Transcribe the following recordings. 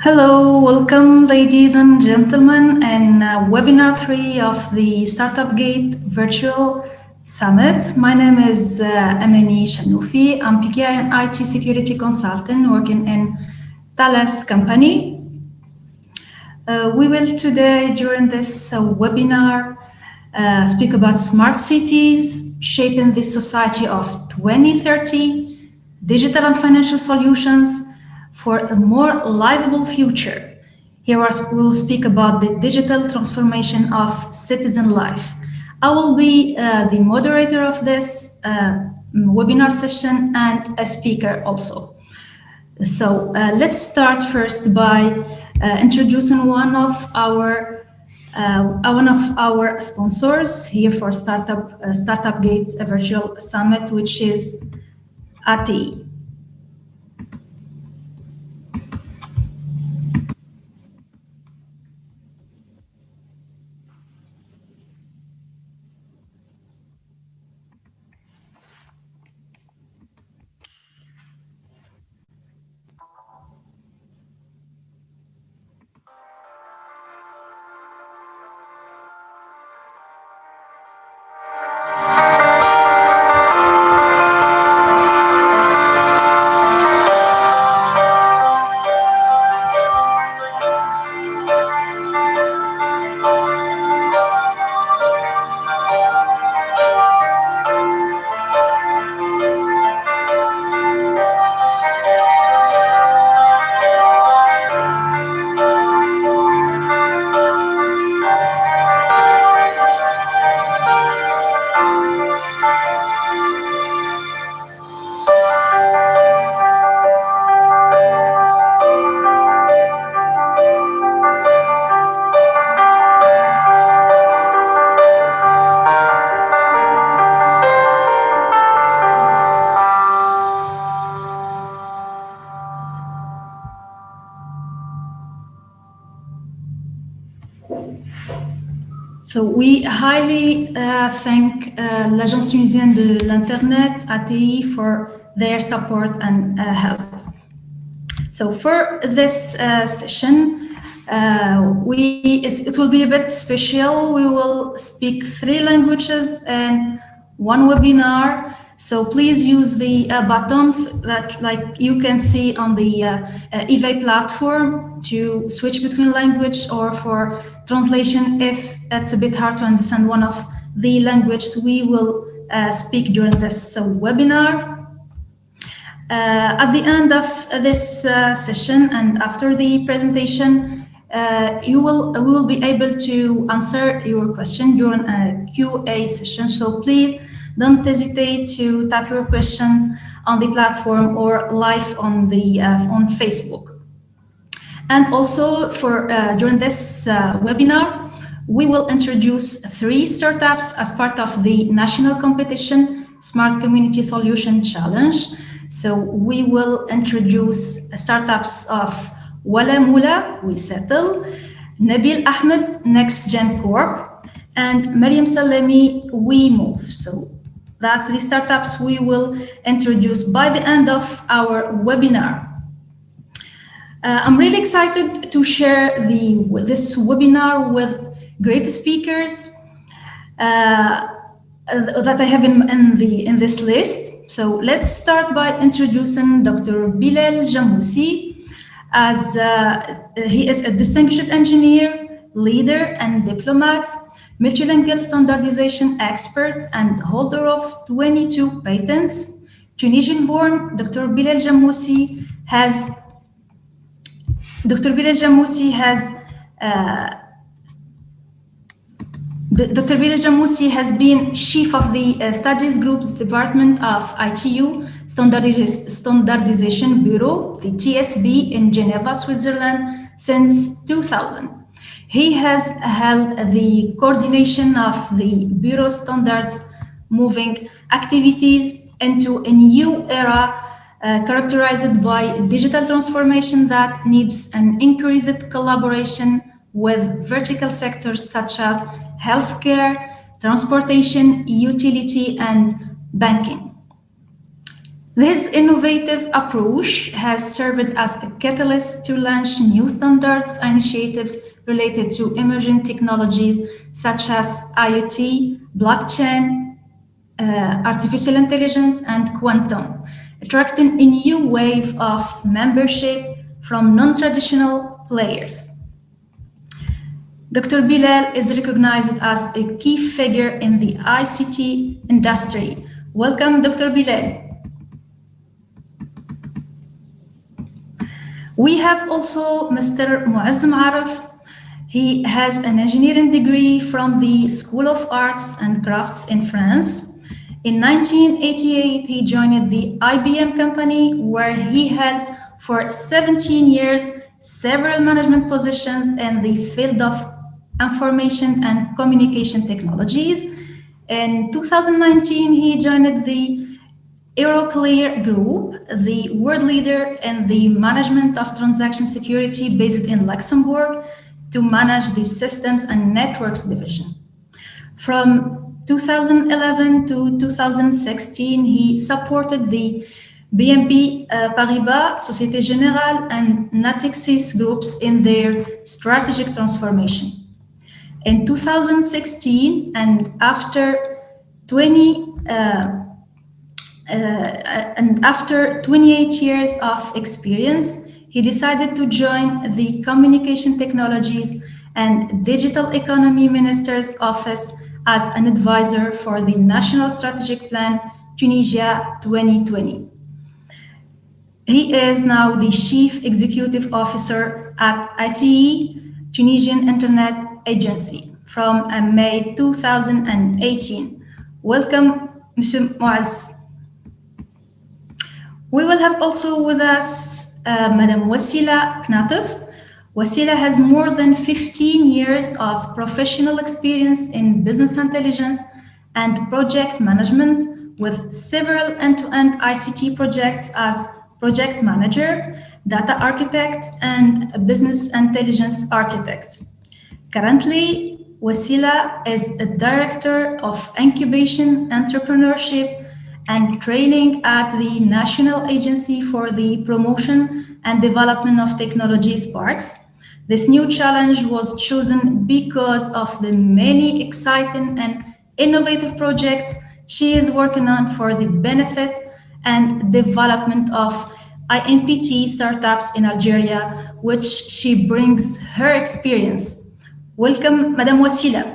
Hello, welcome ladies and gentlemen in webinar 3 of the Startup Gate Virtual Summit. My name is Amani Shanoufi. I'm PKI and IT security consultant working in Thales company. We will today during this webinar speak about smart cities, shaping the society of 2030, digital and financial solutions for a more livable future. Here we'll speak about the digital transformation of citizen life. I will be the moderator of this webinar session and a speaker also. So let's start first by introducing one of our sponsors here for Startup Gate Virtual Summit, which is ATI. So we highly thank l'Agence tunisienne de l'Internet, ATI, for their support and help. So for this session, it will be a bit special. We will speak 3 languages and 1 webinar. So please use the buttons that you can see on the eVay platform to switch between language or for translation if it's a bit hard to understand one of the languages we will speak during this webinar. At the end of this session and after the presentation, we will be able to answer your question during a Q&A session. So please don't hesitate to type your questions on the platform or live on Facebook. And also for during this webinar, we will introduce 3 startups as part of the national competition Smart Community Solution Challenge. So we will introduce startups of Wala Mula, We Settle, Nabil Ahmed, Next Gen Corp, and Mariam Salemi, We Move. So that's the startups we will introduce by the end of our webinar. I'm really excited to share this webinar with great speakers that I have in this list. So let's start by introducing Dr. Bilal Jamousi, as he is a distinguished engineer, leader, and diplomat, multilingual standardization expert, and holder of 22 patents. Tunisian-born, Dr. Bilal Jamousi has been chief of the Studies Group's Department of ITU Standardization Bureau, the TSB, in Geneva, Switzerland, since 2000. He has held the coordination of the Bureau standards, moving activities into a new era characterized by digital transformation that needs an increased collaboration with vertical sectors such as healthcare, transportation, utility, and banking. This innovative approach has served as a catalyst to launch new standards and initiatives related to emerging technologies such as IoT, blockchain, artificial intelligence, and quantum, attracting a new wave of membership from non-traditional players. Dr. Bilal is recognized as a key figure in the ICT industry. Welcome, Dr. Bilal. We have also Mr. Muaz Maraf. He has an engineering degree from the School of Arts and Crafts in France. In 1988, he joined the IBM company, where he held for 17 years several management positions in the field of information and communication technologies. In 2019, he joined the Euroclear Group, the world leader in the management of transaction security based in Luxembourg, to manage the systems and networks division. From 2011 to 2016, he supported the BNP Paribas, Société Générale, and Natixis groups in their strategic transformation. In 2016, and after 28 years of experience, he decided to join the Communication Technologies and Digital Economy Minister's Office as an advisor for the National Strategic Plan Tunisia 2020. He is now the Chief Executive Officer at ITE, Tunisian Internet Agency, from May 2018. Welcome, Mr. Muaz. We will have also with us Madam Wasila Knatif. Wasila has more than 15 years of professional experience in business intelligence and project management, with several end-to-end ICT projects as project manager, data architect, and business intelligence architect. Currently, Wasila is a director of incubation, entrepreneurship, and training at the National Agency for the Promotion and Development of Technology Sparks. This new challenge was chosen because of the many exciting and innovative projects she is working on for the benefit and development of IMPT startups in Algeria, which she brings her experience. Welcome, Madam Wasila.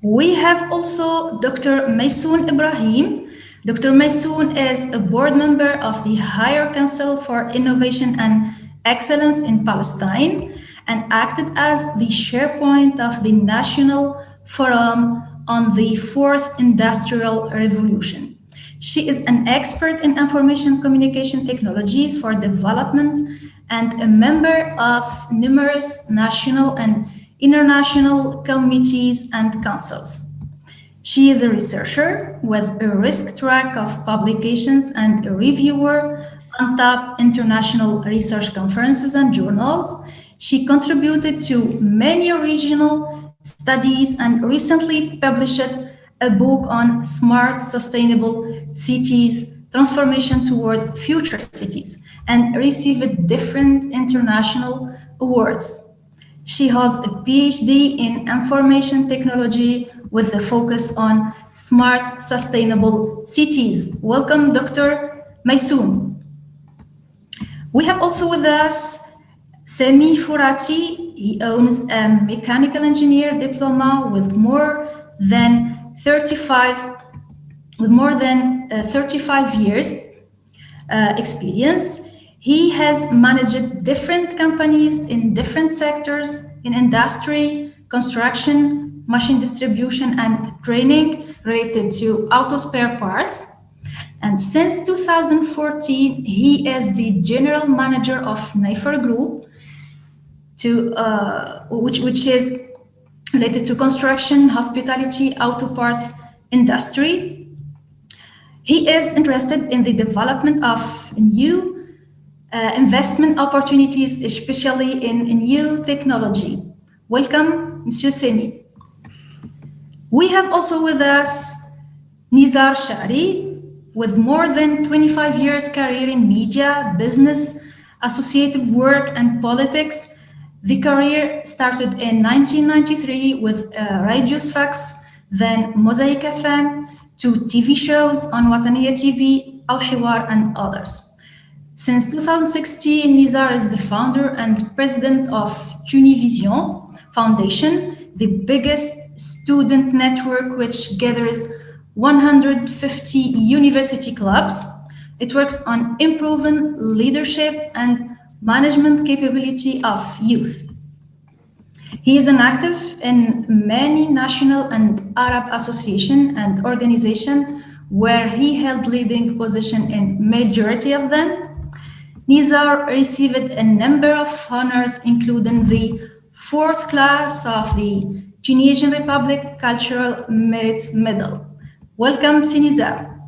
We have also Dr. Maysoon Ibrahim. Dr. Maysoon is a board member of the Higher Council for Innovation and Excellence in Palestine and acted as the chairpoint of the National Forum on the Fourth Industrial Revolution. She is an expert in information communication technologies for development and a member of numerous national and international committees and councils. She is a researcher with a risk track of publications and a reviewer on top international research conferences and journals. She contributed to many regional studies and recently published a book on smart, sustainable cities, transformation toward future cities, and received different international awards. She holds a PhD in information technology with a focus on smart, sustainable cities. Welcome, Dr. Maysoon. We have also with us Sami Fourati. He owns a mechanical engineer diploma with more than 35 years experience. He has managed different companies in different sectors in industry, construction, machine distribution, and training related to auto spare parts. And since 2014, he is the general manager of Neifer Group, which is related to construction, hospitality, auto parts industry. He is interested in the development of new investment opportunities, especially in new technology. Welcome, Monsieur Semi. We have also with us Nizar Shari. With more than 25 years career in media, business, associative work, and politics, the career started in 1993 with Radio Sfax, then Mosaic FM, to TV shows on Wataniya TV, Al Hiwar, and others. Since 2016, Nizar is the founder and president of Tunivision Foundation, the biggest student network which gathers 150 university clubs. It works on improving leadership and management capability of youth. He is an active in many national and Arab association and organization where he held leading position in majority of them. Nizar received a number of honors, including the 4th class of the Tunisian Republic Cultural Merit Medal. Welcome, Nizar.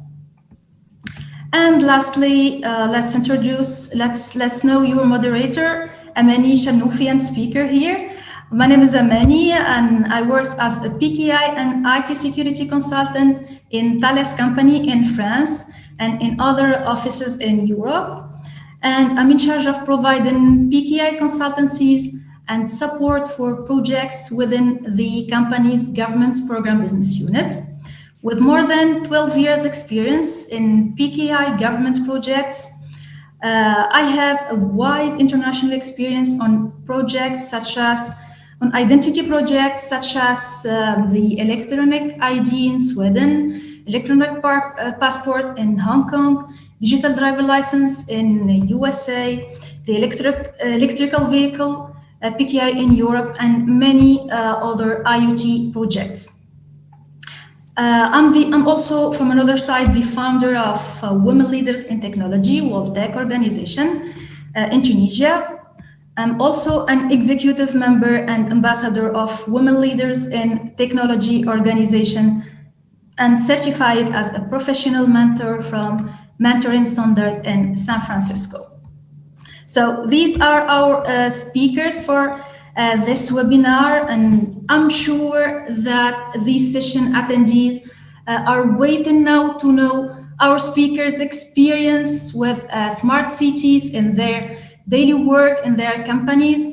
And lastly, let's know your moderator, Amani Shanoufi, and speaker here. My name is Amani, and I work as a PKI and IT security consultant in Thales company in France and in other offices in Europe. And I'm in charge of providing PKI consultancies and support for projects within the company's government program business unit. With more than 12 years experience in PKI government projects, I have a wide international experience on projects such as on identity projects such as the electronic ID in Sweden, electronic passport in Hong Kong, digital driver license in the USA, the electrical vehicle PKI in Europe, and many other IoT projects. I'm also, from another side, the founder of Women Leaders in Technology, WorldTech organization in Tunisia. I'm also an executive member and ambassador of Women Leaders in Technology organization and certified as a professional mentor from Mentoring Standard in San Francisco. So these are our speakers for this webinar, and I'm sure that these session attendees are waiting now to know our speakers' experience with smart cities in their daily work in their companies.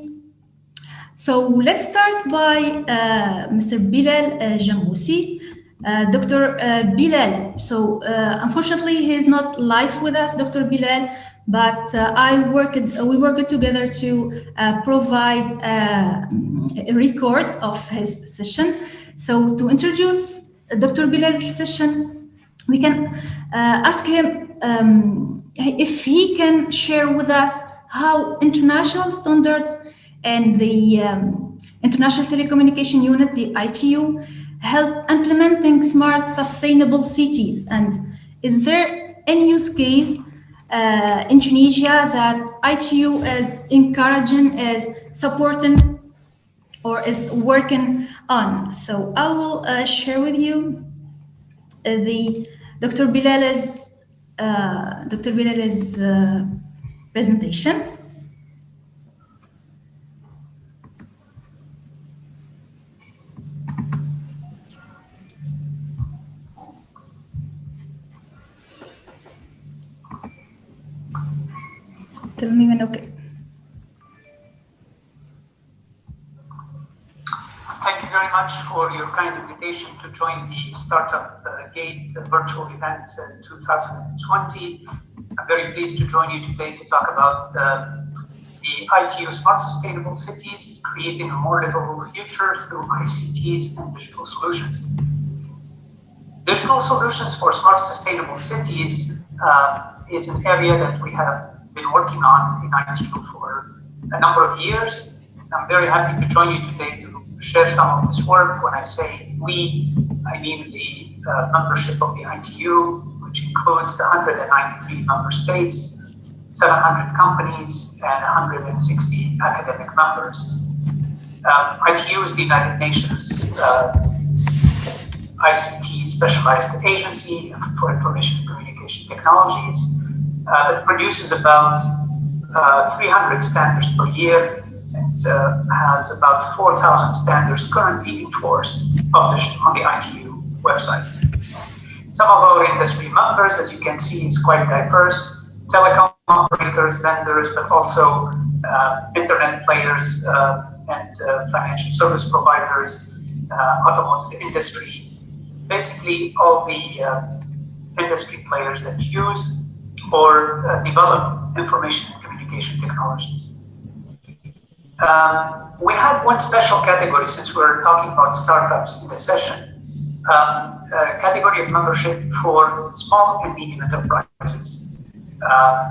So let's start by Mr. Bilal Jamousi. Dr. Bilal, so unfortunately he's not live with us, Dr. Bilal, but we worked together to provide a record of his session. So to introduce Dr. Bilal's session, we can ask him if he can share with us how international standards and the International Telecommunication Unit, the ITU, help implementing smart, sustainable cities. And is there any use case in Tunisia that ITU is encouraging, is supporting, or is working on? So I will share with you the Dr. Bilal's presentation. Tell me when okay. Thank you very much for your kind invitation to join the Startup Gate virtual event in 2020. I'm very pleased to join you today to talk about the ITU Smart Sustainable Cities, creating a more livable future through ICTs and digital solutions. Digital solutions for smart sustainable cities is an area that we have been working on in ITU for a number of years. I'm very happy to join you today to share some of this work. When I say we, I mean the membership of the ITU, which includes the 193 member states, 700 companies, and 160 academic members. ITU is the United Nations ICT specialized agency for information and communication technologies that produces about 300 standards per year and has about 4,000 standards currently in force published on the ITU website. Some of our industry members, as you can see, is quite diverse. Telecom operators, vendors, but also internet players and financial service providers, automotive industry, basically all the industry players that use or develop information and communication technologies. We have one special category, since we're talking about startups in the session, a category of membership for small and medium enterprises.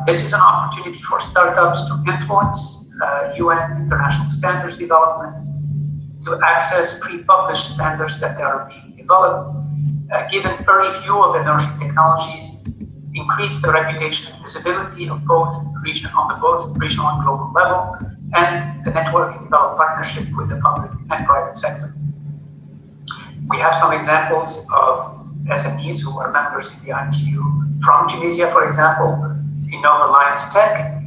This is an opportunity for startups to influence UN international standards development, to access pre-published standards that are being developed, give an early view of emerging technologies, increase the reputation and visibility of both regional and global level, and the network and develop partnership with the public and private sector. We have some examples of SMEs who are members in the ITU from Tunisia, for example. Innova Alliance Tech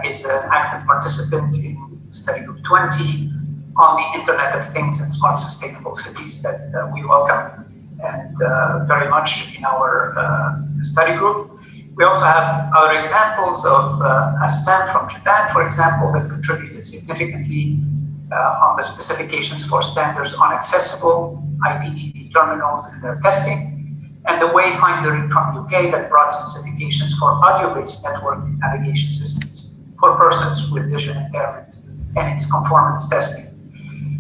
is an active participant in Study Group 20 on the Internet of Things and Smart Sustainable Cities that we welcome and very much in our study group. We also have other examples of ASTEM from Japan, for example, that contributed significantly on the specifications for standards on accessible IPTV terminals and their testing, and the Wayfinder from UK that brought specifications for audio-based network navigation systems for persons with vision impairment and its conformance testing.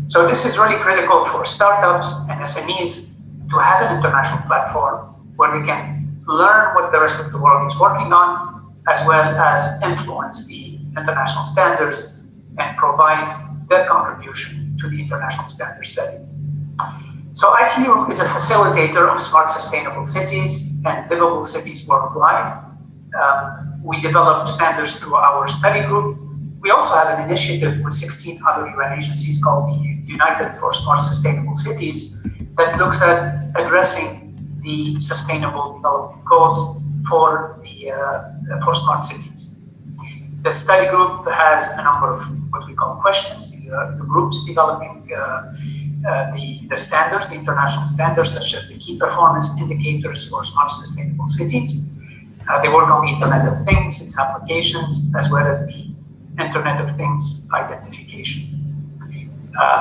So this is really critical for startups and SMEs to have an international platform where they can learn what the rest of the world is working on, as well as influence the international standards and provide their contribution to the international standard setting. So ITU is a facilitator of smart sustainable cities and livable cities worldwide. We develop standards through our study group. We also have an initiative with 16 other UN agencies called the United for Smart Sustainable Cities that looks at addressing the Sustainable Development Goals for smart cities. The study group has a number of what we call questions. The groups developing the standards, the international standards, such as the key performance indicators for smart sustainable cities. They work on the Internet of Things, its applications, as well as the Internet of Things identification.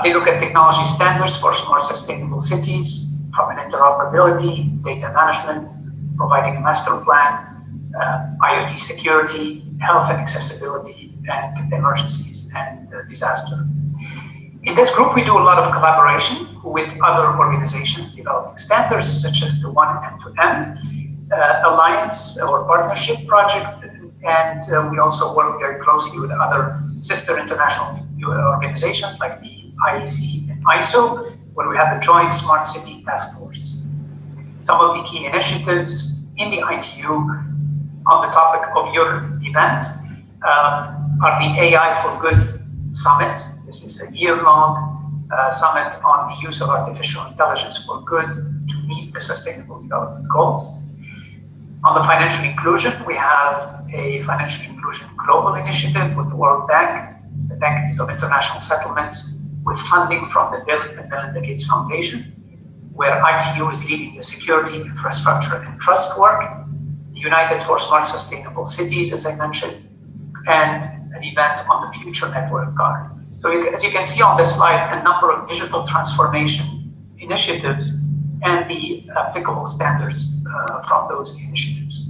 They look at technology standards for smart sustainable cities, from an interoperability, data management, providing a master plan, IoT security, health and accessibility, and emergencies and disaster. In this group, we do a lot of collaboration with other organizations developing standards, such as the One M2M Alliance or Partnership Project, and we also work very closely with other sister international organizations like the IEC and ISO, where we have a joint smart city task force. Some of the key initiatives in the ITU on the topic of your event are the AI for Good Summit. This is a year-long summit on the use of artificial intelligence for good to meet the Sustainable Development Goals. On the financial inclusion, we have a financial inclusion global initiative with the World Bank, the Bank of International Settlements, with funding from the Bill and Melinda Gates Foundation, where ITU is leading the security, infrastructure, and trust work, the United for Smart Sustainable Cities, as I mentioned, and an event on the Future Network Card. So as you can see on this slide, a number of digital transformation initiatives and the applicable standards from those initiatives.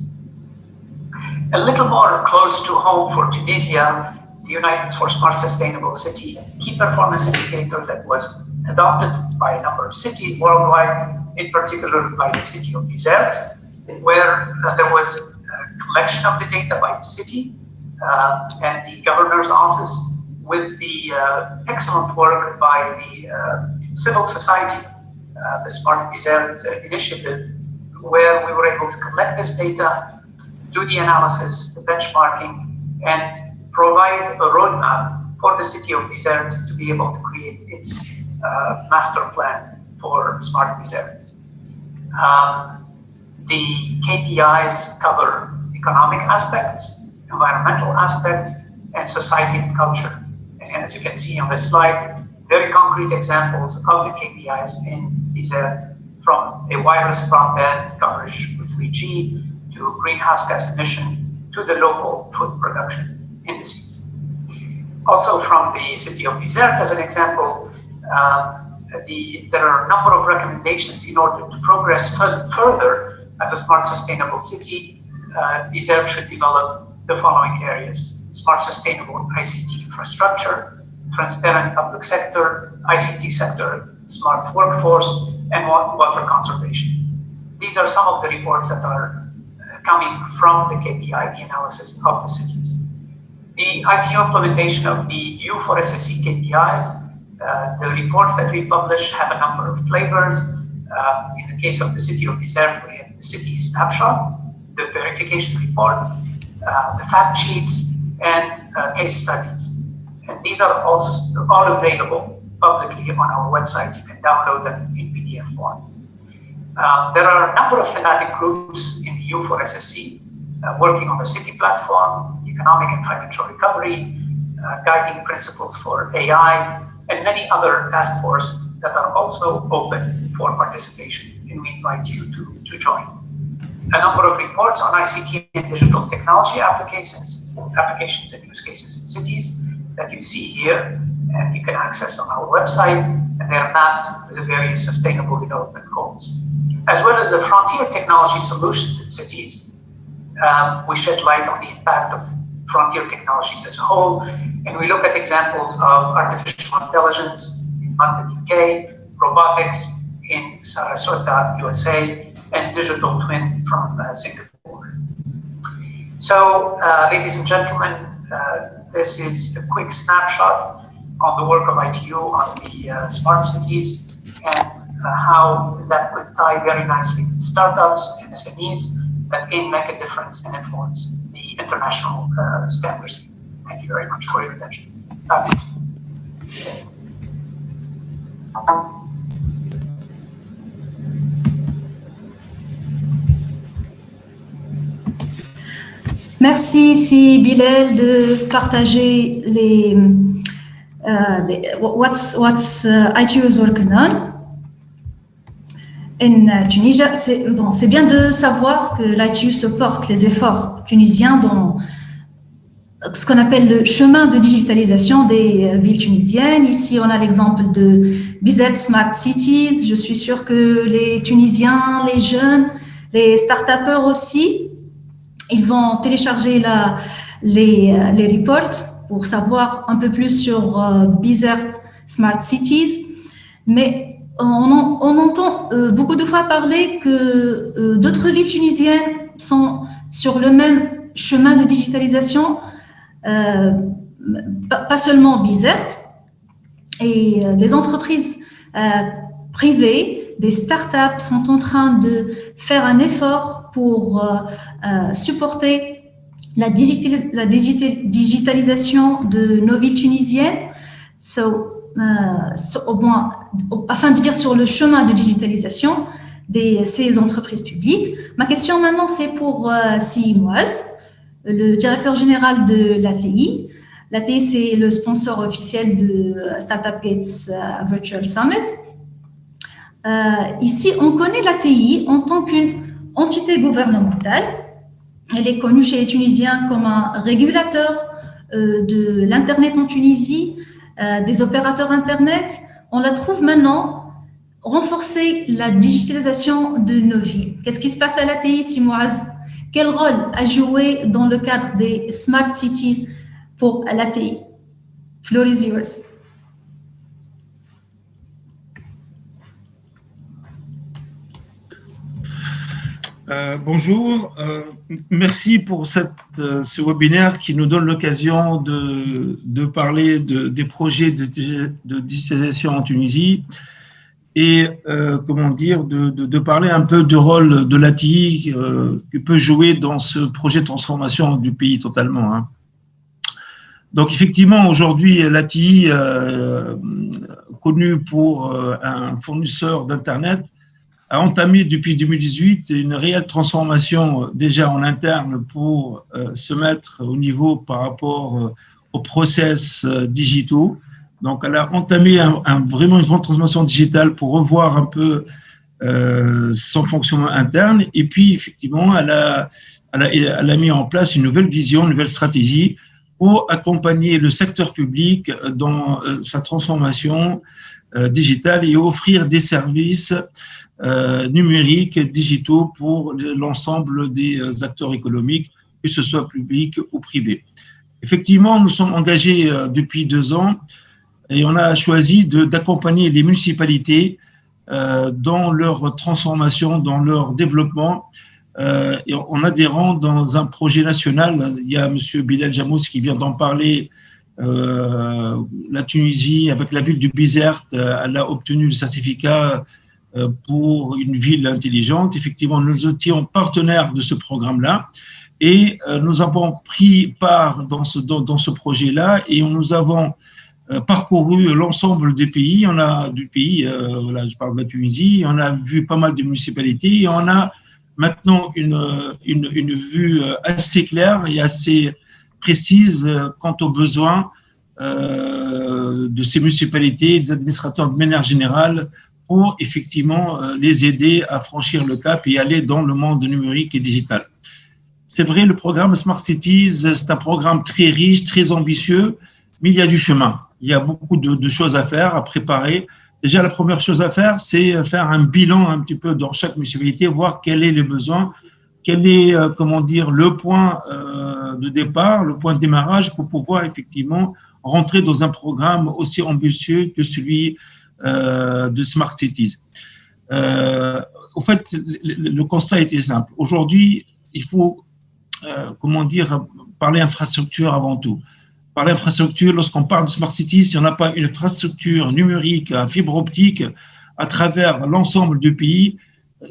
A little more close to home for Tunisia, the United for Smart Sustainable City key performance indicator that was adopted by a number of cities worldwide, in particular by the city of Bizerte, where there was a collection of the data by the city and the governor's office, with the excellent work by the civil society, the Smart Bizerte initiative, where we were able to collect this data, do the analysis, the benchmarking, and provide a roadmap for the city of Bizerte to be able to create its master plan for Smart Bizerte. The KPIs cover economic aspects, environmental aspects, and society and culture. And as you can see on this slide, very concrete examples of the KPIs in Bizerte from a wireless broadband coverage with 3G to greenhouse gas emission to the local food production indices. Also from the city of Bizerte, as an example, there are a number of recommendations in order to progress further as a smart, sustainable city. Bizerte should develop the following areas: smart, sustainable ICT infrastructure, transparent public sector, ICT sector, smart workforce, and water conservation. These are some of the reports that are coming from the KPI, the analysis of the cities. The ITU implementation of the U4SSE KPIs, the reports that we publish have a number of flavors. In the case of the city of Bizerte, we have the city snapshot, the verification report, the fact sheets, and case studies. And these are all available publicly on our website. You can download them in PDF form. There are a number of thematic groups in the U4SSE working on the city platform, economic and financial recovery, guiding principles for AI, and many other task forces that are also open for participation, and we invite you to join. A number of reports on ICT and digital technology applications and use cases in cities that you see here, and you can access on our website, and they're mapped with the various sustainable development goals. As well as the frontier technology solutions in cities, we shed light on the impact of frontier technologies as a whole, and we look at examples of artificial intelligence in London, UK, robotics in Sarasota, USA, and digital twin from Singapore. So, ladies and gentlemen, this is a quick snapshot on the work of ITU on the smart cities and how that could tie very nicely with startups and SMEs that can make a difference and influence the international standards. Thank you very much for your attention. Merci, si Bilal, de partager what's ITU is working on. En Tunisie, c'est bien de savoir que l'ITU supporte les efforts tunisiens dans ce qu'on appelle le chemin de digitalisation des villes tunisiennes. Ici, on a l'exemple de Bizerte Smart Cities. Je suis sûre que les Tunisiens, les jeunes, les start-upers aussi, ils vont télécharger les reports pour savoir un peu plus sur Bizerte Smart Cities. Mais on entend beaucoup de fois parler que d'autres villes tunisiennes sont sur le même chemin de digitalisation, pas seulement Bizerte, et des entreprises privées, des startups sont en train de faire un effort pour supporter la digitalisation de nos villes tunisiennes, au moins, afin de dire sur le chemin de digitalisation de ces entreprises publiques. Ma question maintenant, c'est pour Simoise, le directeur général de l'ATI. L'ATI, c'est le sponsor officiel de Startup Gates Virtual Summit. Ici, on connaît l'ATI en tant qu'une entité gouvernementale. Elle est connue chez les Tunisiens comme un régulateur de l'Internet en Tunisie, des opérateurs Internet. On la trouve maintenant renforcer la digitalisation de nos villes. Qu'est-ce qui se passe à l'ATI, Simoaz? Quel rôle a joué dans le cadre des Smart Cities pour l'ATI? Floor is yours. Bonjour, merci pour ce webinaire qui nous donne l'occasion de parler des projets de digitalisation en Tunisie et comment dire, de parler un peu du rôle de l'ATI qui peut jouer dans ce projet de transformation du pays totalement. Hein. Donc effectivement, aujourd'hui, l'ATI, connu pour un fournisseur d'Internet, a entamé depuis 2018 une réelle transformation déjà en interne pour se mettre au niveau par rapport aux process digitaux. Donc, elle a entamé vraiment une grande transformation digitale pour revoir un peu son fonctionnement interne. Et puis, effectivement, elle a mis en place une nouvelle vision, une nouvelle stratégie pour accompagner le secteur public dans sa transformation digitale et offrir des services numériques, digitaux pour l'ensemble des acteurs économiques, que ce soit public ou privé. Effectivement, nous sommes engagés depuis 2 ans et on a choisi d'accompagner les municipalités dans leur transformation, dans leur développement, et en adhérant dans un projet national. Il y a M. Bilal Jamous qui vient d'en parler. La Tunisie, avec la ville du Bizerte, elle a obtenu le certificat pour une ville intelligente. Effectivement, nous étions partenaires de ce programme-là et nous avons pris part dans ce projet-là et nous avons parcouru l'ensemble des pays. On a du pays, voilà, je parle de la Tunisie, on a vu pas mal de municipalités et on a maintenant une vue assez claire et assez précise quant aux besoins de ces municipalités, des administrateurs de manière générale, pour effectivement les aider à franchir le cap et aller dans le monde numérique et digital. C'est vrai, le programme Smart Cities, c'est un programme très riche, très ambitieux, mais il y a du chemin. Il y a beaucoup de choses à faire, à préparer. Déjà, la première chose à faire, c'est faire un bilan un petit peu dans chaque municipalité, voir quel est le besoin, quel est, comment dire, le point de départ, le point de démarrage pour pouvoir effectivement rentrer dans un programme aussi ambitieux que celui de Smart Cities. Au fait, le constat était simple. Aujourd'hui, il faut, comment dire, parler infrastructure avant tout. Parler infrastructure, lorsqu'on parle de Smart Cities, si on n'a pas une infrastructure numérique, à fibre optique, à travers l'ensemble du pays,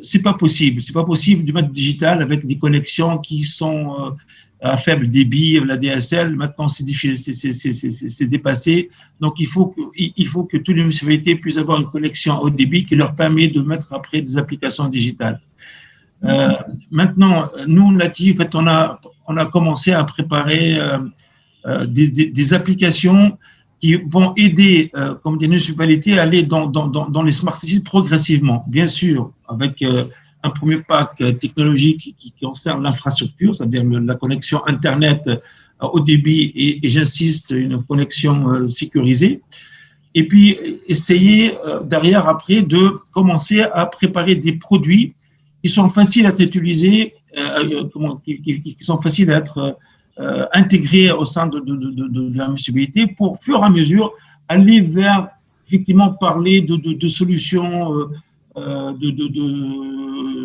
c'est pas possible. C'est pas possible de mettre digital avec des connexions qui sont à faible débit, la DSL. Maintenant, c'est dépassé. Donc, il faut que toutes les municipalités puissent avoir une connexion haut débit qui leur permet de mettre après des applications digitales. Maintenant, nous, Lati, en fait, on a commencé à préparer des applications qui vont aider, comme des municipalités, à aller dans les smart cities progressivement. Bien sûr, avec un premier pack technologique qui concerne l'infrastructure, c'est-à-dire la connexion Internet au débit et j'insiste, une connexion sécurisée. Et puis, essayer derrière, après, de commencer à préparer des produits qui sont faciles à être utilisés, qui sont faciles à être intégrés au sein de la municipalité pour, au fur et à mesure, aller vers, effectivement, parler de solutions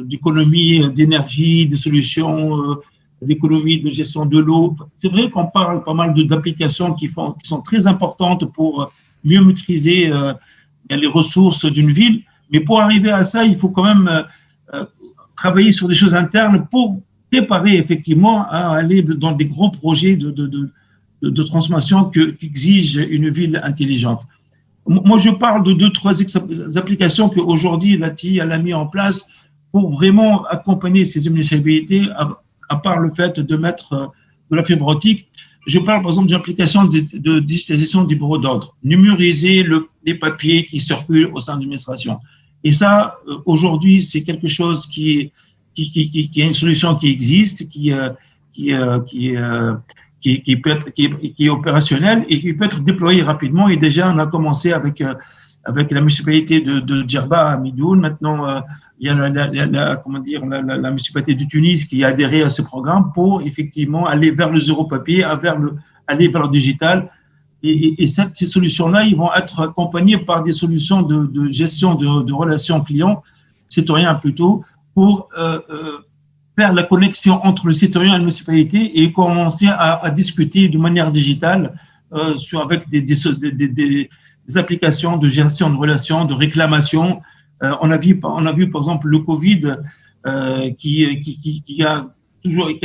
d'économie d'énergie, des solutions d'économie de gestion de l'eau. C'est vrai qu'on parle pas mal d'applications qui sont très importantes pour mieux maîtriser les ressources d'une ville, mais pour arriver à ça, il faut quand même travailler sur des choses internes pour préparer effectivement à aller dans des grands projets de transformation qu'exige une ville intelligente. Moi, je parle de 2-3 applications qu'aujourd'hui, l'ATI elle a mis en place pour vraiment accompagner ces municipalités, à part le fait de mettre de la fibre optique. Je parle, par exemple, d'une application de digitalisation du bureau d'ordre, numériser les papiers qui circulent au sein de l'administration. Et ça, aujourd'hui, c'est quelque chose qui est une solution qui existe, qui est opérationnelle et qui peut être déployée rapidement. Et déjà, on a commencé avec la municipalité de Djerba à Midoun. Maintenant, il y a la municipalité de Tunis qui a adhéré à ce programme pour effectivement aller vers le zéro papier, aller vers le digital. Et ces solutions-là, ils vont être accompagnées par des solutions de gestion de relations clients, citoyens plutôt, pour faire la connexion entre le citoyen et la municipalité et commencer à discuter de manière digitale avec des applications de gestion de relations, de réclamation. On a vu par exemple le Covid qui a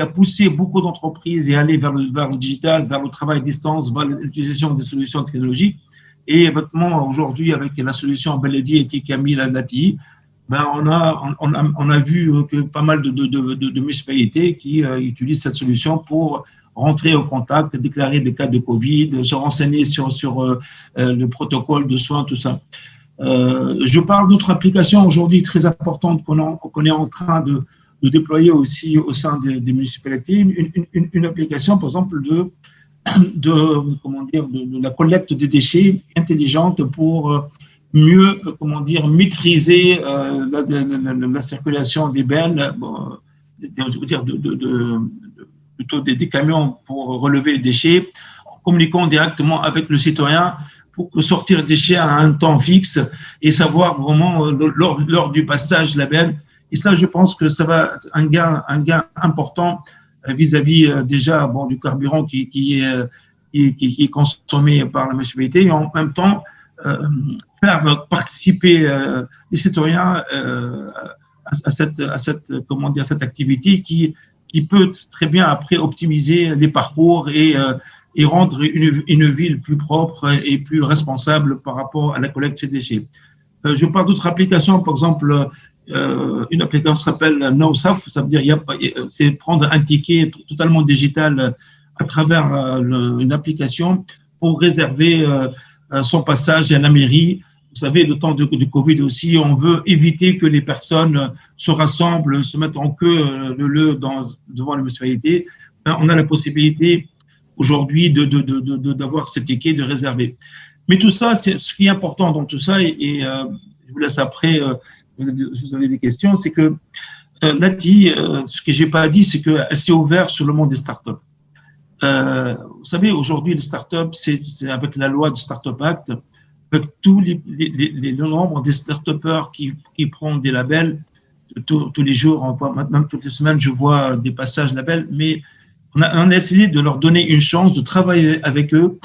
poussé beaucoup d'entreprises à aller vers le digital, vers le travail à distance, vers l'utilisation des solutions technologiques. Et effectivement, aujourd'hui, avec la solution Baladi et Camille Lati, on a vu que pas mal de municipalités qui utilisent cette solution pour rentrer au contact, déclarer des cas de Covid, se renseigner sur le protocole de soins, tout ça. Je parle d'autres applications aujourd'hui très importantes qu'on est en train de déployer aussi au sein des municipalités. Une application, par exemple, de la collecte des déchets intelligente pour mieux, maîtriser la circulation des bennes, plutôt des camions pour relever les déchets, en communiquant directement avec le citoyen pour sortir les déchets à un temps fixe et savoir vraiment lors du passage de la benne. Et ça, je pense que ça va être un gain important vis-à-vis déjà du carburant qui est consommé par la municipalité, et en même temps faire participer les citoyens à cette activité qui peut très bien après optimiser les parcours et rendre une ville plus propre et plus responsable par rapport à la collecte des déchets. Je parle d'autres applications, par exemple, une application s'appelle NoSaf, ça veut dire c'est prendre un ticket totalement digital à travers une application pour réserver son passage à la mairie. Vous savez, le temps du Covid aussi, on veut éviter que les personnes se rassemblent, se mettent en queue devant la municipalité. On a la possibilité aujourd'hui d'avoir ce ticket, de réserver. Mais tout ça, c'est ce qui est important dans tout ça, et je vous laisse après, vous avez des questions, c'est que l'ATI, ce que je n'ai pas dit, c'est qu'elle s'est ouverte sur le monde des startups. Vous savez, aujourd'hui, les startups, c'est avec la loi du Startup Act, avec tous le nombre des startupeurs qui prennent des labels tous les jours, même toutes les semaines, je vois des passages labels, mais on a essayé de leur donner une chance de travailler avec eux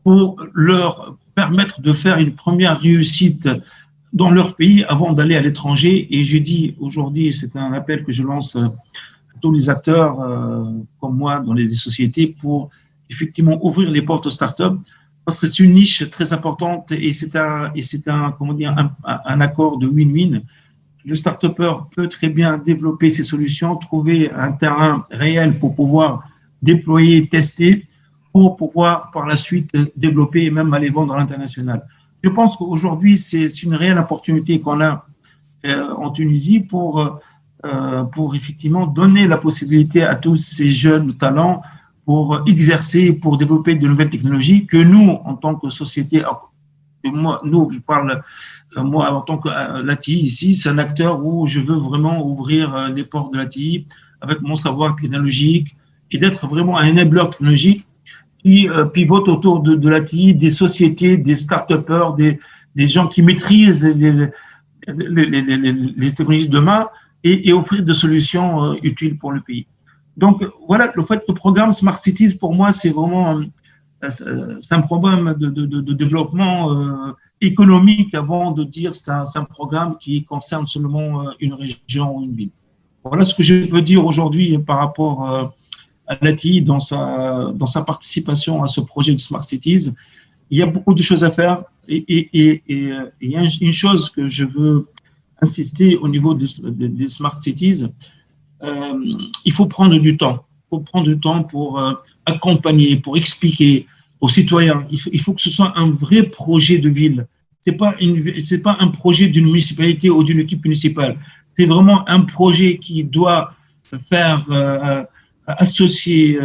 pour leur permettre de faire une première réussite dans leur pays avant d'aller à l'étranger. Et je dis aujourd'hui, c'est un appel que je lance à tous les acteurs comme moi dans les sociétés pour effectivement ouvrir les portes aux startups, parce que c'est une niche très importante et c'est un accord de win-win. Le start-upper peut très bien développer ses solutions, trouver un terrain réel pour pouvoir déployer, tester, pour pouvoir par la suite développer et même aller vendre à l'international. Je pense qu'aujourd'hui, c'est une réelle opportunité qu'on a en Tunisie pour effectivement donner la possibilité à tous ces jeunes talents pour exercer, pour développer de nouvelles technologies que nous, en tant que société, moi en tant que l'ATI ici, c'est un acteur où je veux vraiment ouvrir les portes de l'ATI avec mon savoir technologique et d'être vraiment un enabler technologique qui pivote autour de l'ATI, des sociétés, des start-upers, des gens qui maîtrisent les technologies de demain et offrir des solutions utiles pour le pays. Donc voilà, le fait que le programme Smart Cities, pour moi, c'est vraiment c'est un programme de développement économique avant de dire c'est un programme qui concerne seulement une région ou une ville. Voilà ce que je peux dire aujourd'hui par rapport à l'ATI dans sa participation à ce projet de Smart Cities. Il y a beaucoup de choses à faire et il y a une chose que je veux insister au niveau des Smart Cities. Il faut prendre du temps. Il faut prendre du temps pour accompagner, pour expliquer aux citoyens. Il faut que ce soit un vrai projet de ville. C'est pas un projet d'une municipalité ou d'une équipe municipale. C'est vraiment un projet qui doit faire associer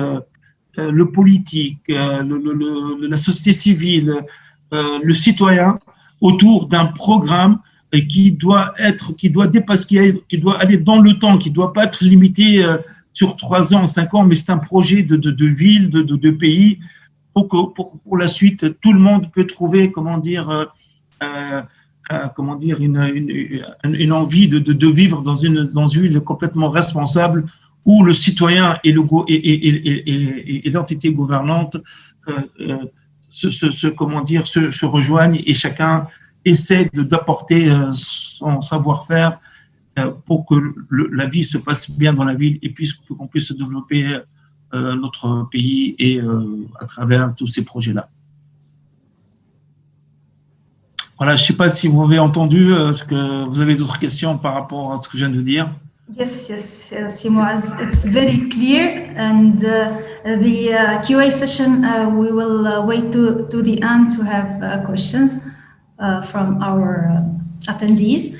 le politique, la société civile, le citoyen autour d'un programme qui doit dépasser, qui doit aller dans le temps, qui ne doit pas être limité sur 3 ans, 5 ans, mais c'est un projet de ville, de pays, pour la suite, tout le monde peut trouver, une envie de vivre dans une ville complètement responsable, où le citoyen et l'entité gouvernante se rejoignent et chacun essaie d'apporter son savoir-faire pour que la vie se passe bien dans la ville et qu'on puisse développer notre pays et à travers tous ces projets-là. Voilà, je ne sais pas si vous avez entendu, est-ce que vous avez d'autres questions par rapport à ce que je viens de dire? Yes, Moaz, it's very clear, and the QA session we will wait to the end to have questions. from our attendees.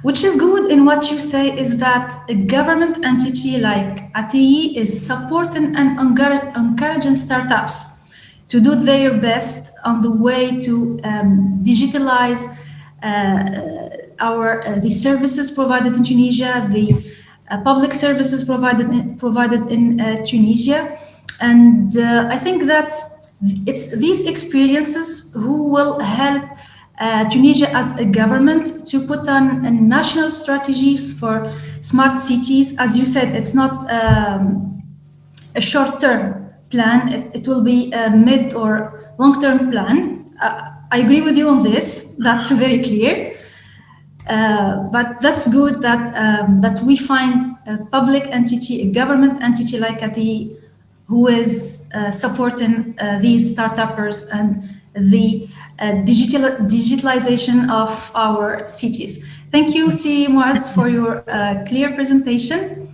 Which is good in what you say is that a government entity like ATI is supporting and encouraging startups to do their best on the way to digitalize the services provided in Tunisia, the public services provided in Tunisia, and I think that it's these experiences who will help Tunisia as a government to put on national strategies for smart cities. As you said, it's not a short-term plan. It will be a mid or long-term plan. I agree with you on this. That's very clear. But that's good that we find a public entity, a government entity like ATI, who is supporting these startups and the digitalization of our cities. Thank you, C. Muaz, for your clear presentation.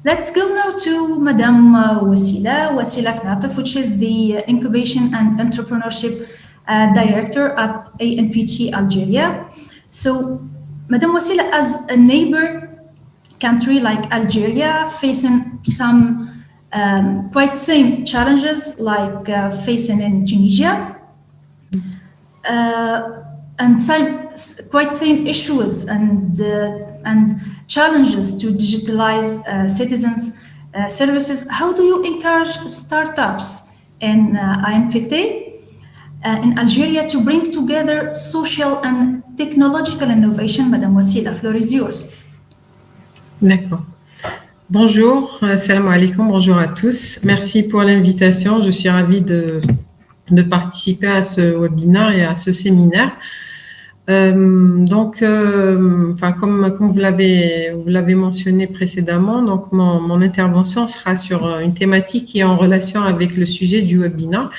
Let's go now to Madame Wasila Knatef, which is the Incubation and Entrepreneurship Director at ANPT Algeria. So, Madame Wasila, as a neighbor country like Algeria, facing some quite same challenges like facing in Tunisia, and quite same issues and challenges to digitalize citizens' services. How do you encourage startups in ANPT in Algeria to bring together social and technological innovation? Madame Wasila, floor is yours. D'accord. Bonjour, salam alaikum, bonjour à tous. Merci pour l'invitation. Je suis ravie de participer à ce webinaire et à ce séminaire. Comme vous l'avez mentionné précédemment, donc mon intervention sera sur une thématique qui est en relation avec le sujet du webinaire.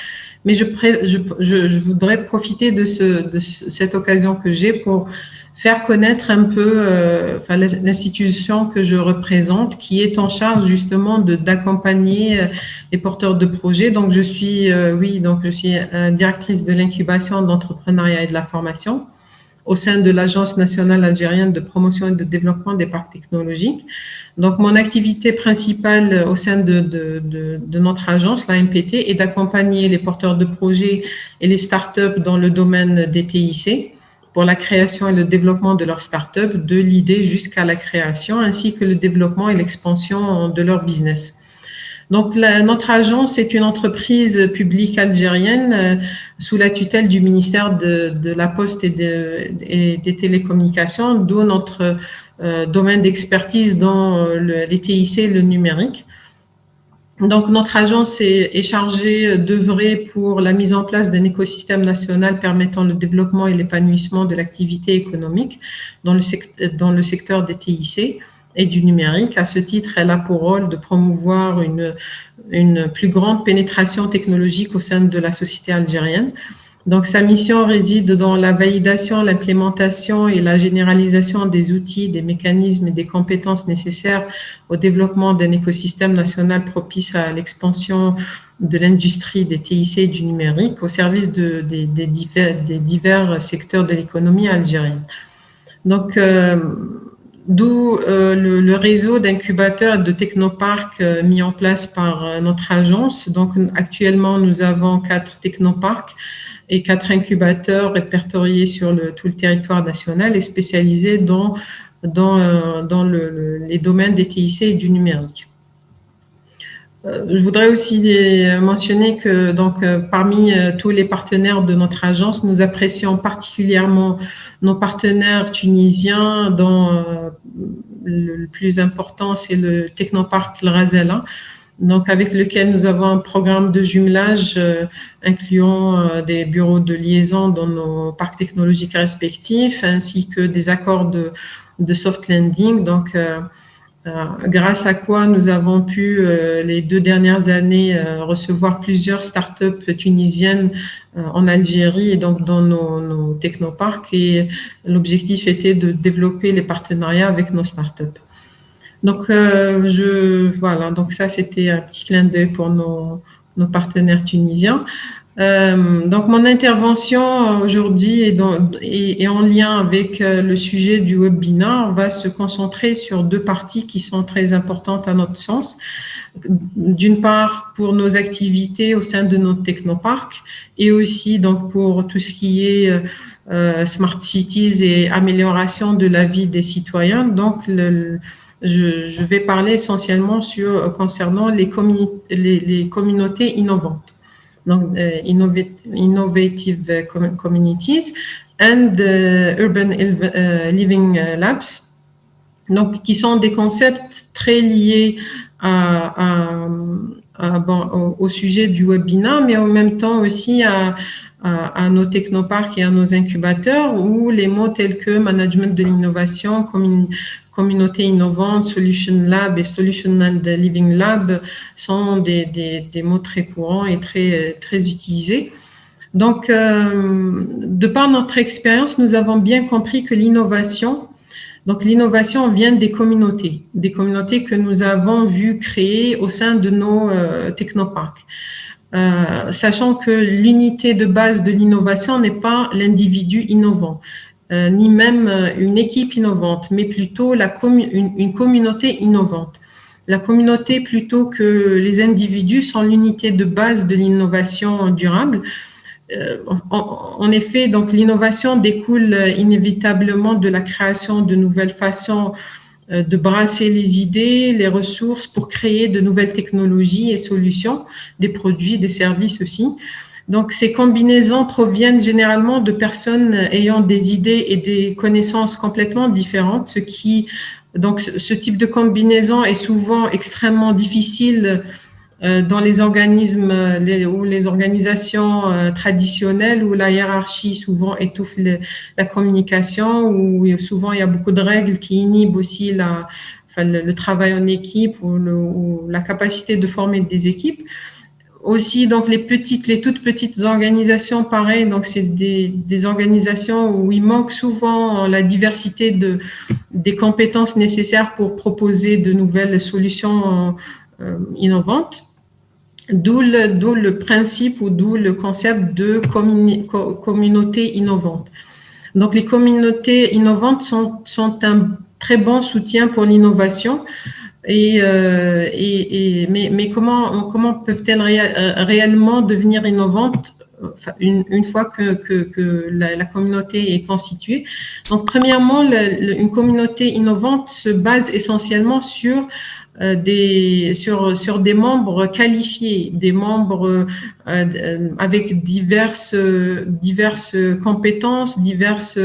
Mais je voudrais profiter de cette occasion que j'ai pour faire connaître un peu l'institution que je représente, qui est en charge justement d'accompagner les porteurs de projets. Donc, je suis directrice de l'incubation, d'entrepreneuriat et de la formation au sein de l'Agence nationale algérienne de promotion et de développement des parcs technologiques. Donc, mon activité principale au sein de notre agence, l'ANPT, est d'accompagner les porteurs de projets et les startups dans le domaine des TIC pour la création et le développement de leur start-up, de l'idée jusqu'à la création, ainsi que le développement et l'expansion de leur business. Donc, notre agence est une entreprise publique algérienne sous la tutelle du ministère de la Poste et des Télécommunications, d'où notre domaine d'expertise dans les TIC et le numérique. Donc, notre agence est chargée d'œuvrer pour la mise en place d'un écosystème national permettant le développement et l'épanouissement de l'activité économique dans le secteur des TIC et du numérique. À ce titre, elle a pour rôle de promouvoir une plus grande pénétration technologique au sein de la société algérienne. Donc, sa mission réside dans la validation, l'implémentation et la généralisation des outils, des mécanismes et des compétences nécessaires au développement d'un écosystème national propice à l'expansion de l'industrie des TIC et du numérique au service des divers secteurs de l'économie algérienne. Donc, d'où le réseau d'incubateurs et de technoparcs mis en place par notre agence. Donc, actuellement, nous avons 4 technoparcs et 4 incubateurs répertoriés sur tout le territoire national et spécialisés dans les domaines des TIC et du numérique. Je voudrais aussi mentionner que parmi tous les partenaires de notre agence, nous apprécions particulièrement nos partenaires tunisiens, dont le plus important, c'est le technoparc El Ghazala, donc avec lequel nous avons un programme de jumelage incluant des bureaux de liaison dans nos parcs technologiques respectifs, ainsi que des accords de soft landing. Donc, grâce à quoi nous avons pu, les 2 dernières années, recevoir plusieurs startups tunisiennes en Algérie et donc dans nos technoparcs. Et l'objectif était de développer les partenariats avec nos startups. Donc, voilà, donc ça, c'était un petit clin d'œil pour nos partenaires tunisiens. Donc, mon intervention aujourd'hui est en lien avec le sujet du webinaire. On va se concentrer sur deux parties qui sont très importantes à notre sens. D'une part, pour nos activités au sein de notre technoparc et aussi donc pour tout ce qui est smart cities et amélioration de la vie des citoyens. Donc, je vais parler essentiellement concernant les communautés innovantes. Donc, innovative communities and urban living labs, donc qui sont des concepts très liés au sujet du webinaire, mais en même temps aussi à nos technoparcs et à nos incubateurs, où les mots tels que management de l'innovation, communauté innovante, solution lab et solution and living lab sont des mots très courants et très utilisés. Donc, de par notre expérience, nous avons bien compris que l'innovation vient des communautés que nous avons vues créer au sein de nos technoparcs. Sachant que l'unité de base de l'innovation n'est pas l'individu innovant, ni même une équipe innovante, mais plutôt une communauté innovante. La communauté plutôt que les individus sont l'unité de base de l'innovation durable. En effet, donc l'innovation découle inévitablement de la création de nouvelles façons de brasser les idées, les ressources pour créer de nouvelles technologies et solutions, des produits, des services aussi. Donc, ces combinaisons proviennent généralement de personnes ayant des idées et des connaissances complètement différentes, ce type de combinaison est souvent extrêmement difficile dans les organismes ou les organisations traditionnelles où la hiérarchie souvent étouffe la communication, où souvent il y a beaucoup de règles qui inhibent aussi le travail en équipe ou la capacité de former des équipes. Aussi, donc les toutes petites organisations, pareil, donc c'est des organisations où il manque souvent la diversité des compétences nécessaires pour proposer de nouvelles solutions innovantes. D'où le principe ou d'où le concept de communauté innovante. Donc, les communautés innovantes sont un très bon soutien pour l'innovation. Mais comment peuvent-elles réellement devenir innovantes une fois que la communauté est constituée? Donc, premièrement, une communauté innovante se base essentiellement sur des membres qualifiés, des membres avec diverses compétences, diverses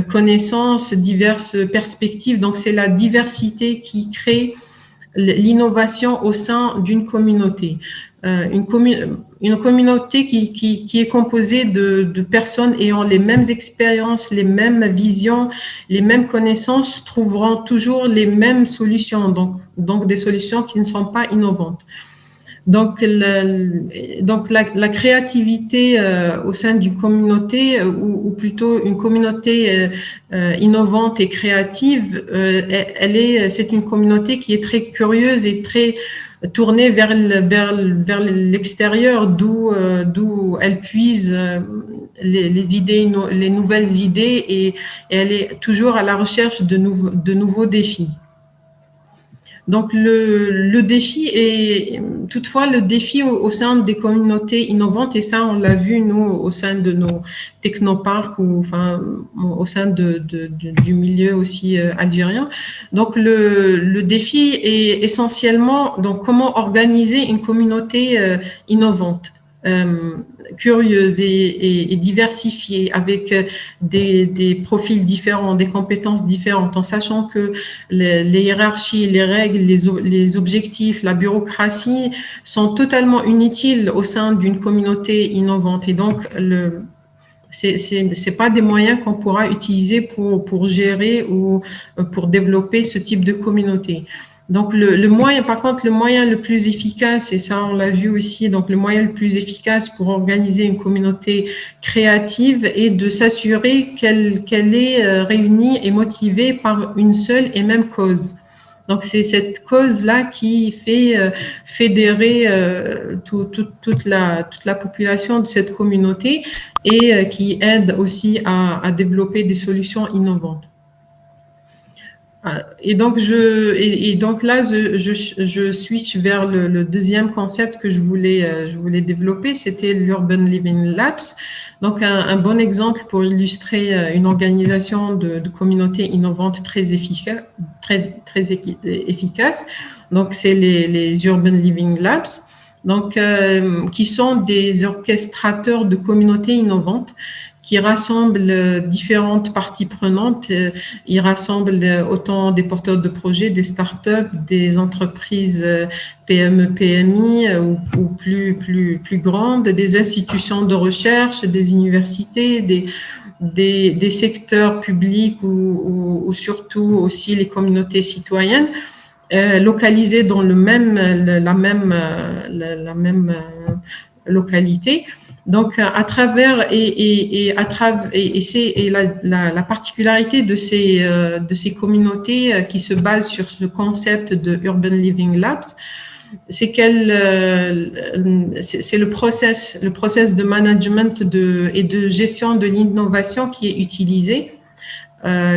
connaissances, diverses perspectives. Donc, c'est la diversité qui crée l'innovation au sein d'une communauté. Une communauté qui est composée de personnes ayant les mêmes expériences, les mêmes visions, les mêmes connaissances, trouveront toujours les mêmes solutions, donc des solutions qui ne sont pas innovantes. Donc la créativité au sein d'une communauté, ou plutôt une communauté innovante et créative, c'est une communauté qui est très curieuse et très tournée vers l'extérieur, d'où elle puise les idées, les nouvelles idées, et elle est toujours à la recherche de nouveaux défis. Donc, le défi est, toutefois, le défi au sein des communautés innovantes, et ça, on l'a vu, nous, au sein de nos technoparcs, ou enfin, au sein du milieu aussi algérien. Donc, le défi est essentiellement, donc, comment organiser une communauté innovante, curieuse et diversifiée, avec des profils différents, des compétences différentes, en sachant que les hiérarchies, les règles, les objectifs, la bureaucratie sont totalement inutiles au sein d'une communauté innovante. Et donc, c'est pas des moyens qu'on pourra utiliser pour gérer ou pour développer ce type de communauté. Donc, le moyen le plus efficace, et ça on l'a vu aussi, donc le moyen le plus efficace pour organiser une communauté créative est de s'assurer qu'elle est réunie et motivée par une seule et même cause. Donc, c'est cette cause-là qui fait fédérer toute la population de cette communauté et qui aide aussi à développer des solutions innovantes. Et donc, là, je switch vers le deuxième concept que je voulais développer, c'était l'Urban Living Labs. Donc, un bon exemple pour illustrer une organisation de communautés innovantes très efficace. Donc, c'est les Urban Living Labs, donc, qui sont des orchestrateurs de communautés innovantes qui rassemblent différentes parties prenantes. Ils rassemblent autant des porteurs de projets, des startups, des entreprises PME, PMI ou plus grandes, des institutions de recherche, des universités, des secteurs publics ou surtout aussi les communautés citoyennes, localisées dans la même localité. Donc, à travers la particularité de ces communautés qui se basent sur ce concept de Urban Living Labs, c'est c'est le process de management et de gestion de l'innovation qui est utilisé,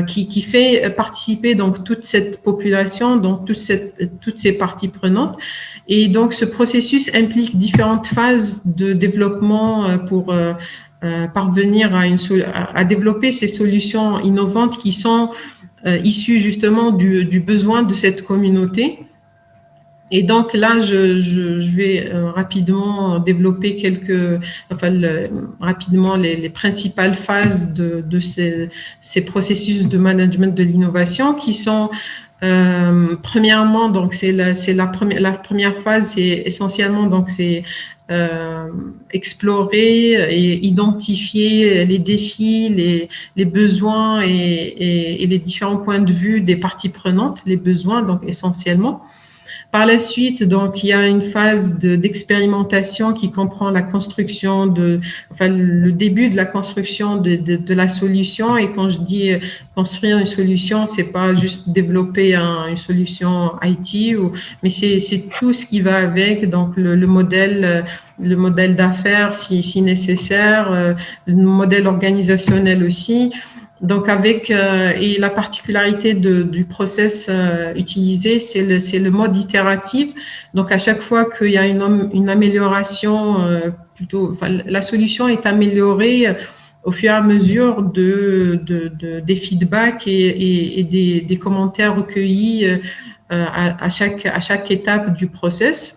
qui fait participer donc toute cette population, donc toutes ces parties prenantes. Et donc, ce processus implique différentes phases de développement pour parvenir à développer ces solutions innovantes qui sont issues justement du besoin de cette communauté. Et donc là, je vais rapidement développer rapidement les principales phases de ces processus de management de l'innovation qui sont premièrement, donc la première phase, c'est essentiellement donc c'est explorer et identifier les défis, les besoins et les différents points de vue des parties prenantes, les besoins donc essentiellement. Par la suite, donc, il y a une phase d'expérimentation qui comprend la construction le début de la construction de la solution. Et quand je dis construire une solution, c'est pas juste développer une solution IT, mais c'est tout ce qui va avec, donc le modèle d'affaires si nécessaire, le modèle organisationnel aussi. Donc, et la particularité du process utilisé, c'est le mode itératif. Donc, à chaque fois qu'il y a une amélioration, la solution est améliorée au fur et à mesure des feedbacks et des commentaires recueillis à chaque étape du process.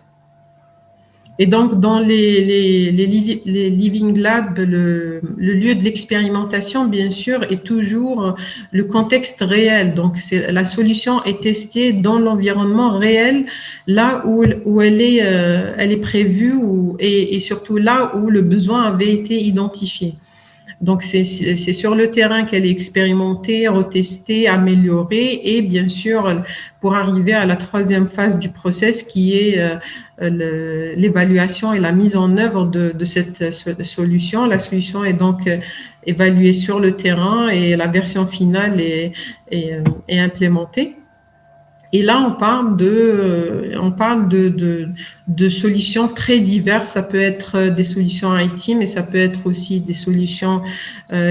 Et donc, dans les Living Labs, le lieu de l'expérimentation, bien sûr, est toujours le contexte réel. Donc, la solution est testée dans l'environnement réel, là où elle est prévue et surtout là où le besoin avait été identifié. Donc, c'est sur le terrain qu'elle est expérimentée, retestée, améliorée et bien sûr, pour arriver à la troisième phase du process qui est l'évaluation et la mise en œuvre de cette solution. La solution est donc évaluée sur le terrain et la version finale est implémentée. Et là, on parle de solutions très diverses. Ça peut être des solutions IT, mais ça peut être aussi des solutions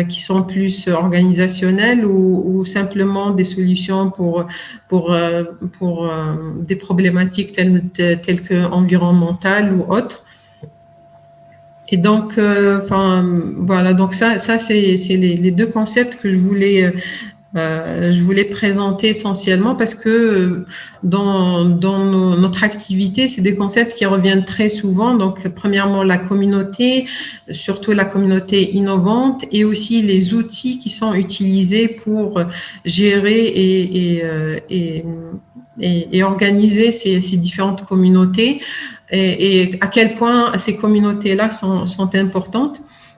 qui sont plus organisationnelles ou simplement des solutions pour des problématiques telles que environnementales ou autres. Et donc, voilà. Donc ça c'est les deux concepts que je voulais présenter essentiellement parce que dans notre activité, c'est des concepts qui reviennent très souvent. Donc, premièrement, la communauté, surtout la communauté innovante et aussi les outils qui sont utilisés pour gérer et organiser ces différentes communautés et à quel point ces communautés-là sont importantes.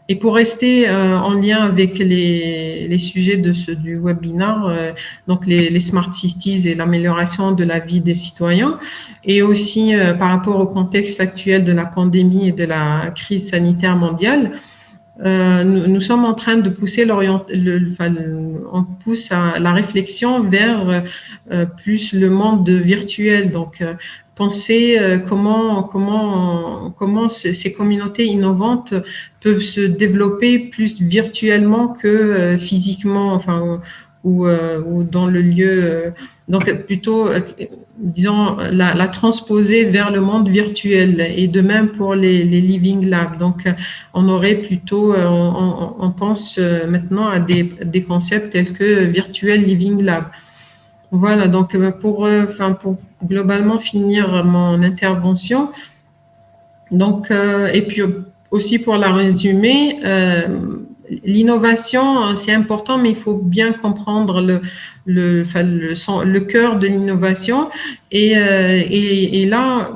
Et pour rester en lien avec les sujets du webinaire, donc les smart cities et l'amélioration de la vie des citoyens, et aussi par rapport au contexte actuel de la pandémie et de la crise sanitaire mondiale, nous sommes en train de pousser on pousse à la réflexion vers plus le monde virtuel. Donc, penser comment ces communautés innovantes peuvent se développer plus virtuellement que physiquement, enfin, ou dans le lieu. Donc, plutôt, disons, la transposer vers le monde virtuel. Et de même pour les Living Labs. Donc, on aurait plutôt, on pense maintenant à des concepts tels que Virtual Living Lab. Voilà, donc pour globalement finir mon intervention, donc, et puis aussi pour la résumer, l'innovation, c'est important, mais il faut bien comprendre le cœur de l'innovation. Et là,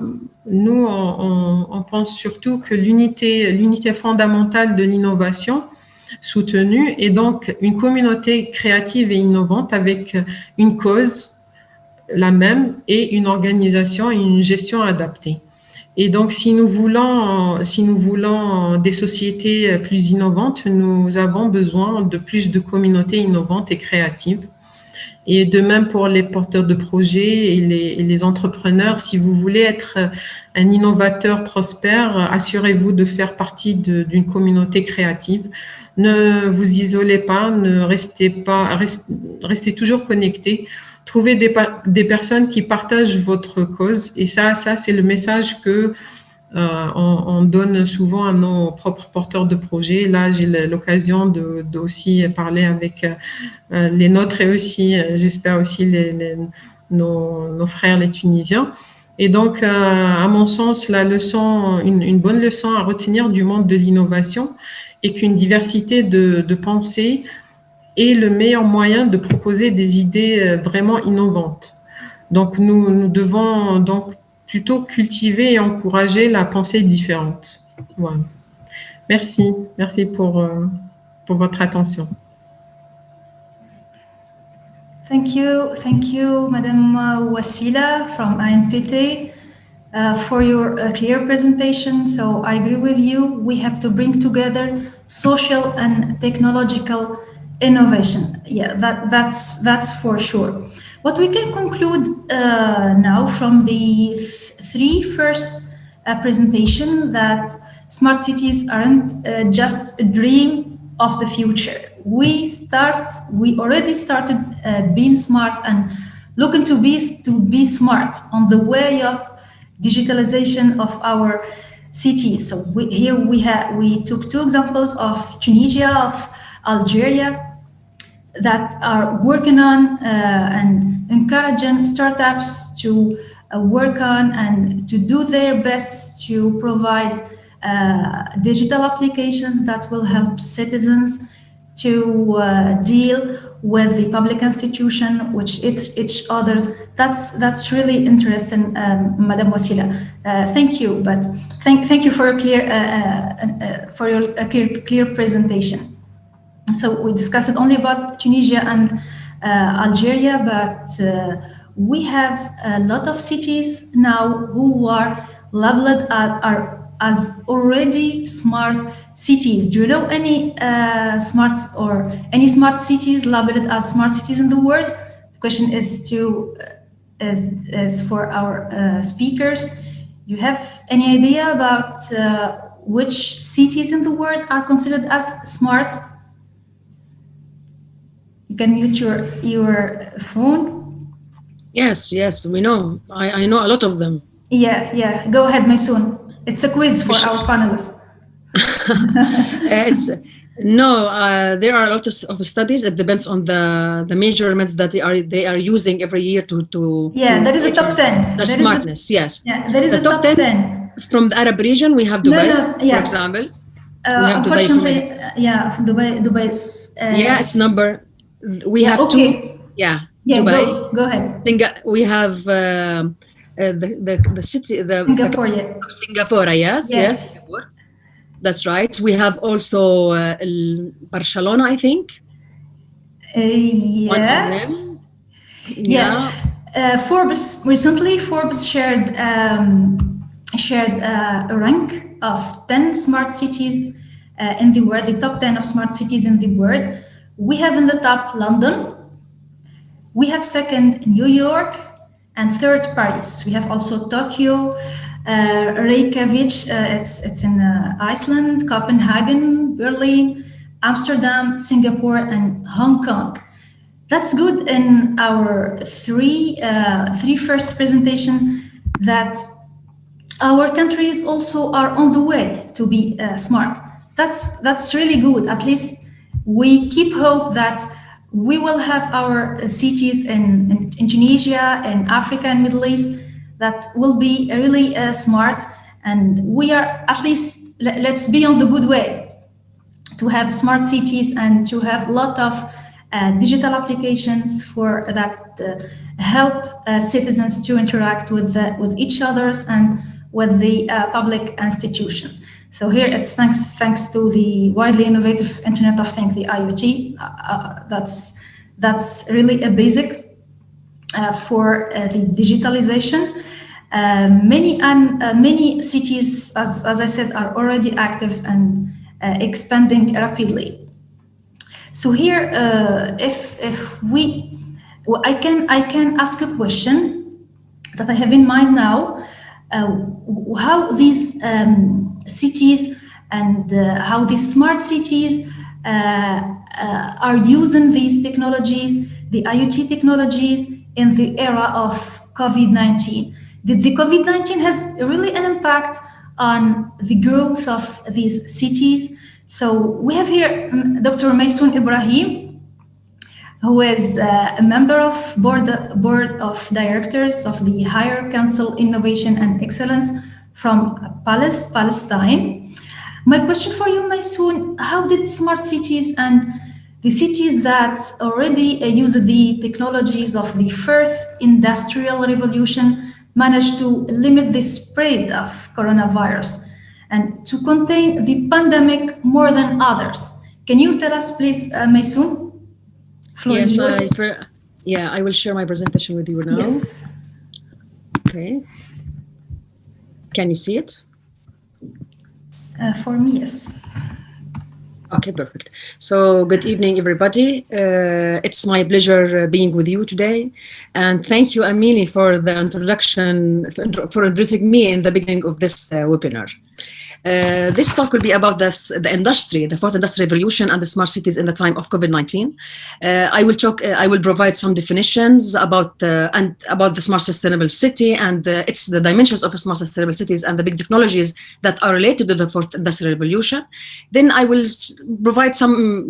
nous, on pense surtout que l'unité fondamentale de l'innovation soutenue est donc une communauté créative et innovante avec une cause, la même, et une organisation et une gestion adaptée. Et donc, si nous voulons des sociétés plus innovantes, nous avons besoin de plus de communautés innovantes et créatives. Et de même pour les porteurs de projets et les entrepreneurs, si vous voulez être un innovateur prospère, assurez-vous de faire partie d'une communauté créative. Ne vous isolez pas, restez toujours connectés. Trouvez des personnes qui partagent votre cause. Et ça c'est le message que on donne souvent à nos propres porteurs de projets. Là, j'ai l'occasion de aussi parler avec les nôtres et aussi, j'espère aussi nos frères les Tunisiens. Et donc, à mon sens, une bonne leçon à retenir du monde de l'innovation est qu'une diversité de pensées est le meilleur moyen de proposer des idées vraiment innovantes. Donc, nous devons donc plutôt cultiver et encourager la pensée différente. Voilà. Merci pour votre attention. Thank you, Madame Wasila from ANPT for your clear presentation. So I agree with you. We have to bring together social and technological innovation. Yeah, that's for sure. What we can conclude now from the three first presentation that smart cities aren't just a dream of the future. We already started being smart and looking to be smart on the way of digitalization of our cities. So we took two examples of Tunisia, of Algeria, that are working on and encouraging startups to work on and to do their best to provide digital applications that will help citizens to deal with the public institution, which each others. That's really interesting, Madam Wasila. Thank you, but thank you for your clear presentation. So we discussed only about Tunisia and Algeria, but we have a lot of cities now who are labeled as already smart cities. Do you know any smart cities labeled as smart cities in the world? The question is for our speakers. Do you have any idea about which cities in the world are considered as smart? You can mute your phone. Yes, we know. I know a lot of them. Yeah. Go ahead, Maysoon. It's a quiz for our panelists. There are a lot of studies. It depends on the measurements that they are using every year to there is a top 10. The smartness, yes. Yeah, there is a top 10. From the Arab region, we have Dubai, for example. Unfortunately, from Dubai is... it's number... We have two. Yeah, Dubai. Go ahead. We have the city, Singapore, Singapore, yes. Singapore. That's right. We have also Barcelona, I think. One of them. Forbes shared a rank of 10 smart cities in the world, the top 10 of smart cities in the world. We have in the top London, we have second New York, and third Paris. We have also Tokyo, Reykjavik, it's in Iceland, Copenhagen, Berlin, Amsterdam, Singapore, and Hong Kong. That's good in our three first presentation, that our countries also are on the way to be smart. That's really good. At least we keep hope that we will have our cities in Tunisia, in Africa and Middle East that will be really smart, and we are at least, let's be on the good way to have smart cities and to have a lot of digital applications for that help citizens to interact with each others and with the public institutions. So here it's thanks to the widely innovative Internet of Things, the IoT. That's really a basic for the digitalization. Many cities, as I said, are already active and expanding rapidly. So here, I can ask a question that I have in mind now. How these cities and how these smart cities are using these technologies, the IoT technologies, in the era of COVID-19. The COVID-19 has really an impact on the growth of these cities. So we have here Dr. Maysoon Ibrahim, who is a member of board of directors of the Higher Council Innovation and Excellence from Palestine. My question for you, Maysoon, how did smart cities and the cities that already use the technologies of the fourth industrial revolution manage to limit the spread of coronavirus and to contain the pandemic more than others? Can you tell us, please, Maysoon? Yes, I will share my presentation with you now. Yes. Okay. Can you see it? For me, yes. Okay, perfect. So good evening, everybody. It's my pleasure being with you today. And thank you, Amini, for the introduction, for introducing me in the beginning of this webinar. This talk will be about the industry, the fourth industrial revolution and the smart cities in the time of COVID-19. I will provide some definitions about the smart sustainable city and it's the dimensions of smart sustainable cities and the big technologies that are related to the fourth industrial revolution. Then I will provide some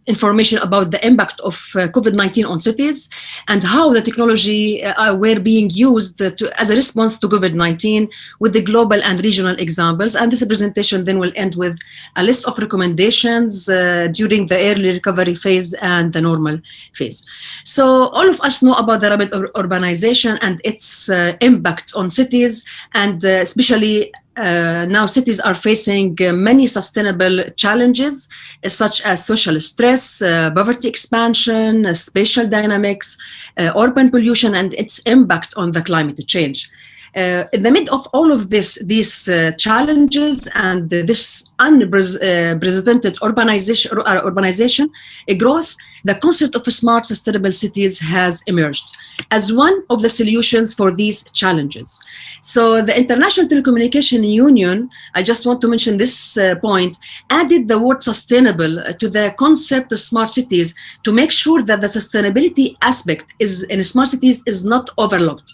information about the impact of COVID-19 on cities and how the technology were being used as a response to COVID-19 with the global and regional examples. And this presentation then will end with a list of recommendations during the early recovery phase and the normal phase. So all of us know about the rapid urbanization and its impact on cities, and especially now cities are facing many sustainable challenges such as social stress, poverty expansion, spatial dynamics, urban pollution, and its impact on the climate change. In the mid of all of these challenges and this unprecedented urbanization growth, the concept of smart sustainable cities has emerged as one of the solutions for these challenges. So the International Telecommunication Union, I just want to mention this point, added the word sustainable to the concept of smart cities to make sure that the sustainability aspect in smart cities is not overlooked.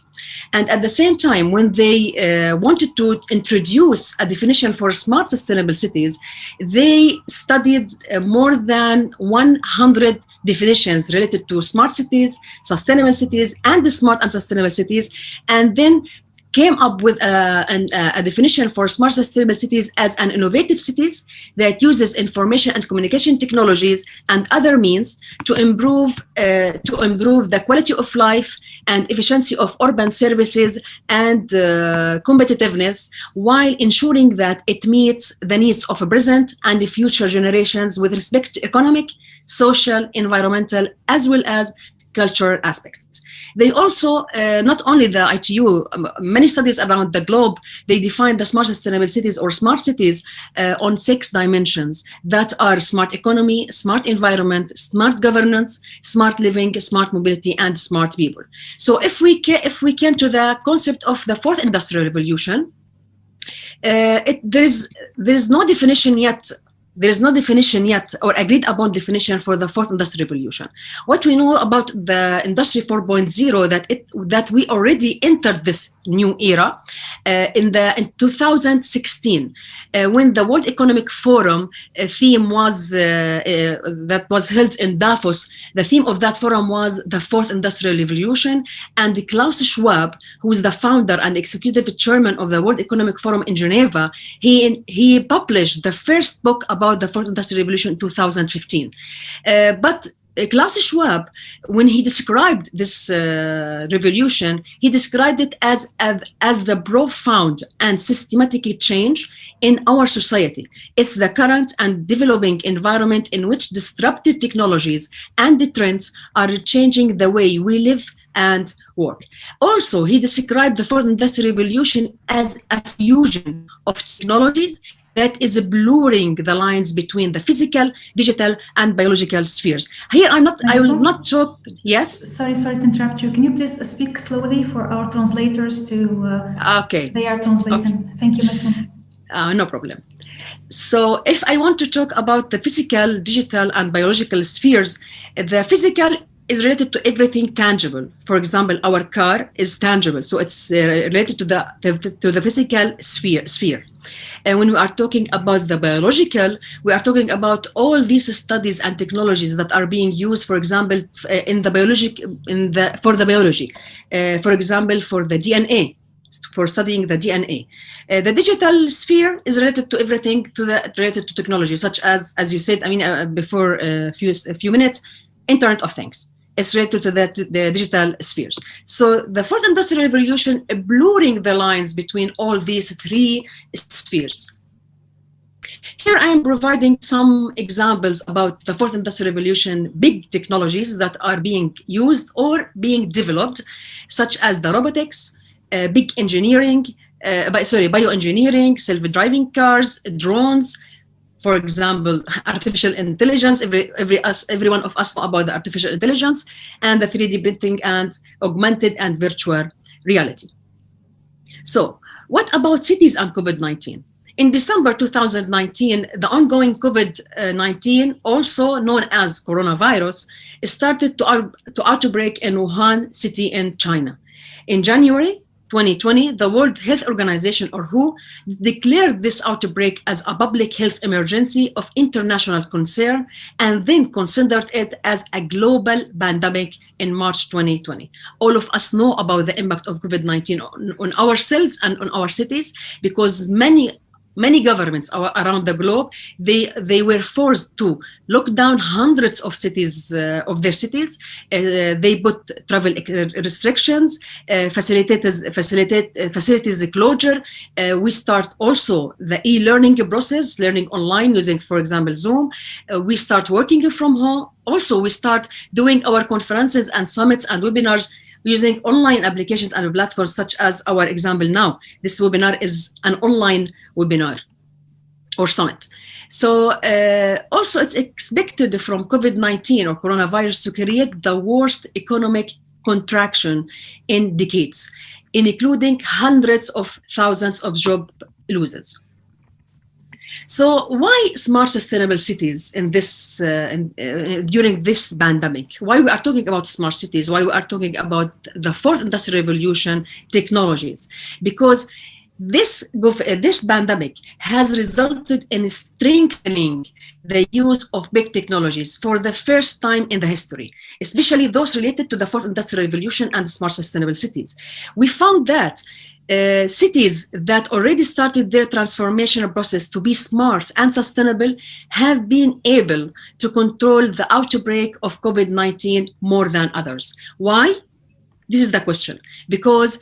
And at the same time, when they wanted to introduce a definition for smart sustainable cities, they studied more than 100 definitions related to smart cities, sustainable cities, and the smart and sustainable cities, and then came up with a definition for smart sustainable cities as an innovative cities that uses information and communication technologies and other means to improve the quality of life and efficiency of urban services and competitiveness, while ensuring that it meets the needs of present and future generations with respect to economic, social, environmental, as well as cultural aspects. They also, not only the ITU, many studies around the globe, they define the smart sustainable cities or smart cities on 6 dimensions that are smart economy, smart environment, smart governance, smart living, smart mobility, and smart people. So if we came to the concept of the 4th industrial revolution, there is no definition yet. There is no definition yet or agreed upon definition for the 4th industrial revolution. What we know about the Industry 4.0 that we already entered this new era in 2016 when the World Economic Forum theme was that was held in Davos. The theme of that forum was the 4th industrial revolution, and Klaus Schwab, who is the founder and executive chairman of the World Economic Forum in Geneva, he published the first book about the 4th industrial revolution in 2015. But Klaus Schwab, when he described this revolution, he described it as the profound and systematic change in our society. It's the current and developing environment in which disruptive technologies and the trends are changing the way we live and work. Also, he described the 4th industrial revolution as a fusion of technologies that is blurring the lines between the physical, digital, and biological spheres. Here, I will not talk. Yes? Sorry to interrupt you. Can you please speak slowly for our translators to... okay. They are translating. Okay. Thank you, Masoon. No problem. So if I want to talk about the physical, digital, and biological spheres, the physical is related to everything tangible. For example, our car is tangible, so it's related to the physical sphere. And when we are talking about the biological, we are talking about all these studies and technologies that are being used, for example, for the biology. For example, for the DNA, for studying the DNA. The digital sphere is related to everything related to technology, such as you said, before a few minutes, Internet of Things. It's related to the digital spheres. So the 4th industrial revolution blurring the lines between all these 3 spheres. Here I am providing some examples about the 4th industrial revolution, big technologies that are being used or being developed, such as the robotics, big engineering, bioengineering, self-driving cars, drones. For example, artificial intelligence, every one of us know about the artificial intelligence, and the 3D printing and augmented and virtual reality. So what about cities and COVID-19? In December 2019, the ongoing COVID-19, also known as coronavirus, started to outbreak in Wuhan city in China. In January 2020, the World Health Organization, or WHO, declared this outbreak as a public health emergency of international concern and then considered it as a global pandemic in March 2020. All of us know about the impact of COVID-19 on ourselves and on our cities, because many governments around the globe, they were forced to lock down hundreds of cities, of their cities. They put travel restrictions, facilities closure. We start also the e-learning process, learning online using, for example, Zoom. We start working from home. Also, we start doing our conferences and summits and webinars using online applications and platforms, such as our example now. This webinar is an online webinar or summit. So also it's expected from COVID-19 or coronavirus to create the worst economic contraction in decades, including hundreds of thousands of job losses. So why smart sustainable cities in this during this pandemic? Why we are talking about smart cities? Why we are talking about the 4th industrial revolution technologies? Because this pandemic has resulted in strengthening the use of big technologies for the first time in the history, especially those related to the 4th industrial revolution and smart sustainable cities. We found that cities that already started their transformation process to be smart and sustainable have been able to control the outbreak of COVID-19 more than others. Why? This is the question. Because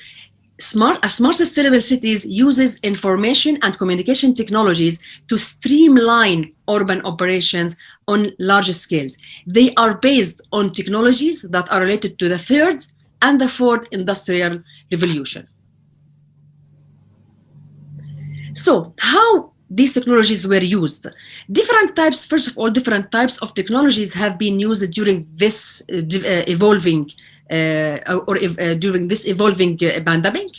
smart sustainable cities uses information and communication technologies to streamline urban operations on large scales. They are based on technologies that are related to the third and the fourth industrial revolution. So how these technologies were used? Different types, first of all, different types of technologies have been used during this evolving pandemic.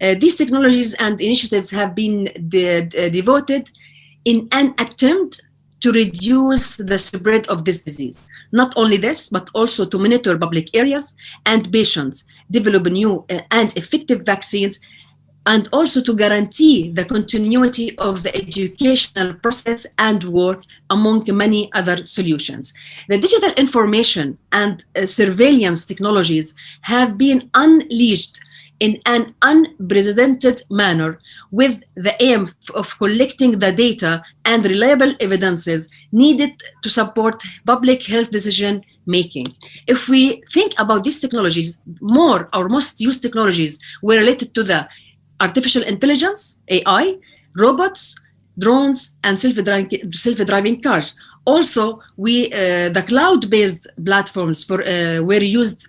These technologies and initiatives have been devoted in an attempt to reduce the spread of this disease. Not only this, but also to monitor public areas and patients, develop new and effective vaccines, and also to guarantee the continuity of the educational process and work, among many other solutions. The digital information and surveillance technologies have been unleashed in an unprecedented manner, with the aim of collecting the data and reliable evidences needed to support public health decision making. If we think about these technologies, most used technologies were related to the artificial intelligence, AI, robots, drones, and self-driving cars. Also, the cloud-based platforms were used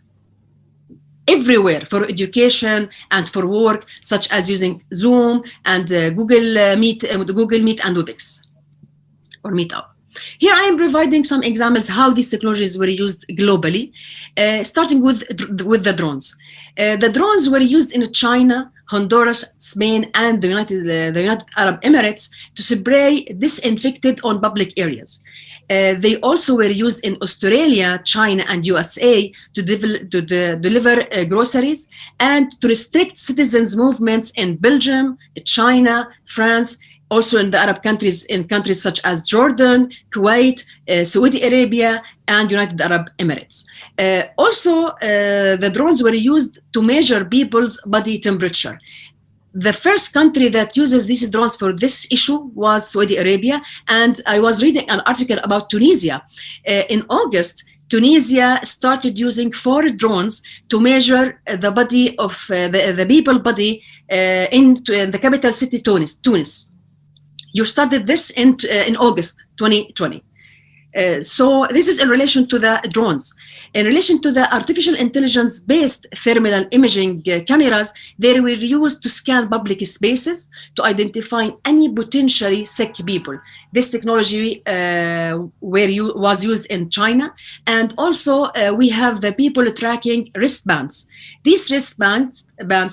everywhere for education and for work, such as using Zoom and Google Meet and WebEx or Meetup. Here I am providing some examples how these technologies were used globally, starting with the drones. The drones were used in China, Honduras, Spain, and the United Arab Emirates to spray disinfected on public areas. They also were used in Australia, China, and USA to deliver groceries and to restrict citizens' movements in Belgium, China, France, also in the Arab countries, in countries such as Jordan, Kuwait, Saudi Arabia, and United Arab Emirates. Also, the drones were used to measure people's body temperature. The first country that uses these drones for this issue was Saudi Arabia, and I was reading an article about Tunisia. In August, Tunisia started using 4 drones to measure the body of the people body in the capital city, Tunis. You started this in August 2020. So this is in relation to the drones. In relation to the artificial intelligence-based thermal imaging cameras, they were used to scan public spaces to identify any potentially sick people. This technology was used in China. And also we have the people tracking wristbands. These wristbands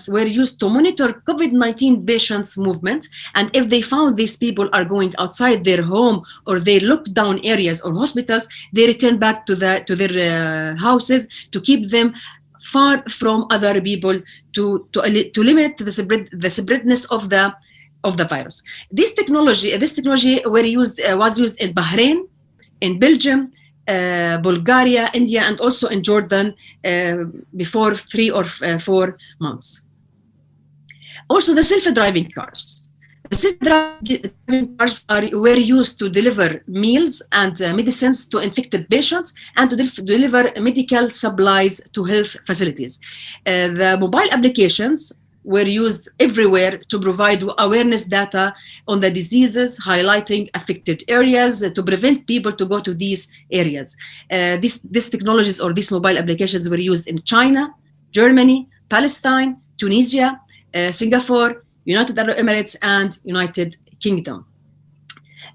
were used to monitor COVID-19 patients' movement, and if they found these people are going outside their home or their lockdown areas or hospitals, they return back to their houses to keep them far from other people to limit the spreadness of the virus. This technology was used in Bahrain, in Belgium, Bulgaria, India, and also in Jordan before 3 or 4 months. Also, the self-driving cars. The self-driving cars were used to deliver meals and medicines to infected patients and to deliver medical supplies to health facilities. The mobile applications were used everywhere to provide awareness data on the diseases, highlighting affected areas to prevent people to go to these areas. These technologies or these mobile applications were used in China, Germany, Palestine, Tunisia, Singapore, United Arab Emirates, and United Kingdom.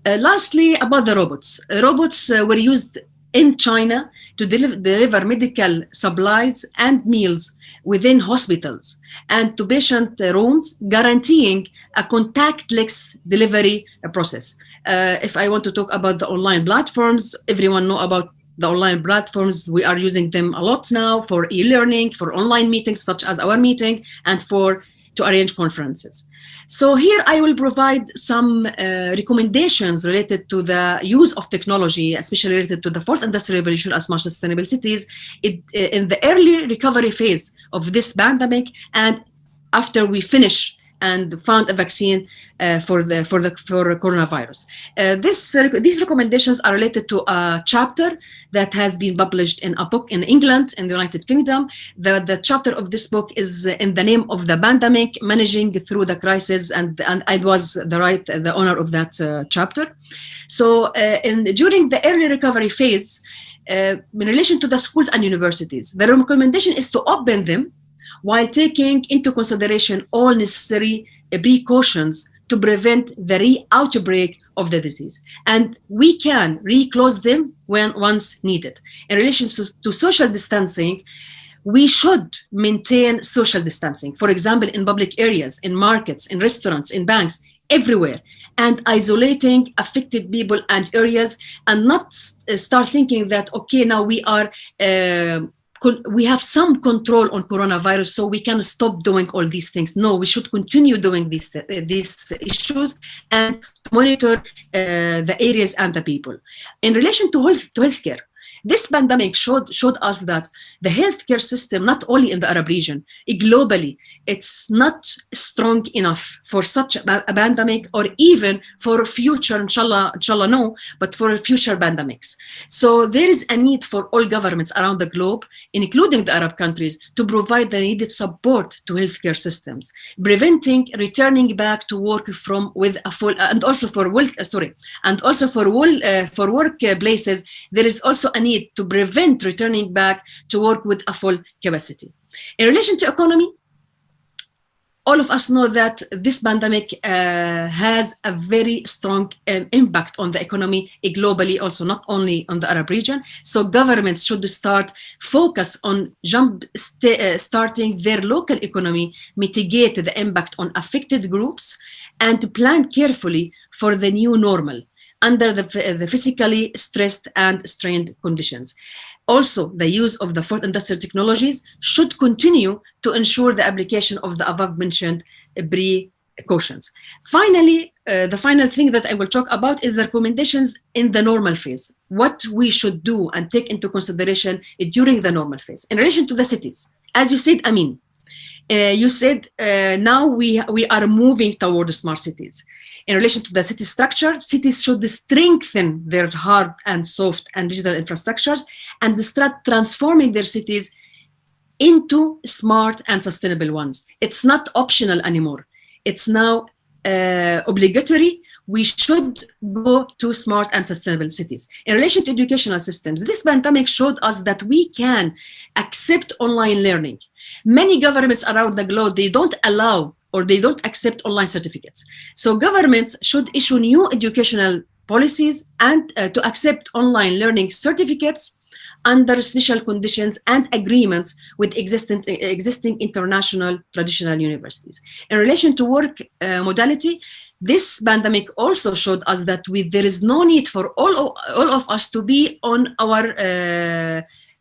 Lastly, about the robots. Robots were used in China to deliver medical supplies and meals within hospitals and to patient rooms, guaranteeing a contactless delivery process. If I want to talk about the online platforms, everyone know about the online platforms. We are using them a lot now for e-learning, for online meetings such as our meeting, and to arrange conferences. So here I will provide some recommendations related to the use of technology, especially related to the 4th Industrial Revolution as smart sustainable cities in the early recovery phase of this pandemic, and after we finish and found a vaccine for coronavirus. These recommendations are related to a chapter that has been published in a book in England, in the United Kingdom. The chapter of this book is in the name of the pandemic, managing through the crisis, and I was the owner of that chapter. So during the early recovery phase, in relation to the schools and universities, the recommendation is to open them while taking into consideration all necessary precautions to prevent the re-outbreak of the disease. And we can reclose them once needed. In relation to social distancing, we should maintain social distancing, for example, in public areas, in markets, in restaurants, in banks, everywhere, and isolating affected people and areas, and not start thinking that, okay, now we have some control on coronavirus, so we can stop doing all these things. No, we should continue doing these issues and monitor the areas and the people. In relation to healthcare, this pandemic showed us that the healthcare system, not only in the Arab region, globally, it's not strong enough for such a pandemic, or even for future, inshallah no, but for future pandemics. So there is a need for all governments around the globe, including the Arab countries, to provide the needed support to healthcare systems, preventing returning back to work with a full, and also for workplaces, there is also a need to prevent returning back to work with a full capacity. In relation to economy, all of us know that this pandemic has a very strong impact on the economy globally, also not only on the Arab region. So governments should focus on starting their local economy, mitigate the impact on affected groups, and to plan carefully for the new normal under the physically stressed and strained conditions. Also, the use of the fourth industrial technologies should continue to ensure the application of the above mentioned precautions. Finally, the final thing that I will talk about is the recommendations in the normal phase, what we should do and take into consideration during the normal phase. In relation to the cities, as you said, Amin, you said now we are moving toward smart cities. In relation to the city structure, cities should strengthen their hard and soft and digital infrastructures and start transforming their cities into smart and sustainable ones. It's not optional anymore. It's now obligatory. We should go to smart and sustainable cities. In relation to educational systems, this pandemic showed us that we can accept online learning. Many governments around the globe, they don't allow or they don't accept online certificates. So governments should issue new educational policies and to accept online learning certificates under special conditions and agreements with existing international traditional universities. In relation to work modality, this pandemic also showed us that there is no need for all of us to be on our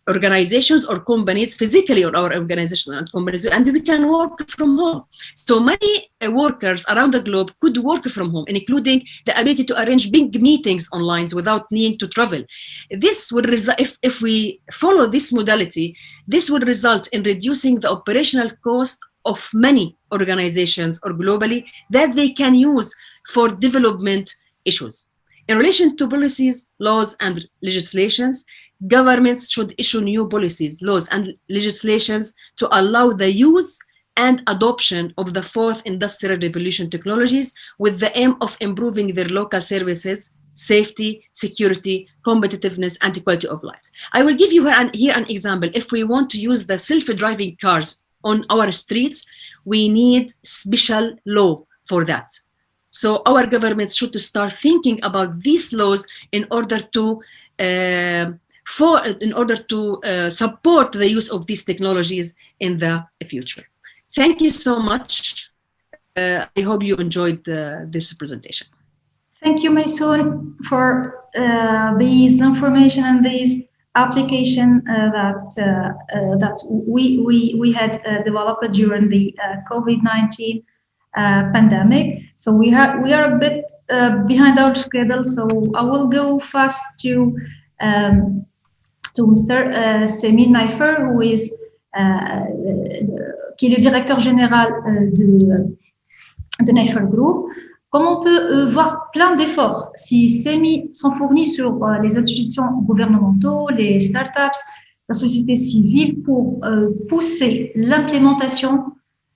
organizations or companies, physically on our organizations and companies, and we can work from home. So many workers around the globe could work from home, including the ability to arrange big meetings online without needing to travel. This would result, if we follow this modality, this would result in reducing the operational cost of many organizations or globally that they can use for development issues. In relation to policies, laws, and legislations, governments should issue new policies, laws, and legislations to allow the use and adoption of the fourth industrial revolution technologies with the aim of improving their local services, safety, security, competitiveness, and quality of life. I will give you here an example. If we want to use the self-driving cars on our streets, we need special law for that. So our governments should start thinking about these laws in order to support the use of these technologies in the future. Thank you so much. I hope you enjoyed this presentation. Thank you, Maysoon, for these information and these application that we had developed during the COVID-19 pandemic. So we are a bit behind our schedule. So I will go fast to Mr. Semir Naifer, qui est le directeur général de Neifer Group. Comme on peut voir plein d'efforts, si CMI sont fournis sur les institutions gouvernementaux, les startups, la société civile pour pousser l'implémentation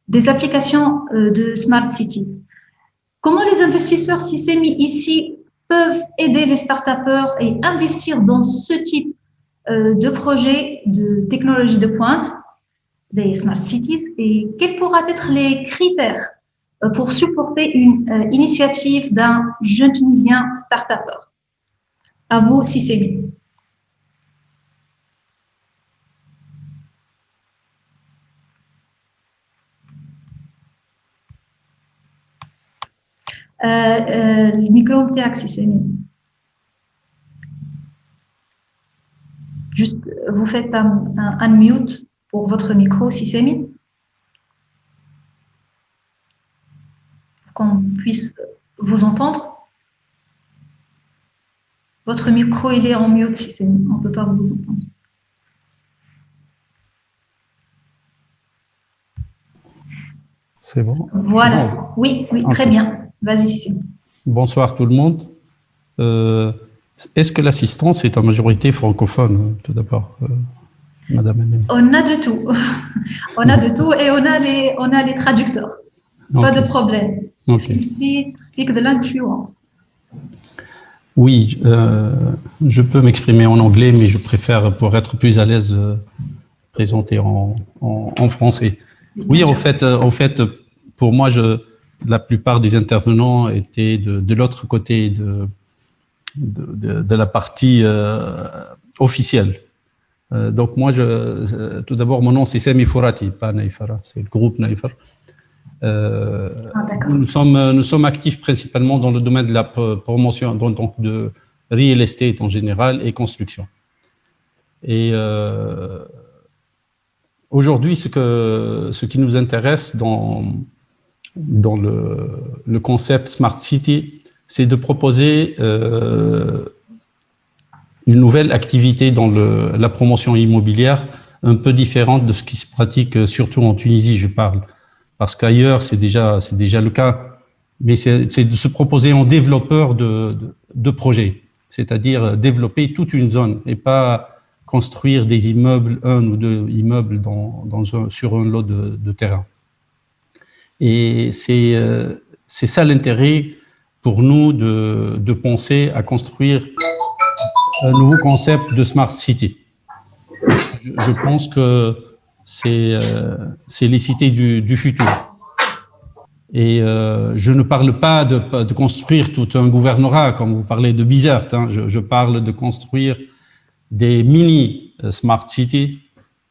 des applications de Smart Cities. Comment les investisseurs CMI ici peuvent aider les start-upers et investir dans ce type de projet de technologie de pointe, des Smart Cities, et quels pourraient être les critères pour supporter une initiative d'un jeune Tunisien start-upper? À vous, CMI. Le micro بتاعك CMI. Juste, vous faites un mute pour votre micro, CMI, pour qu'on puisse vous entendre. Votre micro, il est en mute, CMI. On ne peut pas vous entendre. C'est bon? Voilà. Bon. Oui, Okay. Très bien. Vas-y, CMI. Bonsoir tout le monde. Est-ce que l'assistance est en majorité francophone, tout d'abord, Madame Amine? On a de tout. On a de tout et on a les traducteurs. Pas de problème. Okay. Feel free to speak the language you want. Oui, je peux m'exprimer en anglais, mais je préfère, pour être plus à l'aise, présenter en français. Oui, en fait, pour moi, la plupart des intervenants étaient de l'autre côté de la partie officielle. Donc moi, tout d'abord, mon nom c'est Sami Fourati, pas Naifara, c'est le groupe Neifer. Nous sommes actifs principalement dans le domaine de la promotion, donc de real estate en général et construction. Et aujourd'hui, ce qui nous intéresse dans le concept Smart City, c'est de proposer une nouvelle activité dans la promotion immobilière, un peu différente de ce qui se pratique surtout en Tunisie, je parle. Parce qu'ailleurs, c'est déjà le cas, mais c'est de se proposer en développeur de projets, c'est-à-dire développer toute une zone et pas construire des immeubles, un ou deux immeubles sur un lot de terrain. Et c'est ça l'intérêt pour nous de penser à construire un nouveau concept de Smart City. Parce que je pense que c'est les cités du futur. Et je ne parle pas de construire tout un gouvernorat, comme vous parlez de Bizerte, hein. Je parle de construire des mini Smart Cities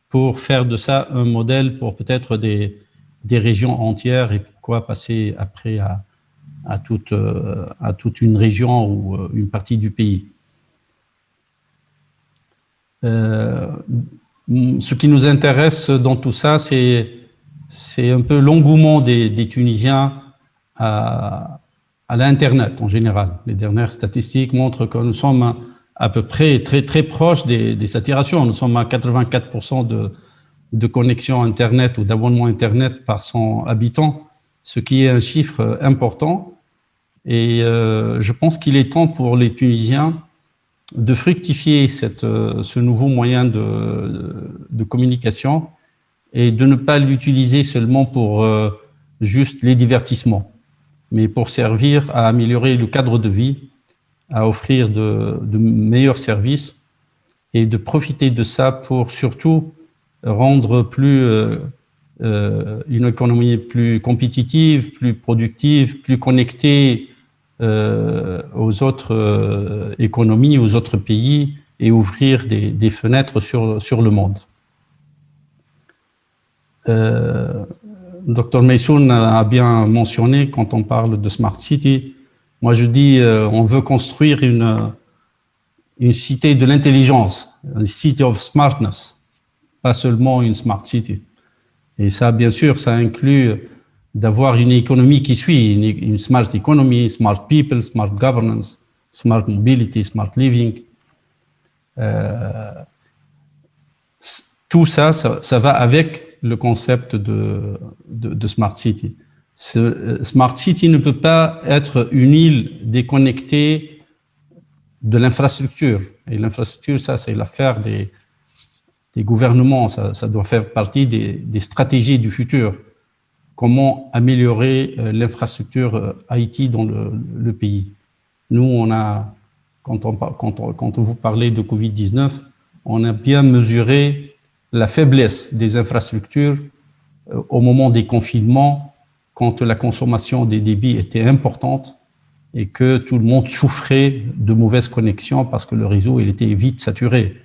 pour faire de ça un modèle pour peut-être des régions entières et pourquoi passer après à toute une région ou une partie du pays. Ce qui nous intéresse dans tout ça, c'est un peu l'engouement des Tunisiens à l'Internet en général. Les dernières statistiques montrent que nous sommes à peu près très proches des saturations. Nous sommes à 84% de connexion Internet ou d'abonnement Internet par 100 habitants, ce qui est un chiffre important. Et je pense qu'il est temps pour les Tunisiens de fructifier ce nouveau moyen de communication et de ne pas l'utiliser seulement pour juste les divertissements, mais pour servir à améliorer le cadre de vie, à offrir de meilleurs services et de profiter de ça pour surtout rendre une économie plus compétitive, plus productive, plus connectée aux autres économies, aux autres pays et ouvrir des fenêtres sur le monde. Dr Meysoun a bien mentionné quand on parle de Smart City, moi je dis on veut construire une cité de l'intelligence, une city of smartness, pas seulement une Smart City. Et ça, bien sûr, ça inclut d'avoir une économie qui suit, une smart economy, smart people, smart governance, smart mobility, smart living. Tout ça, ça va avec le concept de Smart City. Smart City ne peut pas être une île déconnectée de l'infrastructure. Et l'infrastructure, ça, c'est l'affaire des gouvernements. Ça doit faire partie des stratégies du futur. Comment améliorer l'infrastructure IT dans le pays. Nous, on a, quand vous parlez de Covid-19, on a bien mesuré la faiblesse des infrastructures au moment des confinements, quand la consommation des débits était importante et que tout le monde souffrait de mauvaises connexions parce que le réseau il était vite saturé.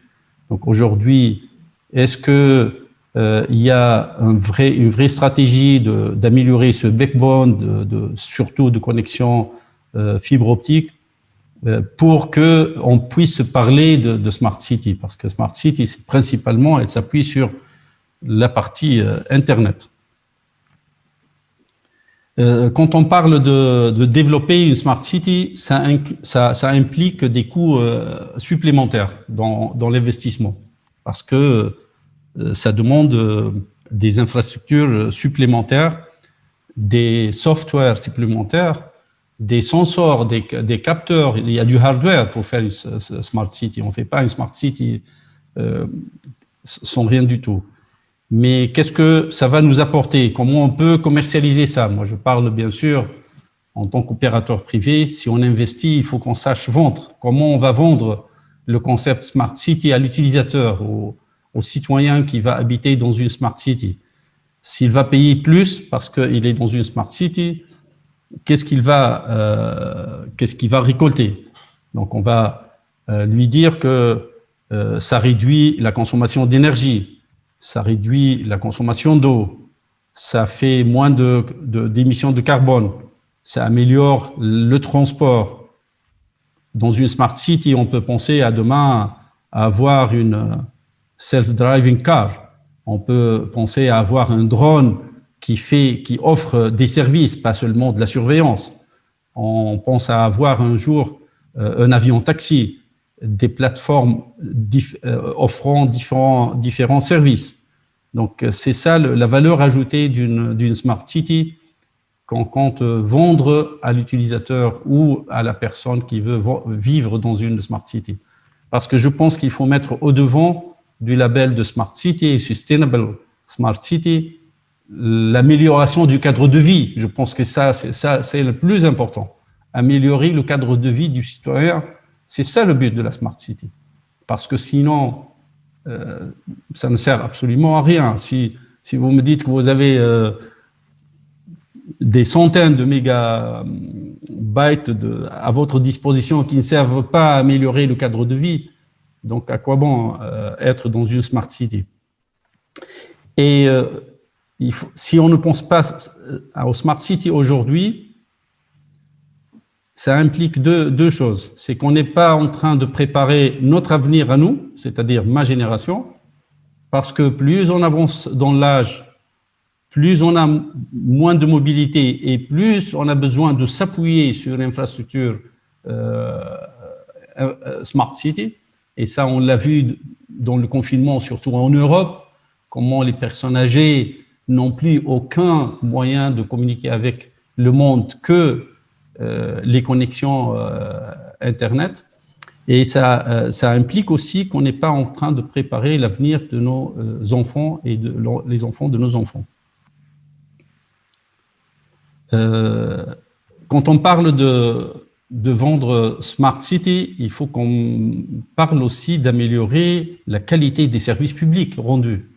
Donc aujourd'hui, est-ce que il y a une vraie stratégie d'améliorer ce backbone, surtout de connexion fibre optique, pour qu'on puisse parler de Smart City, parce que Smart City, c'est principalement, elle s'appuie sur la partie Internet. Quand on parle de développer une Smart City, ça implique des coûts supplémentaires dans l'investissement, parce que ça demande des infrastructures supplémentaires, des softwares supplémentaires, des sensors, des capteurs. Il y a du hardware pour faire une Smart City. On ne fait pas une Smart City sans rien du tout. Mais qu'est-ce que ça va nous apporter? Comment on peut commercialiser ça? Moi, je parle bien sûr en tant qu'opérateur privé. Si on investit, il faut qu'on sache vendre. Comment on va vendre le concept Smart City à l'utilisateur, au citoyen qui va habiter dans une Smart City? S'il va payer plus parce qu'il est dans une Smart City, qu'est-ce qu'il va récolter? Donc, on va lui dire que ça réduit la consommation d'énergie, ça réduit la consommation d'eau, ça fait moins d'émissions de carbone, ça améliore le transport. Dans une Smart City, on peut penser à demain à avoir une self-driving car. On peut penser à avoir un drone qui offre des services, pas seulement de la surveillance. On pense à avoir un jour un avion taxi, des plateformes offrant différents services. Donc, c'est ça la valeur ajoutée d'une Smart City qu'on compte vendre à l'utilisateur ou à la personne qui veut vivre dans une Smart City. Parce que je pense qu'il faut mettre au-devant du label de Smart City et Sustainable Smart City l'amélioration du cadre de vie. Je pense que ça, c'est le plus important. Améliorer le cadre de vie du citoyen, c'est ça le but de la Smart City. Parce que sinon, ça ne sert absolument à rien. Si vous me dites que vous avez des centaines de mégabytes à votre disposition qui ne servent pas à améliorer le cadre de vie, donc à quoi bon être dans une Smart City? Et si on ne pense pas aux Smart City aujourd'hui, ça implique deux choses. C'est qu'on n'est pas en train de préparer notre avenir à nous, c'est-à-dire ma génération, parce que plus on avance dans l'âge, plus on a moins de mobilité et plus on a besoin de s'appuyer sur l'infrastructure Smart City. Et ça, on l'a vu dans le confinement, surtout en Europe, comment les personnes âgées n'ont plus aucun moyen de communiquer avec le monde que les connexions Internet. Et ça implique aussi qu'on n'est pas en train de préparer l'avenir de nos enfants et les enfants de nos enfants. Quand on parle de vendre Smart City, il faut qu'on parle aussi d'améliorer la qualité des services publics rendus.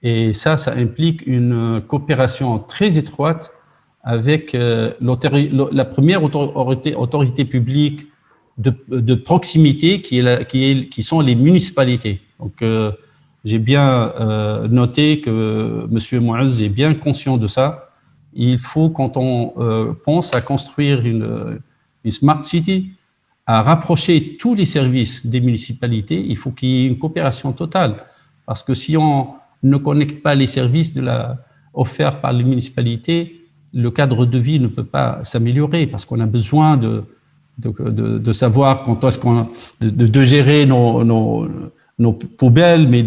Et ça implique une coopération très étroite avec la première autorité publique de proximité qui sont les municipalités. Donc, j'ai bien noté que M. Mouaz est bien conscient de ça. Il faut, quand on pense à construire une Smart City, à rapprocher tous les services des municipalités, il faut qu'il y ait une coopération totale. Parce que si on ne connecte pas les services offerts par les municipalités, le cadre de vie ne peut pas s'améliorer parce qu'on a besoin de savoir quand est-ce de gérer nos poubelles, mais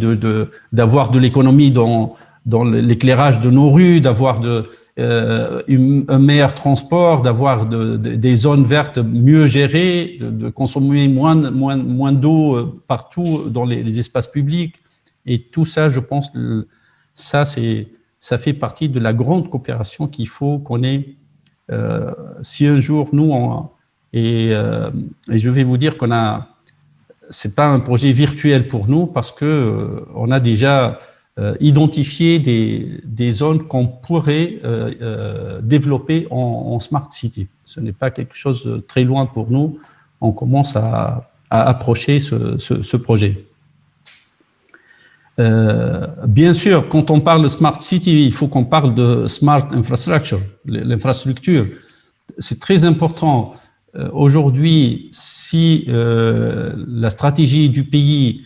d'avoir de l'économie dans l'éclairage de nos rues, d'avoir un meilleur transport, d'avoir des zones vertes mieux gérées, de consommer moins d'eau partout dans les espaces publics. Et tout ça, je pense, ça fait partie de la grande coopération qu'il faut qu'on ait. Si un jour, nous, et je vais vous dire c'est pas un projet virtuel pour nous parce que on a déjà identifié des zones qu'on pourrait développer en smart city. Ce n'est pas quelque chose de très loin pour nous. On commence à approcher ce projet. Bien sûr, quand on parle de smart city, il faut qu'on parle de smart infrastructure, l'infrastructure. C'est très important. Aujourd'hui, si la stratégie du pays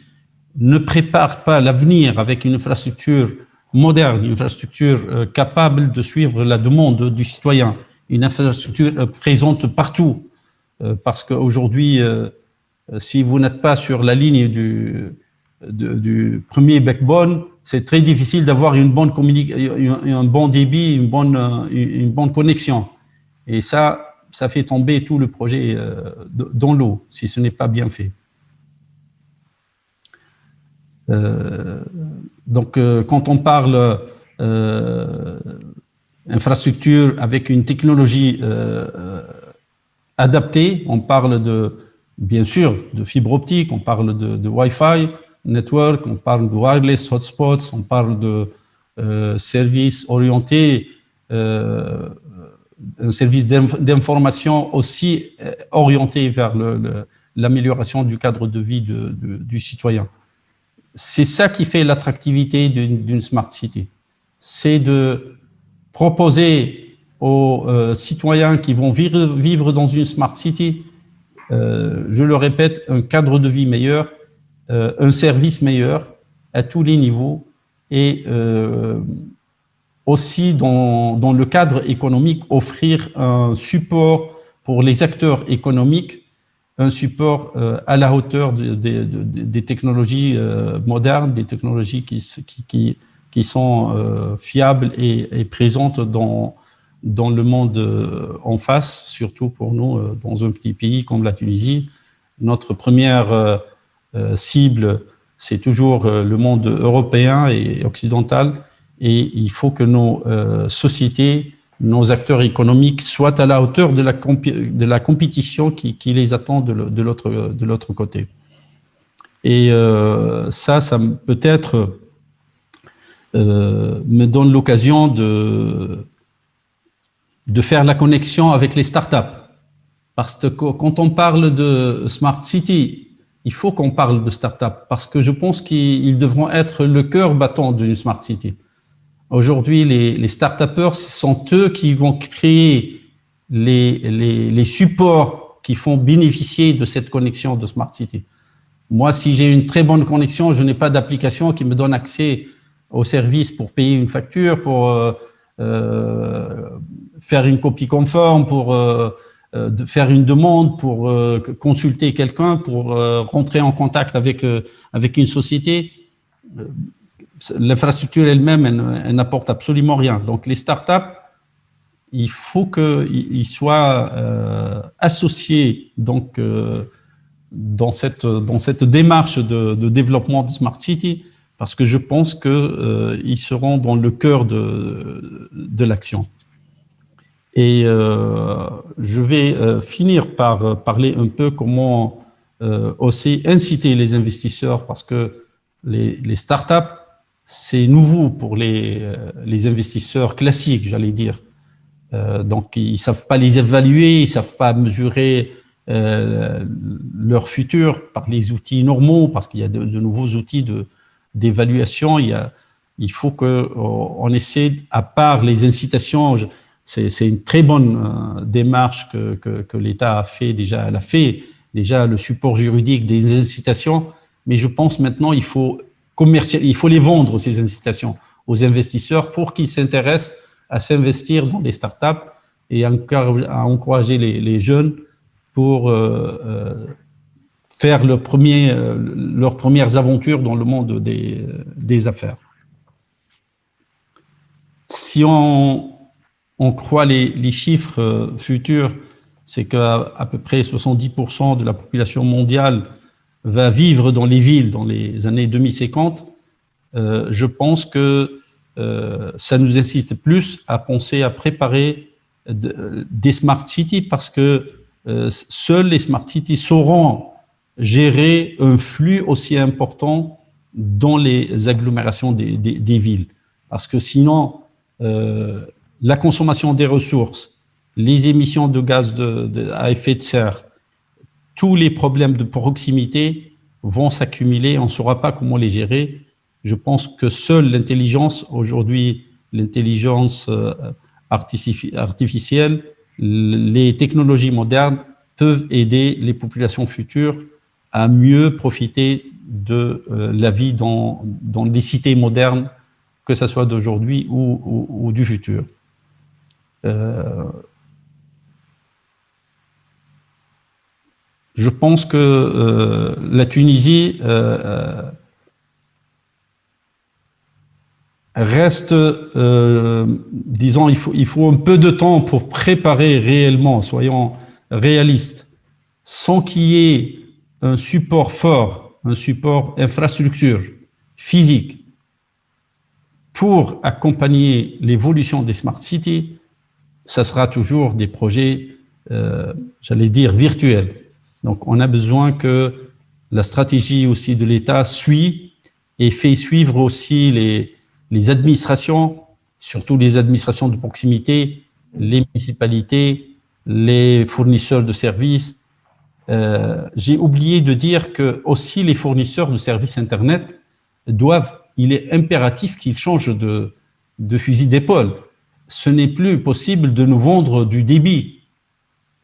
ne prépare pas l'avenir avec une infrastructure moderne, une infrastructure capable de suivre la demande du citoyen, une infrastructure présente partout, parce qu'aujourd'hui, si vous n'êtes pas sur la ligne du premier backbone, c'est très difficile d'avoir un bon débit, une bonne connexion. Et ça fait tomber tout le projet dans l'eau, si ce n'est pas bien fait. Donc, quand on parle infrastructure avec une technologie adaptée, on parle bien sûr de fibre optique, on parle de Wi-Fi network, on parle de wireless hotspots, on parle de services orientés, un service d'information aussi orienté vers l'amélioration du cadre de vie du citoyen. C'est ça qui fait l'attractivité d'une smart city. C'est de proposer aux citoyens qui vont vivre dans une smart city, je le répète, un cadre de vie meilleur, un service meilleur à tous les niveaux et aussi dans le cadre économique, offrir un support pour les acteurs économiques, un support à la hauteur des technologies modernes, des technologies qui sont fiables et présentes dans le monde en face, surtout pour nous, dans un petit pays comme la Tunisie. Notre première cible, c'est toujours le monde européen et occidental, et il faut que nos sociétés, nos acteurs économiques soient à la hauteur de la compétition qui les attend de l'autre côté. Et ça peut-être me donne l'occasion de faire la connexion avec les startups. Parce que quand on parle de Smart City, il faut qu'on parle de startups, parce que je pense qu'ils devront être le cœur battant d'une Smart City. Aujourd'hui, les start-upers, ce sont eux qui vont créer les supports qui font bénéficier de cette connexion de Smart City. Moi, si j'ai une très bonne connexion, je n'ai pas d'application qui me donne accès au service pour payer une facture, pour faire une copie conforme, pour faire une demande, pour consulter quelqu'un, pour rentrer en contact avec une société. L'infrastructure elle-même, elle n'apporte absolument rien. Donc, les startups, il faut qu'ils soient associés donc, dans cette démarche de développement de Smart City, parce que je pense qu'ils seront dans le cœur de l'action. Et je vais finir par parler un peu comment aussi inciter les investisseurs, parce que les startups, c'est nouveau pour les investisseurs classiques, j'allais dire. Donc, ils ne savent pas les évaluer, ils ne savent pas mesurer leur futur par les outils normaux, parce qu'il y a de nouveaux outils d'évaluation. Il faut qu'on essaie, à part les incitations, c'est une très bonne démarche que l'État a fait déjà. Elle a fait déjà le support juridique des incitations, mais je pense maintenant il faut les vendre, ces incitations, aux investisseurs pour qu'ils s'intéressent à s'investir dans les startups et à encourager les jeunes pour faire leurs premières aventures dans le monde des affaires. Si on on croit les chiffres futurs, c'est qu'à peu près 70% de la population mondiale va vivre dans les villes dans les années 2050. Je pense que ça nous incite plus à penser à préparer des smart cities parce que seuls les smart cities sauront gérer un flux aussi important dans les agglomérations des villes. Parce que sinon, la consommation des ressources, les émissions de gaz à effet de serre, tous les problèmes de proximité vont s'accumuler, on ne saura pas comment les gérer. Je pense que seule l'intelligence, aujourd'hui, l'intelligence artificielle, les technologies modernes peuvent aider les populations futures à mieux profiter de la vie dans les cités modernes, que ce soit d'aujourd'hui ou du futur. Je pense que la Tunisie reste, disons, il faut un peu de temps pour préparer réellement, soyons réalistes, sans qu'il y ait un support fort, un support infrastructure physique pour accompagner l'évolution des smart cities. Ça sera toujours des projets, j'allais dire, virtuels. Donc, on a besoin que la stratégie aussi de l'État suit et fait suivre aussi les administrations, surtout les administrations de proximité, les municipalités, les fournisseurs de services. J'ai oublié de dire que aussi les fournisseurs de services Internet il est impératif qu'ils changent de fusil d'épaule. Ce n'est plus possible de nous vendre du débit.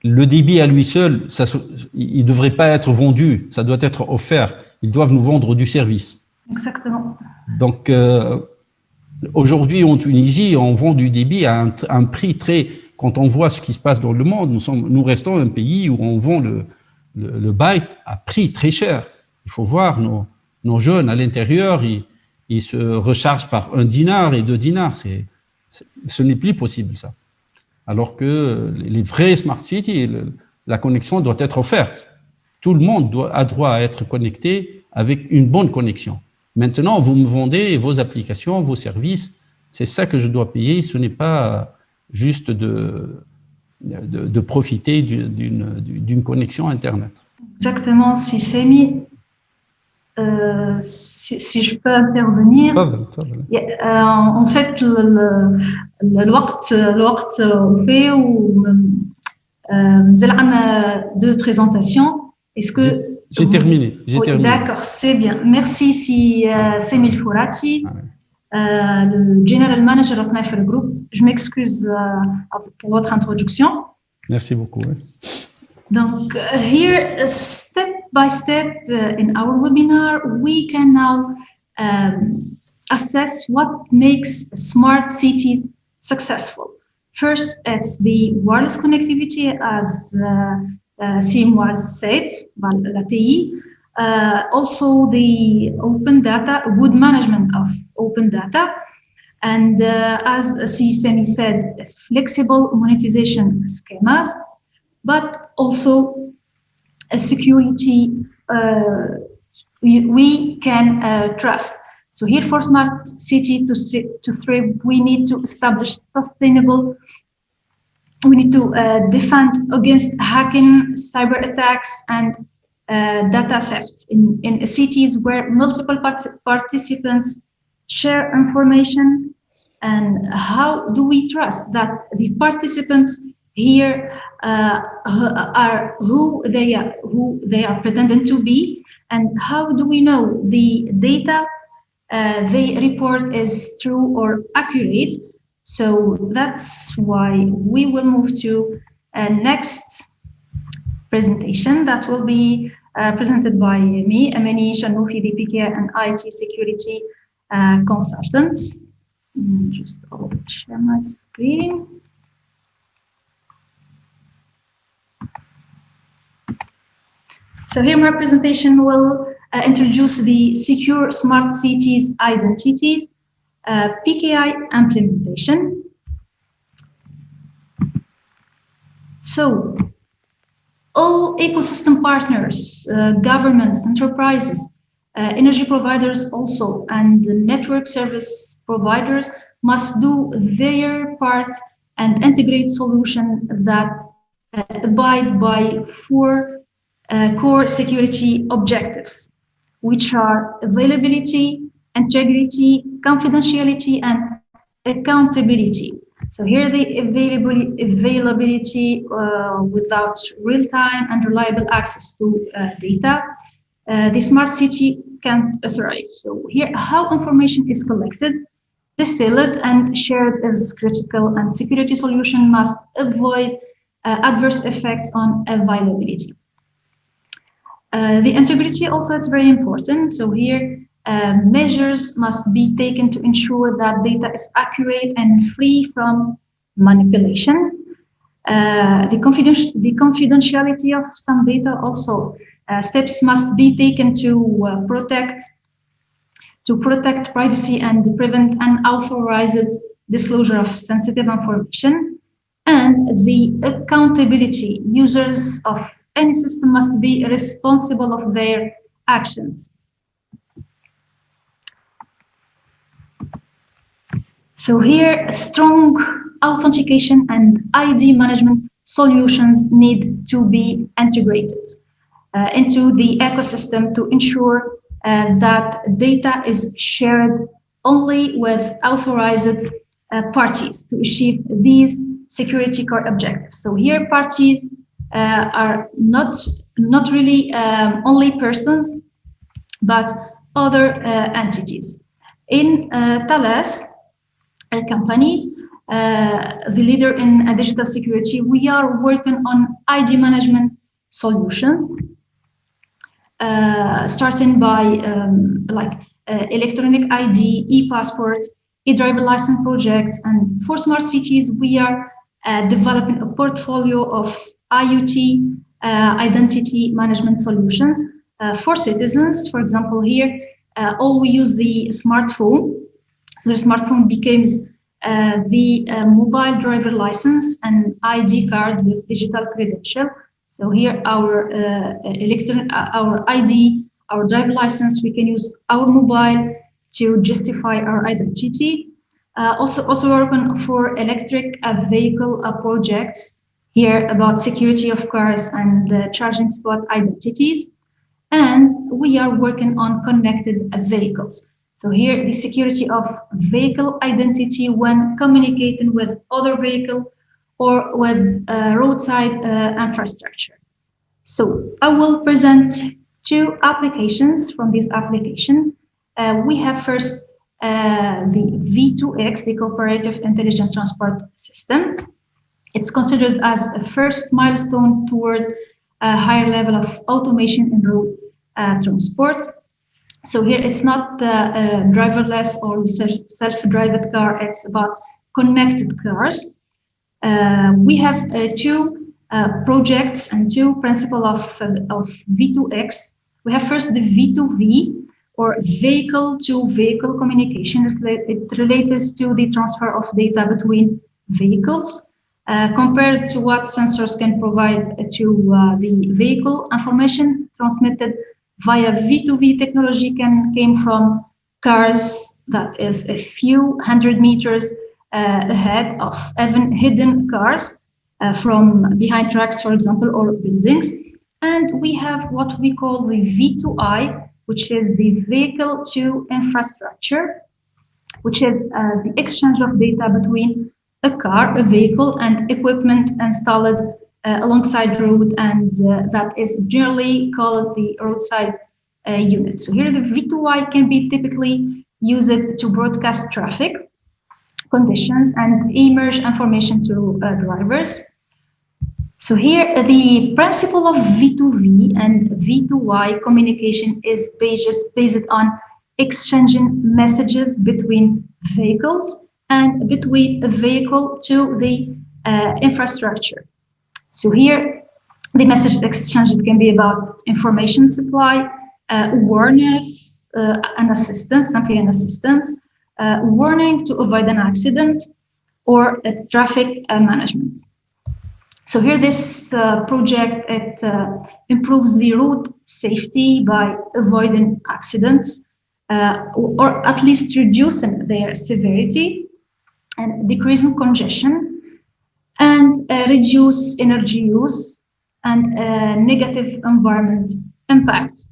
Le débit à lui seul, il ne devrait pas être vendu, ça doit être offert. Ils doivent nous vendre du service. Exactement. Donc, aujourd'hui, en Tunisie, on vend du débit à un prix très... Quand on voit ce qui se passe dans le monde, nous restons un pays où on vend le byte à prix très cher. Il faut voir nos jeunes à l'intérieur, ils se rechargent par 1 dinar et 2 dinars. Ce n'est plus possible, ça. Alors que les vrais smart cities, la connexion doit être offerte. Tout le monde a droit à être connecté avec une bonne connexion. Maintenant, vous me vendez vos applications, vos services, c'est ça que je dois payer, ce n'est pas juste de profiter d'une connexion Internet. Exactement, si Samy, si je peux intervenir. En fait, الوقت وفي ومازال عندنا deux présentations. Est-ce que j'ai terminé. D'accord, c'est bien. Merci Samy Fourati, le General Manager of Nafer Group. Je m'excuse pour votre introduction. Merci beaucoup. Oui. Donc, here, step by step in our webinar, we can now assess what makes smart cities successful. First, it's the wireless connectivity, as Sim was said, la TI. Also, the open data, good management of open data. And as Sami said, flexible monetization schemas, but also a security we can trust. So here for smart city to thrive, we need to establish sustainable, we need to defend against hacking, cyber attacks, and data theft in cities where multiple participants share information. And how do we trust that the participants here are who they are pretending to be, and how do we know the data they report is true or accurate? So that's why we will move to a next presentation that will be presented by me, Amani Shanoufi, the PK and IT security consultant. Just share my screen. So here my presentation will introduce the secure smart cities identities, PKI implementation. So all ecosystem partners, governments, enterprises, energy providers also, and the network service providers must do their part and integrate solutions that abide by four core security objectives, which are availability, integrity, confidentiality, and accountability. So here the availability without real-time and reliable access to data, the smart city can't thrive. So here, how information is collected, distilled, and shared is critical, and security solution must avoid adverse effects on availability. The integrity also is very important. So here, measures must be taken to ensure that data is accurate and free from manipulation. The confidentiality of some data also, steps must be taken to protect privacy and prevent unauthorized disclosure of sensitive information. And the accountability, users of any system must be responsible of their actions. So here, strong authentication and ID management solutions need to be integrated into the ecosystem to ensure that data is shared only with authorized parties to achieve these security core objectives. So here, parties are not really only persons, but other entities. In Thales, a company, the leader in digital security, we are working on ID management solutions, starting by electronic ID, e-passport, e-driver license projects, and for smart cities, we are developing a portfolio of IoT identity management solutions for citizens. For example, here, all we use the smartphone. So the smartphone becomes the mobile driver license and ID card with digital credential. So here, our ID, our driver license, we can use our mobile to justify our identity. Also working for electric vehicle projects here about security of cars and charging spot identities. And we are working on connected vehicles. So here, the security of vehicle identity when communicating with other vehicle or with roadside infrastructure. So I will present two applications from this application. We have first the V2X, the Cooperative Intelligent Transport System. It's considered as a first milestone toward a higher level of automation in road transport. So here it's not the driverless or self-driving car, it's about connected cars. We have two projects and two principles of V2X. We have first the V2V, or vehicle-to-vehicle communication. It relates to the transfer of data between vehicles. Compared to what sensors can provide to the vehicle, information transmitted via V2V technology came from cars that is a few hundred meters ahead of even hidden cars from behind trucks, for example, or buildings. And we have what we call the V2I, which is the vehicle to infrastructure, which is the exchange of data between a car, a vehicle, and equipment installed alongside road, and that is generally called the roadside unit. So here the V2I can be typically used to broadcast traffic conditions and emerge information to drivers. So here the principle of V2V and V2Y communication is based on exchanging messages between vehicles and between a vehicle to the infrastructure. So here, the message exchange can be about information supply, awareness, and assistance, something and assistance, warning to avoid an accident, or traffic management. So here this project, it improves the road safety by avoiding accidents or at least reducing their severity and decreasing congestion and reduce energy use and negative environment impact.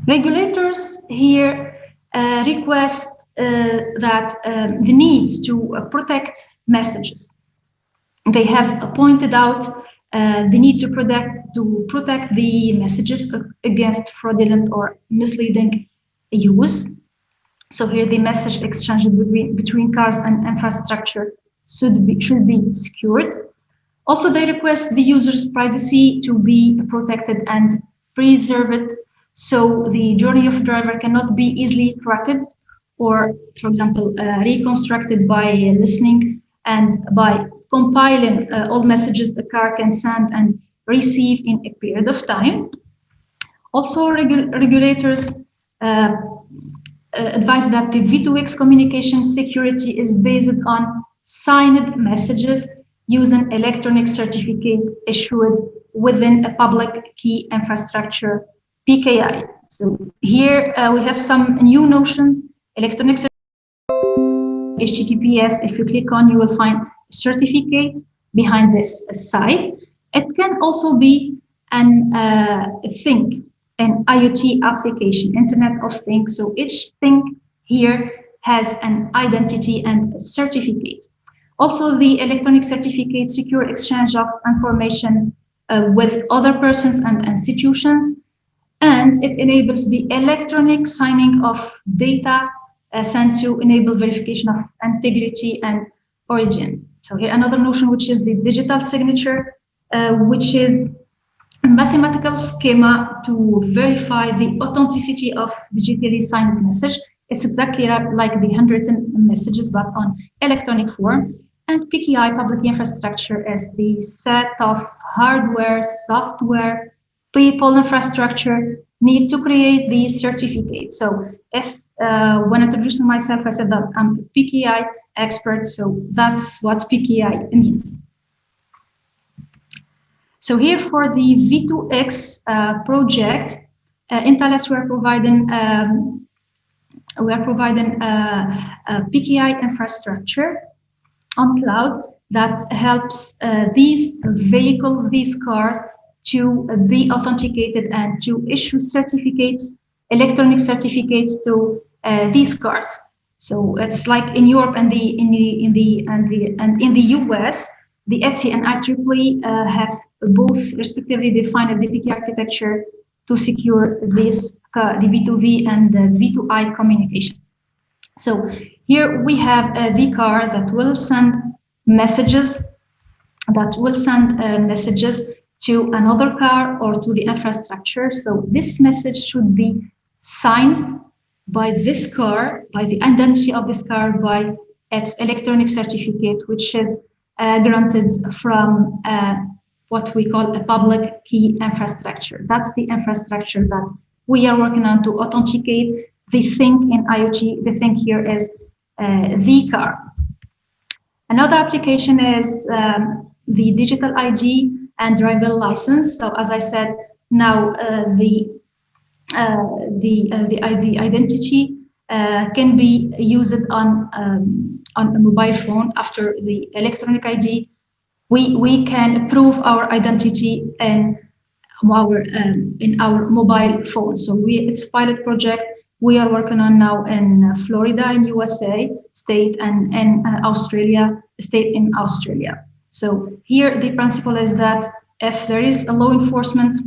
Regulators here request that the need to protect messages. They have pointed out the need to protect the messages against fraudulent or misleading use. So here the message exchange between cars and infrastructure should be secured. Also, they request the user's privacy to be protected and preserved, so the journey of driver cannot be easily tracked or, for example, reconstructed by listening and by compiling all messages a car can send and receive in a period of time. Also, regulators advise that the V2X communication security is based on signed messages using electronic certificate issued within a public key infrastructure, PKI. So here we have some new notions. Electronic HTTPS, if you click on, you will find certificates behind this site. It can also be an IoT application, Internet of Things. So each thing here has an identity and a certificate. Also, the electronic certificate secure exchange of information with other persons and institutions, and it enables the electronic signing of data sent to enable verification of integrity and origin. So here another notion, which is the digital signature, which is a mathematical schema to verify the authenticity of digitally signed message. It's exactly like the handwritten messages, but on electronic form. And PKI, public infrastructure, is the set of hardware, software, people, infrastructure need to create these certificates. So if when introducing myself, I said that I'm a PKI expert, so that's what PKI means. So here for the V2X project, in Thales we're providing a PKI infrastructure on cloud that helps these vehicles, these cars, to be authenticated and to issue certificates, electronic certificates to these cars. So it's like in Europe and in the US, the ETSI and IEEE have both respectively defined the PKI architecture to secure this the V2V and the V2I communication. So here we have the car that will send messages, to another car or to the infrastructure. So this message should be signed by this car, by the identity of this car, by its electronic certificate, which is granted from what we call a public key infrastructure. That's the infrastructure that we are working on to authenticate the thing in IoT. The thing here is the car. Another application is the digital ID and driver license. So as I said, now the identity can be used on a mobile phone. After the electronic ID, we can prove our identity in our mobile phone. So it's a pilot project we are working on now in Florida in USA state and in Australia state in Australia. So here the principle is that if there is a law enforcement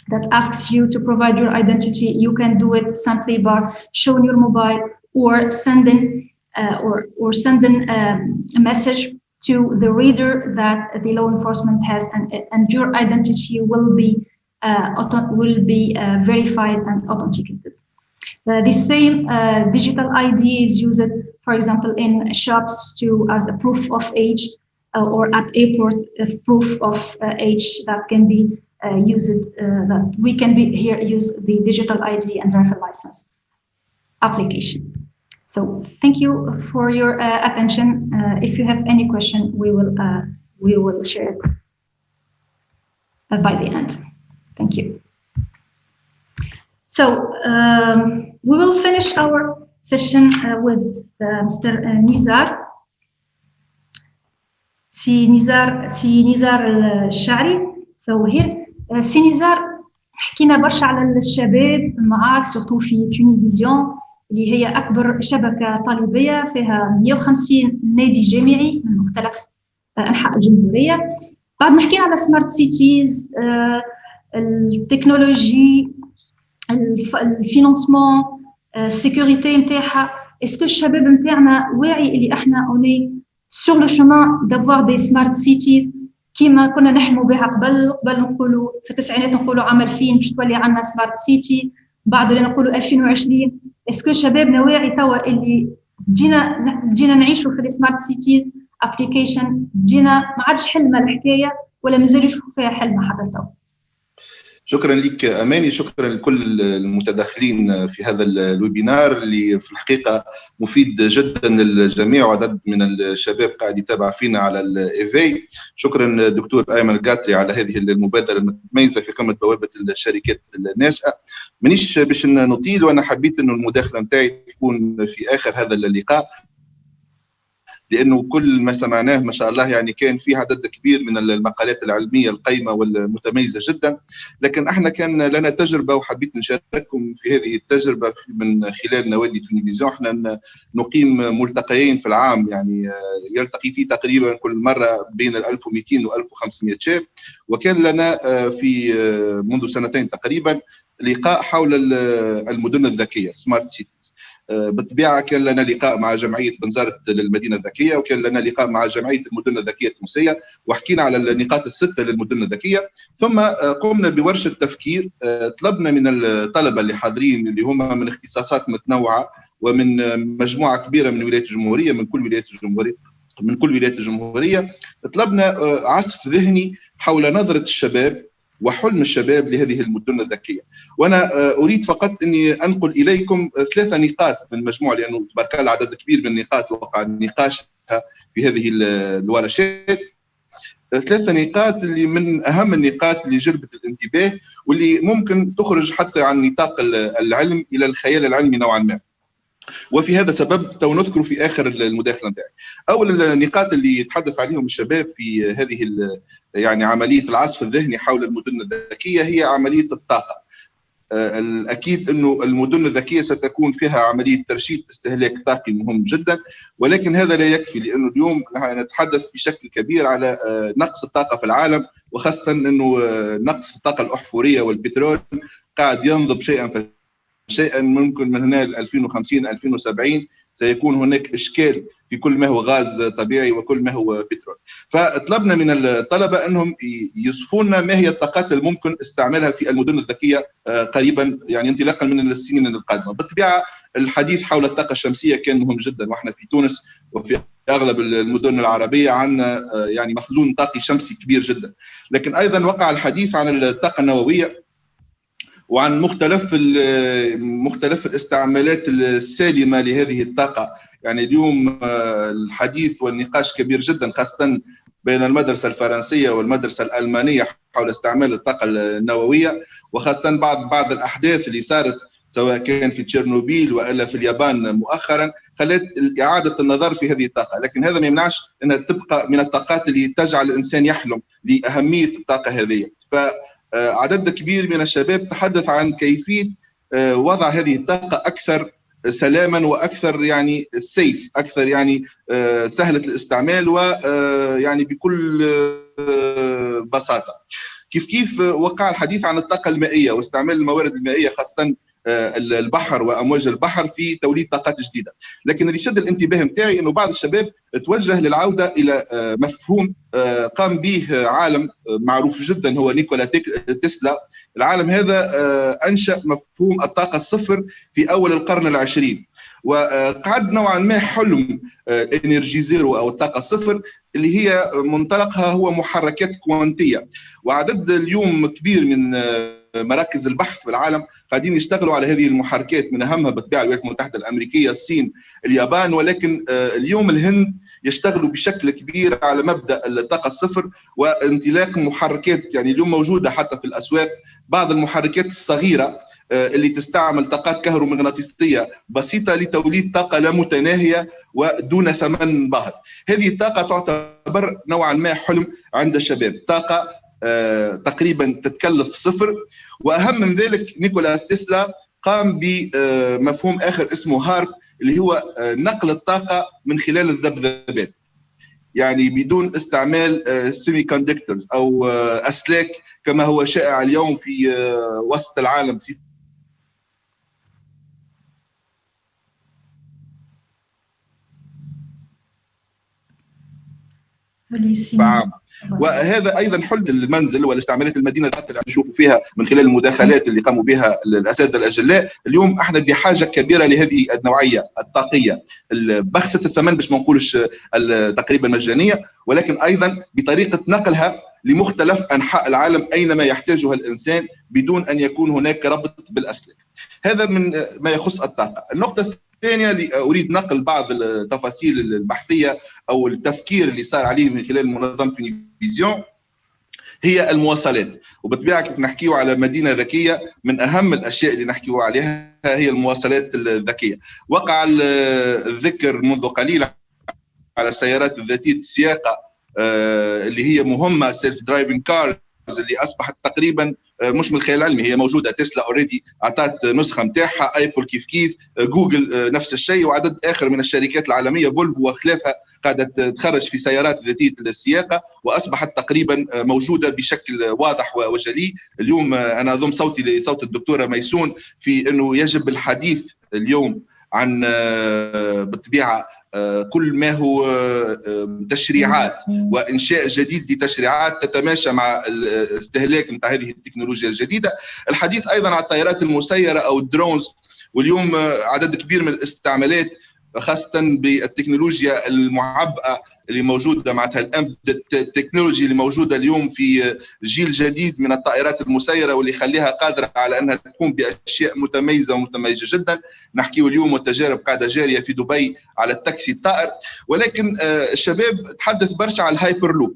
that asks you to provide your identity, you can do it simply by showing your mobile or sending a message to the reader that the law enforcement has, and your identity will be verified and authenticated. The same digital ID is used, for example, in shops as a proof of age, or at airport, proof of age that can be used. That we can use the digital ID and driver license application. So thank you for your attention. If you have any question, we will share it by the end. Thank you. So we will finish our session with Mr. Nizar. سي نزار الشعري. So here سي نزار حكينا برشا على الشباب معاك سورتو في تونيفيزيون اللي هي أكبر شبكة طالبية فيها 150 نادي جامعي من مختلف أنحاء الجمهورية. بعد ما حكينا على سمارت سيتيز، التكنولوجي، الفينانسمون، السيكوريتي نتاعها، اسكو الشباب نتاعنا واعي اللي احنا اوني سور لو شومان دافوار دي سمارت سيتيز كيما كنا نحلموا بها قبل نقولوا في التسعينات نقولوا عام 2000 باش تولي عندنا سمارت سيتي، بعد نقولوا 2020. اسكو شبابنا واعي توا اللي جينا نعيشوا في السمارت سيتيز ابليكيشن، جينا ما عادش حلمه الحكايه ولا مازال يشوفوا فيها حلمه حتى توا؟ شكرا لك أماني، شكرا لكل المتداخلين في هذا الويبينار اللي في الحقيقة مفيد جدا للجميع، وعدد من الشباب قاعد يتابع فينا على الإيفاي. شكرا دكتور أيمن القاتري على هذه المبادرة المتميزة في قمة بوابة الشركات الناشئة. منيش باش نطيل، وأنا حبيت أنه المداخلة متاعي تكون في آخر هذا اللقاء، لأنه كل ما سمعناه ما شاء الله يعني كان في عدد كبير من المقالات العلمية القيمة والمتميزة جدا، لكن احنا كان لنا تجربة وحبيت نشارككم في هذه التجربة من خلال نوادي تونيفيزيون. احنا نقيم ملتقيين في العام، يعني يلتقي فيه تقريبا كل مرة بين 1200 و 1500 شاب، وكان لنا في منذ سنتين تقريبا لقاء حول المدن الذكية سمارت سيتيز. بالطبيعه كان لنا لقاء مع جمعيه بنزرت للمدينه الذكيه، وكان لنا لقاء مع جمعيه المدن الذكيه التونسيه، وحكينا على النقاط السته للمدن الذكيه. ثم قمنا بورشه تفكير، طلبنا من الطلبه اللي حاضرين اللي هم من اختصاصات متنوعه ومن مجموعه كبيره من ولايات الجمهوريه، من كل ولايات الجمهوريه، طلبنا عصف ذهني حول نظره الشباب وحلم الشباب لهذه المدن الذكيه. وانا اريد فقط اني انقل اليكم 3 نقاط من مجموعه، لانه تبارك الله عدد كبير من النقاط وقع نقاشها في هذه الورشات. 3 نقاط اللي من اهم النقاط اللي جلبت الانتباه، واللي ممكن تخرج حتى عن نطاق العلم الى الخيال العلمي نوعا ما، وفي هذا سبب تو نذكر في اخر المداخله نتاعي. اول النقاط اللي يتحدث عليهم الشباب في هذه يعني عمليه العصف الذهني حول المدن الذكيه هي عمليه الطاقه. الاكيد انه المدن الذكيه ستكون فيها عمليه ترشيد استهلاك طاقي مهم جدا، ولكن هذا لا يكفي، لانه اليوم نتحدث بشكل كبير على نقص الطاقه في العالم، وخاصه انه نقص الطاقه الاحفوريه والبترول قاعد ينضب شيئا فشيئا. ممكن من هنا ل 2050 2070 سيكون هناك اشكال في كل ما هو غاز طبيعي وكل ما هو بترول. فطلبنا من الطلبه انهم يوصفوا لنا ما هي الطاقات الممكن استعمالها في المدن الذكيه قريبا، يعني انطلاقا من السنين القادمه. بالطبيعه الحديث حول الطاقه الشمسيه كان مهم جدا، واحنا في تونس وفي اغلب المدن العربيه عندنا يعني مخزون طاقي شمسي كبير جدا، لكن ايضا وقع الحديث عن الطاقه النوويه وعن مختلف الاستعمالات السالمه لهذه الطاقه. يعني اليوم الحديث والنقاش كبير جدا، خاصه بين المدرسه الفرنسيه والمدرسه الالمانيه حول استعمال الطاقه النوويه، وخاصه بعض الاحداث اللي صارت سواء كان في تشيرنوبيل والا في اليابان مؤخرا خلت اعاده النظر في هذه الطاقه، لكن هذا ما يمنعش انها تبقى من الطاقات اللي تجعل الانسان يحلم لاهميه الطاقه هذه. عدد كبير من الشباب تحدث عن كيفية وضع هذه الطاقة أكثر سلاما وأكثر يعني سيف، أكثر يعني سهلة الاستعمال ويعني بكل بساطة. كيف وقع الحديث عن الطاقة المائية واستعمال الموارد المائية، خاصة البحر وامواج البحر في توليد طاقات جديده. لكن اللي شد الانتباه نتاعي انه بعض الشباب توجه للعوده الى مفهوم قام به عالم معروف جدا هو نيكولا تسلا. العالم هذا انشا مفهوم الطاقه الصفر في اول القرن العشرين، وقعد نوعا ما حلم انرجي زيرو او الطاقه الصفر اللي هي منطلقها هو محركات كوانتيه. وعدد اليوم كبير من مراكز البحث في العالم قاعدين يشتغلوا على هذه المحركات، من اهمها بالطبيعه الولايات المتحده الامريكيه، الصين، اليابان، ولكن اليوم الهند يشتغلوا بشكل كبير على مبدا الطاقه الصفر وانطلاق محركات. يعني اليوم موجوده حتى في الاسواق بعض المحركات الصغيره اللي تستعمل طاقات كهرومغناطيسيه بسيطه لتوليد طاقه لا متناهيه ودون ثمن باهظ. هذه الطاقه تعتبر نوعا ما حلم عند الشباب، طاقه تقريبا تتكلف صفر. واهم من ذلك نيكولاس تسلا قام بمفهوم اخر اسمه هارب، اللي هو نقل الطاقه من خلال الذبذبات، يعني بدون استعمال سيمي كوندكتورز او اسلاك كما هو شائع اليوم في وسط العالم. وهذا ايضا حل المنزل والاستعمالات المدينه ذات اللي نشوف فيها من خلال المداخلات اللي قاموا بها الاساتذه الاجلاء. اليوم احنا بحاجه كبيره لهذه النوعيه الطاقيه بخسه الثمن، باش ما نقولش تقريبا مجانيه، ولكن ايضا بطريقه نقلها لمختلف انحاء العالم اينما يحتاجها الانسان بدون ان يكون هناك ربط بالاسلاك. هذا من ما يخص الطاقه. النقطه الثانيه اللي اريد نقل بعض التفاصيل البحثيه او التفكير اللي صار عليه من خلال منظمه فيزيون هي المواصلات. وبالطبيعه كيف نحكيو على مدينه ذكيه، من اهم الاشياء اللي نحكيو عليها هي المواصلات الذكيه. وقع الذكر منذ قليل على السيارات الذاتيه السياقه اللي هي مهمه، سيلف درايفنج كارز، اللي اصبحت تقريبا مش من الخيال العلمي، هي موجوده. تسلا اوريدي اعطت نسخه نتاعها، ايبل كيف كيف، جوجل نفس الشيء، وعدد اخر من الشركات العالميه، فولفو وخلافها، قاعده تخرج في سيارات ذاتيه السياقه واصبحت تقريبا موجوده بشكل واضح وجلي. اليوم انا اضم صوتي لصوت الدكتوره ميسون في انه يجب الحديث اليوم عن بالطبيعه كل ما هو تشريعات وإنشاء جديد لتشريعات تتماشى مع الاستهلاك نتاع هذه التكنولوجيا الجديدة. الحديث أيضا عن الطائرات المسيرة أو الدرونز، واليوم عدد كبير من الاستعمالات خاصة بالتكنولوجيا المعبأة اللي موجودة معناتها التكنولوجي اللي موجودة اليوم في جيل جديد من الطائرات المسيرة، واللي يخليها قادرة على أنها تقوم بأشياء متميزة ومتميزة جدا. نحكيه اليوم والتجارب قاعدة جارية في دبي على التاكسي الطائر. ولكن الشباب تحدث برشا على الهايبر لوب.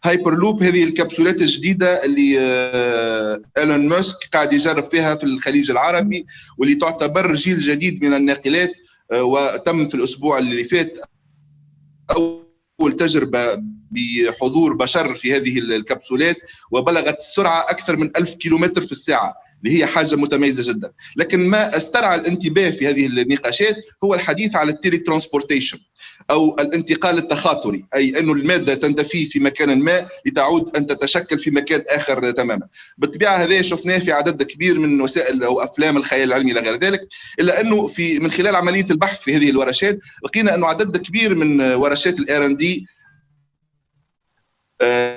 هايبر لوب هذه الكبسولات الجديدة اللي إيلون ماسك قاعد يجرب فيها في الخليج العربي، واللي تعتبر جيل جديد من الناقلات. وتم في الأسبوع اللي فات أول تجربة بحضور بشر في هذه الكبسولات، وبلغت السرعة أكثر من 1000 كيلومتر في الساعة، اللي هي حاجة متميزة جدا. لكن ما استرعى الانتباه في هذه النقاشات هو الحديث على التيلي ترانسبورتيشن أو الانتقال التخاطري، أي أن المادة تنتفي في مكان ما لتعود أن تتشكل في مكان آخر تماما. بالطبيعة هذا شفناه في عدد كبير من وسائل أو أفلام الخيال العلمي إلى غير ذلك، إلا أنه من خلال عملية البحث في هذه الورشات لقينا أنه عدد كبير من ورشات الR&D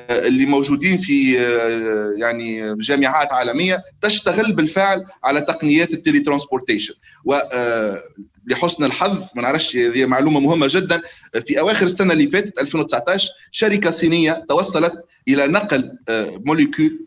اللي موجودين في يعني جامعات عالمية تشتغل بالفعل على تقنيات التيلي ترانسبورتيشن. ولحسن الحظ، ما نعرفش، هذه معلومة مهمة جدا، في أواخر السنة اللي فاتت 2019 شركة صينية توصلت إلى نقل موليكول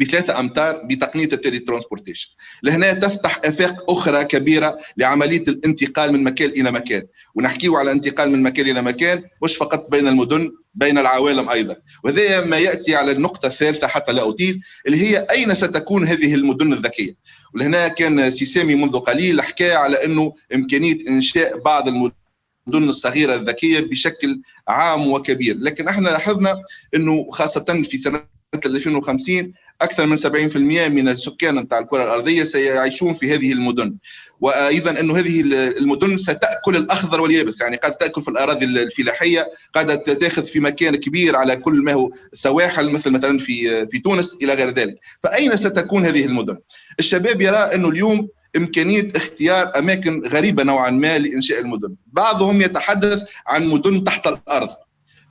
ب3 أمتار بتقنية التيلي ترانسبورتيشن. لهنا تفتح آفاق أخرى كبيرة لعملية الانتقال من مكان إلى مكان. ونحكيه على انتقال من مكان إلى مكان مش فقط بين المدن، بين العوالم أيضا. وهذا ما يأتي على النقطة الثالثة حتى لا أطيل، اللي هي أين ستكون هذه المدن الذكية. ولهنا كان سيسامي منذ قليل حكى على أنه إمكانية إنشاء بعض المدن الصغيرة الذكية بشكل عام وكبير. لكن احنا لاحظنا أنه خاصة في سنة 2050 أكثر من 70% من السكان نتاع الكرة الأرضية سيعيشون في هذه المدن. وأيضا أنه هذه المدن ستأكل الأخضر واليابس، يعني قد تأكل في الأراضي الفلاحية، قد تأخذ في مكان كبير على كل ما هو سواحل، مثلا في تونس إلى غير ذلك. فأين ستكون هذه المدن؟ الشباب يرى أنه اليوم إمكانية اختيار أماكن غريبة نوعا ما لإنشاء المدن. بعضهم يتحدث عن مدن تحت الأرض،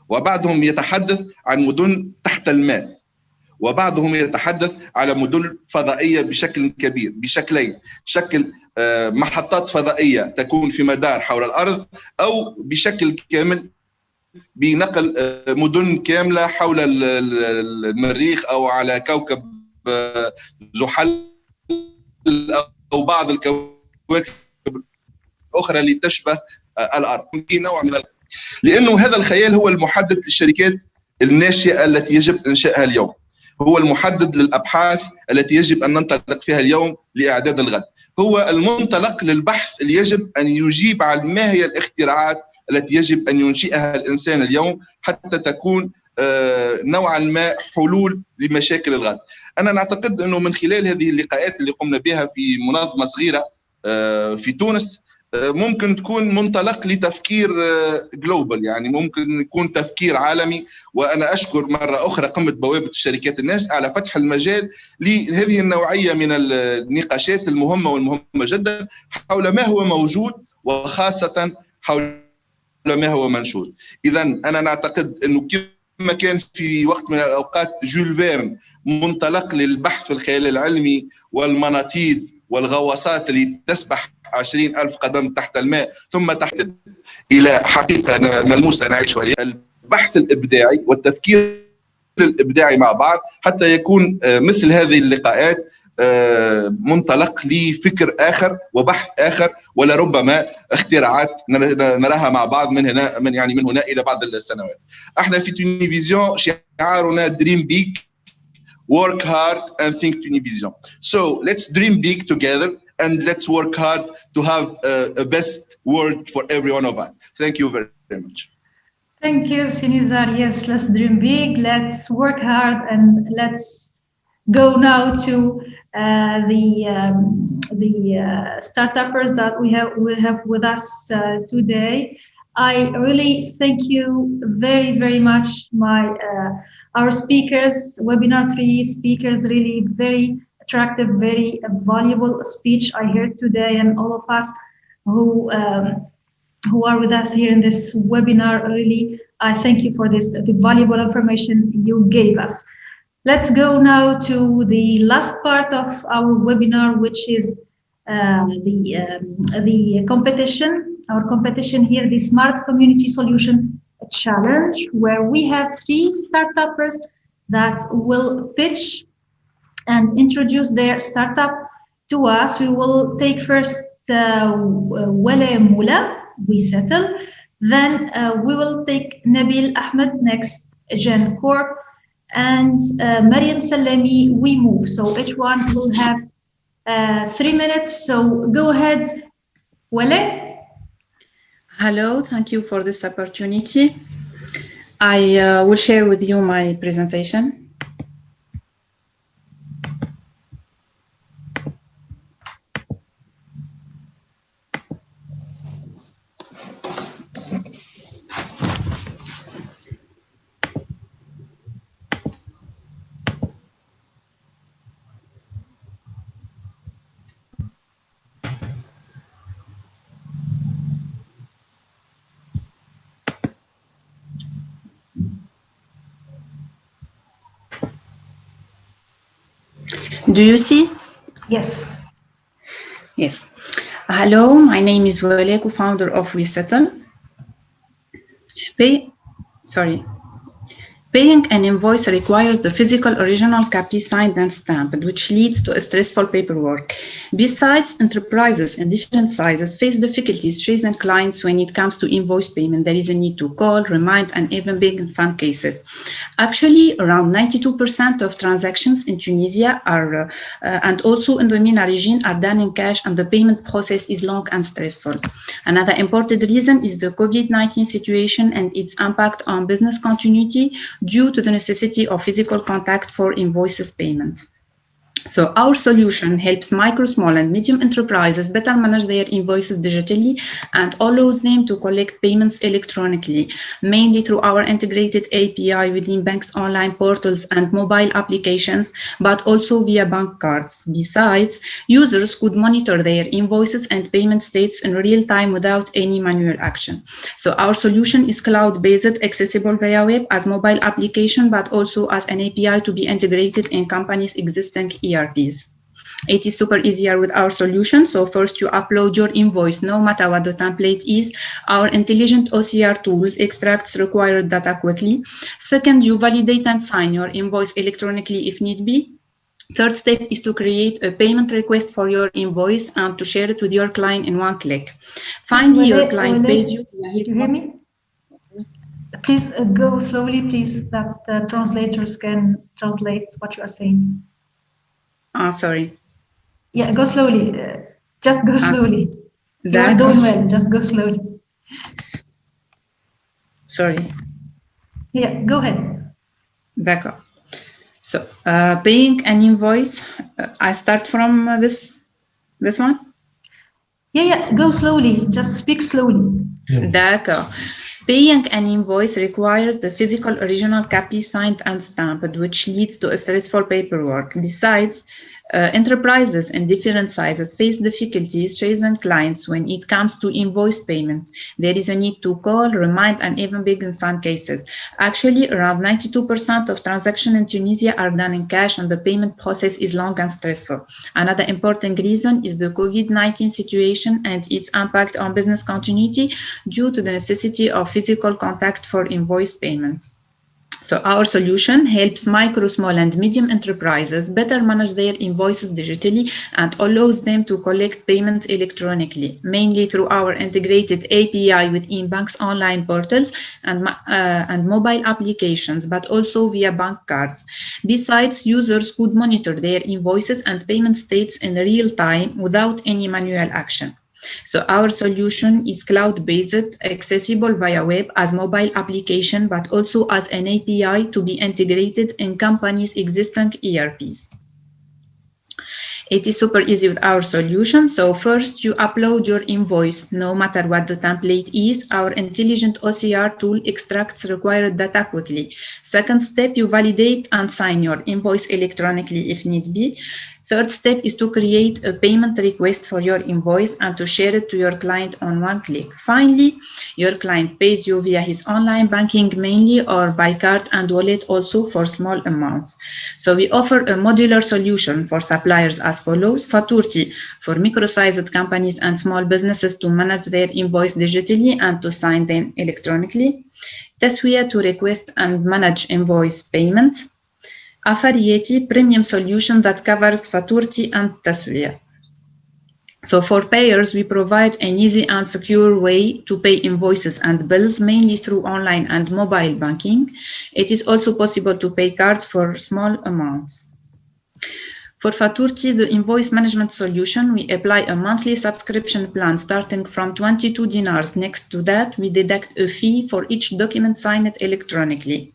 وبعضهم يتحدث عن مدن تحت الماء، وبعضهم يتحدث على مدن فضائية بشكل كبير بشكلين: شكل محطات فضائية تكون في مدار حول الأرض، أو بشكل كامل بنقل مدن كاملة حول المريخ أو على كوكب زحل أو بعض الكواكب الأخرى اللي تشبه الأرض في نوع من لأنه هذا الخيال هو المحدد للشركات الناشئة التي يجب إنشائها اليوم، هو المحدد للأبحاث التي يجب أن ننطلق فيها اليوم لإعداد الغد، هو المنطلق للبحث اللي يجب أن يجيب عن ما هي الاختراعات التي يجب أن ينشئها الإنسان اليوم حتى تكون نوعا ما حلول لمشاكل الغد. أنا نعتقد أنه من خلال هذه اللقاءات اللي قمنا بها في منظمة صغيرة في تونس ممكن تكون منطلق لتفكير جلوبال، يعني ممكن يكون تفكير عالمي. وأنا أشكر مرة أخرى قمة بوابة الشركات الناس على فتح المجال لهذه النوعية من النقاشات المهمة والمهمة جدا حول ما هو موجود وخاصة حول ما هو منشود. إذا أنا نعتقد أنه كما كان في وقت من الأوقات جول فيرن منطلق للبحث الخيال العلمي والمناطيد والغواصات اللي تسبح 20,000 قدم تحت الماء ثم تحت إلى حقيقة ملموسة نعيش عليها، البحث الإبداعي والتفكير الإبداعي مع بعض حتى يكون مثل هذه اللقاءات منطلق لفكر آخر وبحث آخر ولربما اختراعات نراها مع بعض من هنا من هنا إلى بعض السنوات. احنا في تونيفيزيون شعارنا dream big, work hard and think Tunivision. So let's dream big together and let's work hard to have a best world for every one of us. Thank you very, very much. Thank you, Sinizar. Yes, let's dream big, let's work hard, and let's go now to the startuppers that we have with us today. I really thank you very, very much, our speakers, webinar 3 speakers, really very attractive, very valuable speech I heard today, and all of us who are with us here in this webinar. Really, I thank you for the valuable information you gave us. Let's go now to the last part of our webinar, which is the competition. Our competition here, the Smart Community Solution Challenge, where we have 3 startuppers that will pitch and introduce their startup to us. We will take first Wale Mula, We Settle. Then we will take Nabil Ahmed, next Gen Corp, and Mariam Salami, We Move. So each one will have 3 minutes. So go ahead, Wale. Hello, thank you for this opportunity. I will share with you my presentation. Do you see? Yes. Yes. Hello, my name is Wale, co-founder of WeSettle. Paying an invoice requires the physical original copy signed and stamped, which leads to a stressful paperwork. Besides, enterprises in different sizes face difficulties chasing clients when it comes to invoice payment. There is a need to call, remind, and even beg in some cases. Actually, around 92% of transactions in Tunisia are, and also in the MENA region, are done in cash, and the payment process is long and stressful. Another important reason is the COVID-19 situation and its impact on business continuity due to the necessity of physical contact for invoices payment. So our solution helps micro, small, and medium enterprises better manage their invoices digitally and allows them to collect payments electronically, mainly through our integrated API within banks' online portals and mobile applications, but also via bank cards. Besides, users could monitor their invoices and payment states in real time without any manual action. So our solution is cloud-based, accessible via web as mobile application, but also as an API to be integrated in companies' existing ERPs. It is super easier with our solution. So first you upload your invoice, no matter what the template is. Our intelligent OCR tools extracts required data quickly. Second, you validate and sign your invoice electronically if need be. Third step is to create a payment request for your invoice and to share it with your client in one click. Finally, your client pays you. Did you hear me? Please go slowly, please, that the translators can translate what you are saying. Sorry. Yeah, go slowly. Just go slowly. You are doing well. Just go slowly. Sorry. Yeah, go ahead. D'accord. So, paying an invoice. I start from this one. Yeah, go slowly. Just speak slowly. D'accord. Paying an invoice requires the physical original copy signed and stamped, which leads to a stressful paperwork. Besides, enterprises in different sizes face difficulties raising clients when it comes to invoice payment. There is a need to call, remind, and even beg in some cases. Actually, around 92% of transactions in Tunisia are done in cash, and the payment process is long and stressful. Another important reason is the COVID-19 situation and its impact on business continuity due to the necessity of physical contact for invoice payment. So our solution helps micro, small, and medium enterprises better manage their invoices digitally and allows them to collect payments electronically, mainly through our integrated API with InBank's online portals and mobile applications, but also via bank cards. Besides, users could monitor their invoices and payment states in real time without any manual action. So our solution is cloud-based, accessible via web as mobile application, but also as an API to be integrated in companies' existing ERPs. It is super easy with our solution. So first, you upload your invoice, no matter what the template is. Our intelligent OCR tool extracts required data quickly. Second step, you validate and sign your invoice electronically if need be. Third step is to create a payment request for your invoice and to share it to your client on one click. Finally, your client pays you via his online banking mainly or by card and wallet also for small amounts. So we offer a modular solution for suppliers as follows: Faturti for micro-sized companies and small businesses to manage their invoice digitally and to sign them electronically. Taswiya to request and manage invoice payments. Affariati premium solution that covers Faturti and Taswiya. So for payers, we provide an easy and secure way to pay invoices and bills, mainly through online and mobile banking. It is also possible to pay cards for small amounts. For Faturti, the invoice management solution, we apply a monthly subscription plan starting from 22 dinars. Next to that, we deduct a fee for each document signed electronically.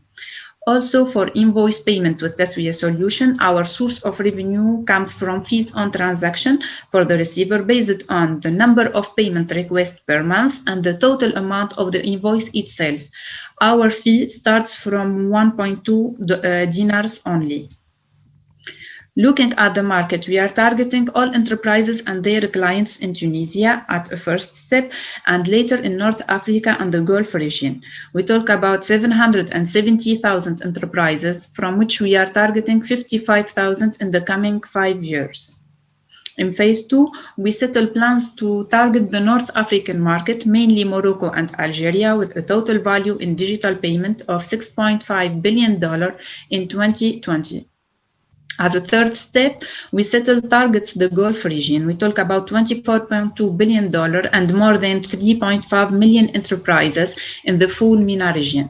Also, for invoice payment with Taswiya solution, our source of revenue comes from fees on transaction for the receiver based on the number of payment requests per month and the total amount of the invoice itself. Our fee starts from 1.2 dinars only. Looking at the market, we are targeting all enterprises and their clients in Tunisia at a first step and later in North Africa and the Gulf region. We talk about 770,000 enterprises, from which we are targeting 55,000 in the coming 5 years. In phase 2, we settle plans to target the North African market, mainly Morocco and Algeria, with a total value in digital payment of $6.5 billion in 2020. As a third step, we settle targets the Gulf region. We talk about $24.2 billion and more than 3.5 million enterprises in the full MENA region.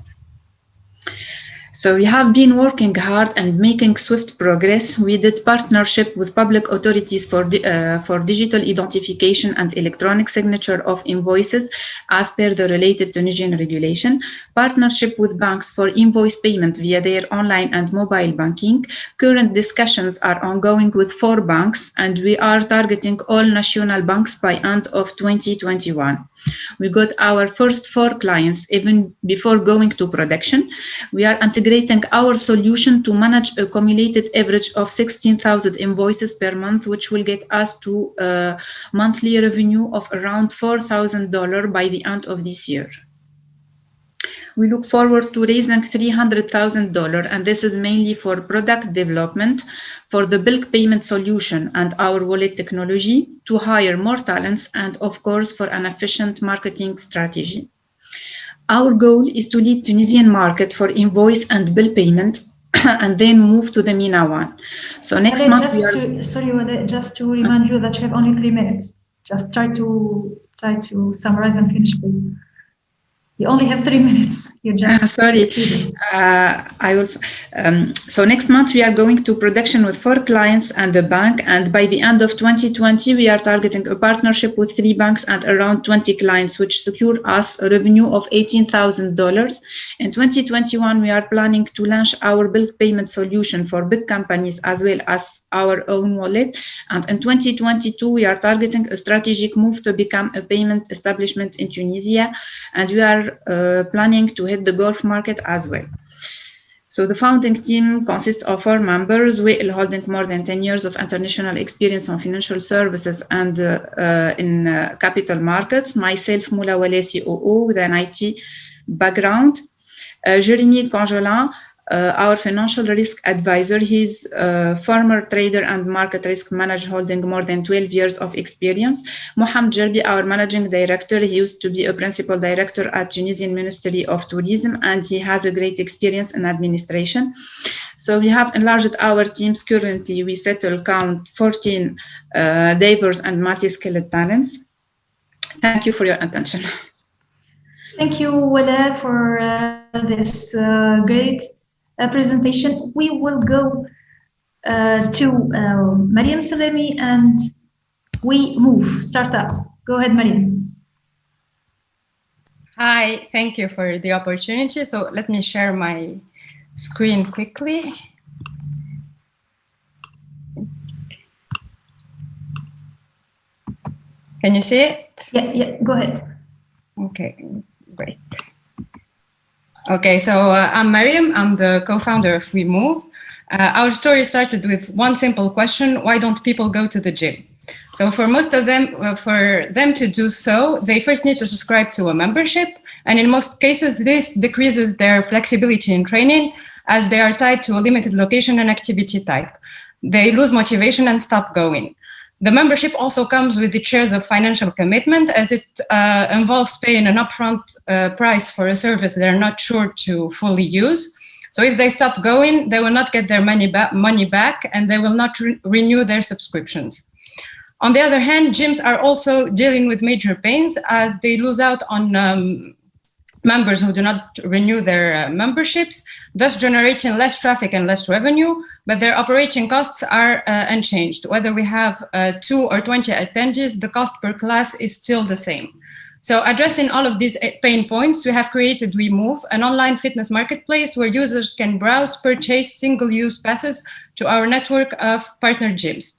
So we have been working hard and making swift progress. We did partnership with public authorities for digital identification and electronic signature of invoices as per the related Tunisian regulation, partnership with banks for invoice payment via their online and mobile banking. Current discussions are ongoing with 4 banks, and we are targeting all national banks by end of 2021. We got our first 4 clients even before going to production. We are integrating our solution to manage a cumulated average of 16,000 invoices per month, which will get us to a monthly revenue of around $4,000 by the end of this year. We look forward to raising $300,000, and this is mainly for product development, for the bulk payment solution and our wallet technology, to hire more talents, and of course for an efficient marketing strategy. Our goal is to lead Tunisian market for invoice and bill payment and then move to the MENA one. So next month just to remind you that you have only 3 minutes. Just try to summarize and finish, please. You only have 3 minutes. You just sorry. I will. So next month we are going to production with 4 clients and a bank, and by the end of 2020 we are targeting a partnership with 3 banks and around 20 clients, which secure us a revenue of $18,000. In 2021 we are planning to launch our bulk payment solution for big companies as well as our own wallet, and in 2022 we are targeting a strategic move to become a payment establishment in Tunisia, and we are planning to hit the Gulf market as well. So the founding team consists of 4 members, Wael holding more than 10 years of international experience on financial services and in capital markets, myself, Moula Wale, COO, with an IT background, Jérémy Congelin, our financial risk advisor. He's a former trader and market risk manager holding more than 12 years of experience. Mohamed Jerbi, our managing director. He used to be a principal director at Tunisian Ministry of Tourism, and he has a great experience in administration. So we have enlarged our teams. Currently, we count 14 diverse and multi-skilled talents. Thank you for your attention. Thank you, Wala, for this great presentation. We will go to Mariam Salemi and we move, start up. Go ahead, Mariam. Hi, thank you for the opportunity. So let me share my screen quickly. Can you see it? Yeah, go ahead. Okay, great. Okay, so I'm Mariam. I'm the co-founder of We Move. Our story started with one simple question: why don't people go to the gym? So for most of them, for them to do so, they first need to subscribe to a membership. And in most cases, this decreases their flexibility in training as they are tied to a limited location and activity type. They lose motivation and stop going. The membership also comes with the shares of financial commitment, as it involves paying an upfront price for a service they're not sure to fully use. So if they stop going, they will not get their money back, and they will not renew their subscriptions. On the other hand, gyms are also dealing with major pains as they lose out on members who do not renew their memberships, thus generating less traffic and less revenue, but their operating costs are unchanged. Whether we have 2 or 20 attendees, the cost per class is still the same. So addressing all of these pain points, we have created We Move, an online fitness marketplace where users can browse, purchase single-use passes to our network of partner gyms.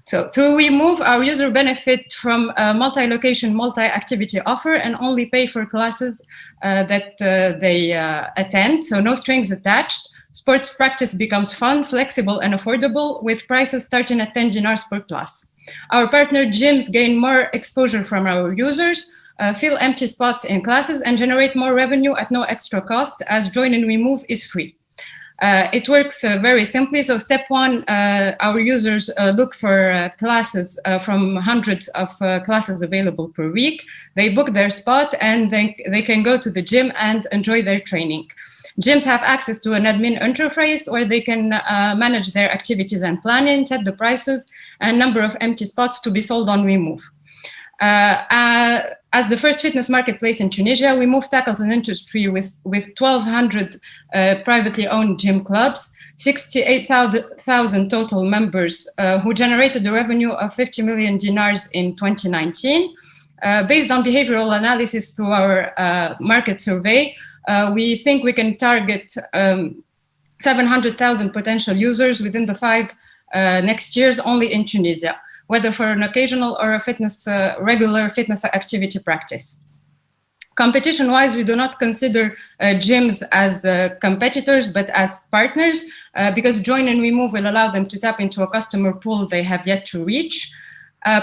So through We Move, our users benefit from a multi-location, multi-activity offer and only pay for classes that they attend, so no strings attached. Sports practice becomes fun, flexible, and affordable, with prices starting at 10 dinars per class. Our partner gyms gain more exposure from our users, fill empty spots in classes, and generate more revenue at no extra cost, as joining We Move is free. It works very simply. So step 1, our users look for classes from hundreds of classes available per week. They book their spot and they can go to the gym and enjoy their training. Gyms have access to an admin interface where they can manage their activities and planning, set the prices and number of empty spots to be sold on We Move. As the first fitness marketplace in Tunisia, We Move tackles an industry with 1,200 privately owned gym clubs, 68,000 total members who generated the revenue of 50 million dinars in 2019. Based on behavioral analysis through our market survey, we think we can target 700,000 potential users within the 5 next years only in Tunisia, whether for an occasional or a regular fitness activity practice. Competition-wise, we do not consider gyms as competitors, but as partners, because joining We Move will allow them to tap into a customer pool they have yet to reach.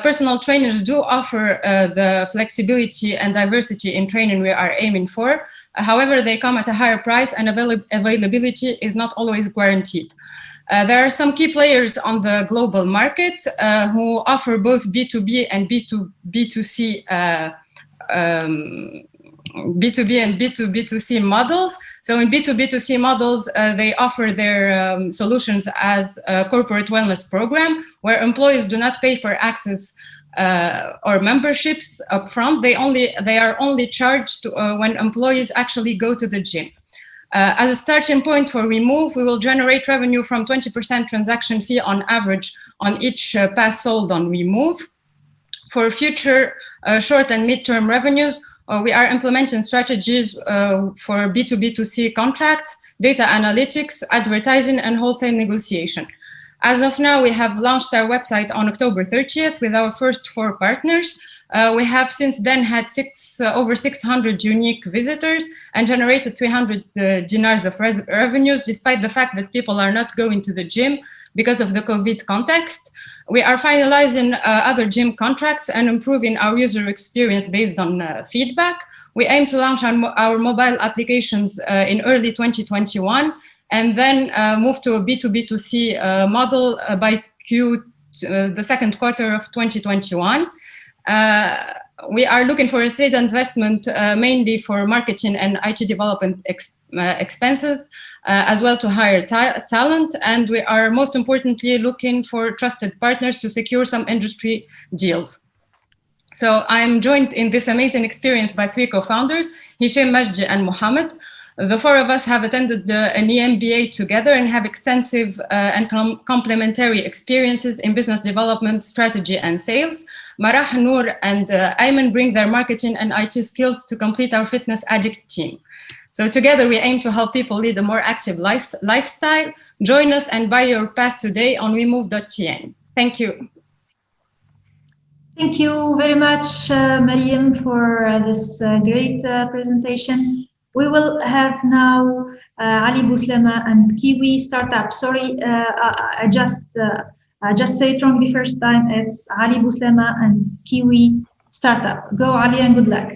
Personal trainers do offer the flexibility and diversity in training we are aiming for. However, they come at a higher price and availability is not always guaranteed. There are some key players on the global market who offer both B2B and B2B2C B2B and B2B2C models. So in B2B2C models, they offer their solutions as a corporate wellness program where employees do not pay for access or memberships upfront. They are only charged when employees actually go to the gym. As a starting point for WeMove, we will generate revenue from 20% transaction fee on average on each pass sold on WeMove. For future short and mid-term revenues, we are implementing strategies for B2B2C contracts, data analytics, advertising, and wholesale negotiation. As of now, we have launched our website on October 30th with our first 4 partners. We have since then had over 600 unique visitors and generated 300 dinars of revenues, despite the fact that people are not going to the gym because of the COVID context. We are finalizing other gym contracts and improving our user experience based on feedback. We aim to launch our mobile applications in early 2021 and then move to a B2B2C model by the second quarter of 2021. We are looking for a state investment mainly for marketing and IT development expenses, as well to hire talent. And we are most importantly looking for trusted partners to secure some industry deals. So I'm joined in this amazing experience by 3 co-founders, Hisham, Majdi, and Mohammed. The 4 of us have attended an EMBA together and have extensive and complementary experiences in business development, strategy, and sales. Marah, Noor, and Ayman bring their marketing and IT skills to complete our fitness addict team. So together we aim to help people lead a more active lifestyle. Join us and buy your pass today on wemove.tn. Thank you. Thank you very much, Mariam, for this great presentation. We will have now Ali Bouslama and Kiwi Startup. Sorry, I just say it wrong the first time. It's Ali Bouslama and Kiwi Startup. Go, Ali, and good luck.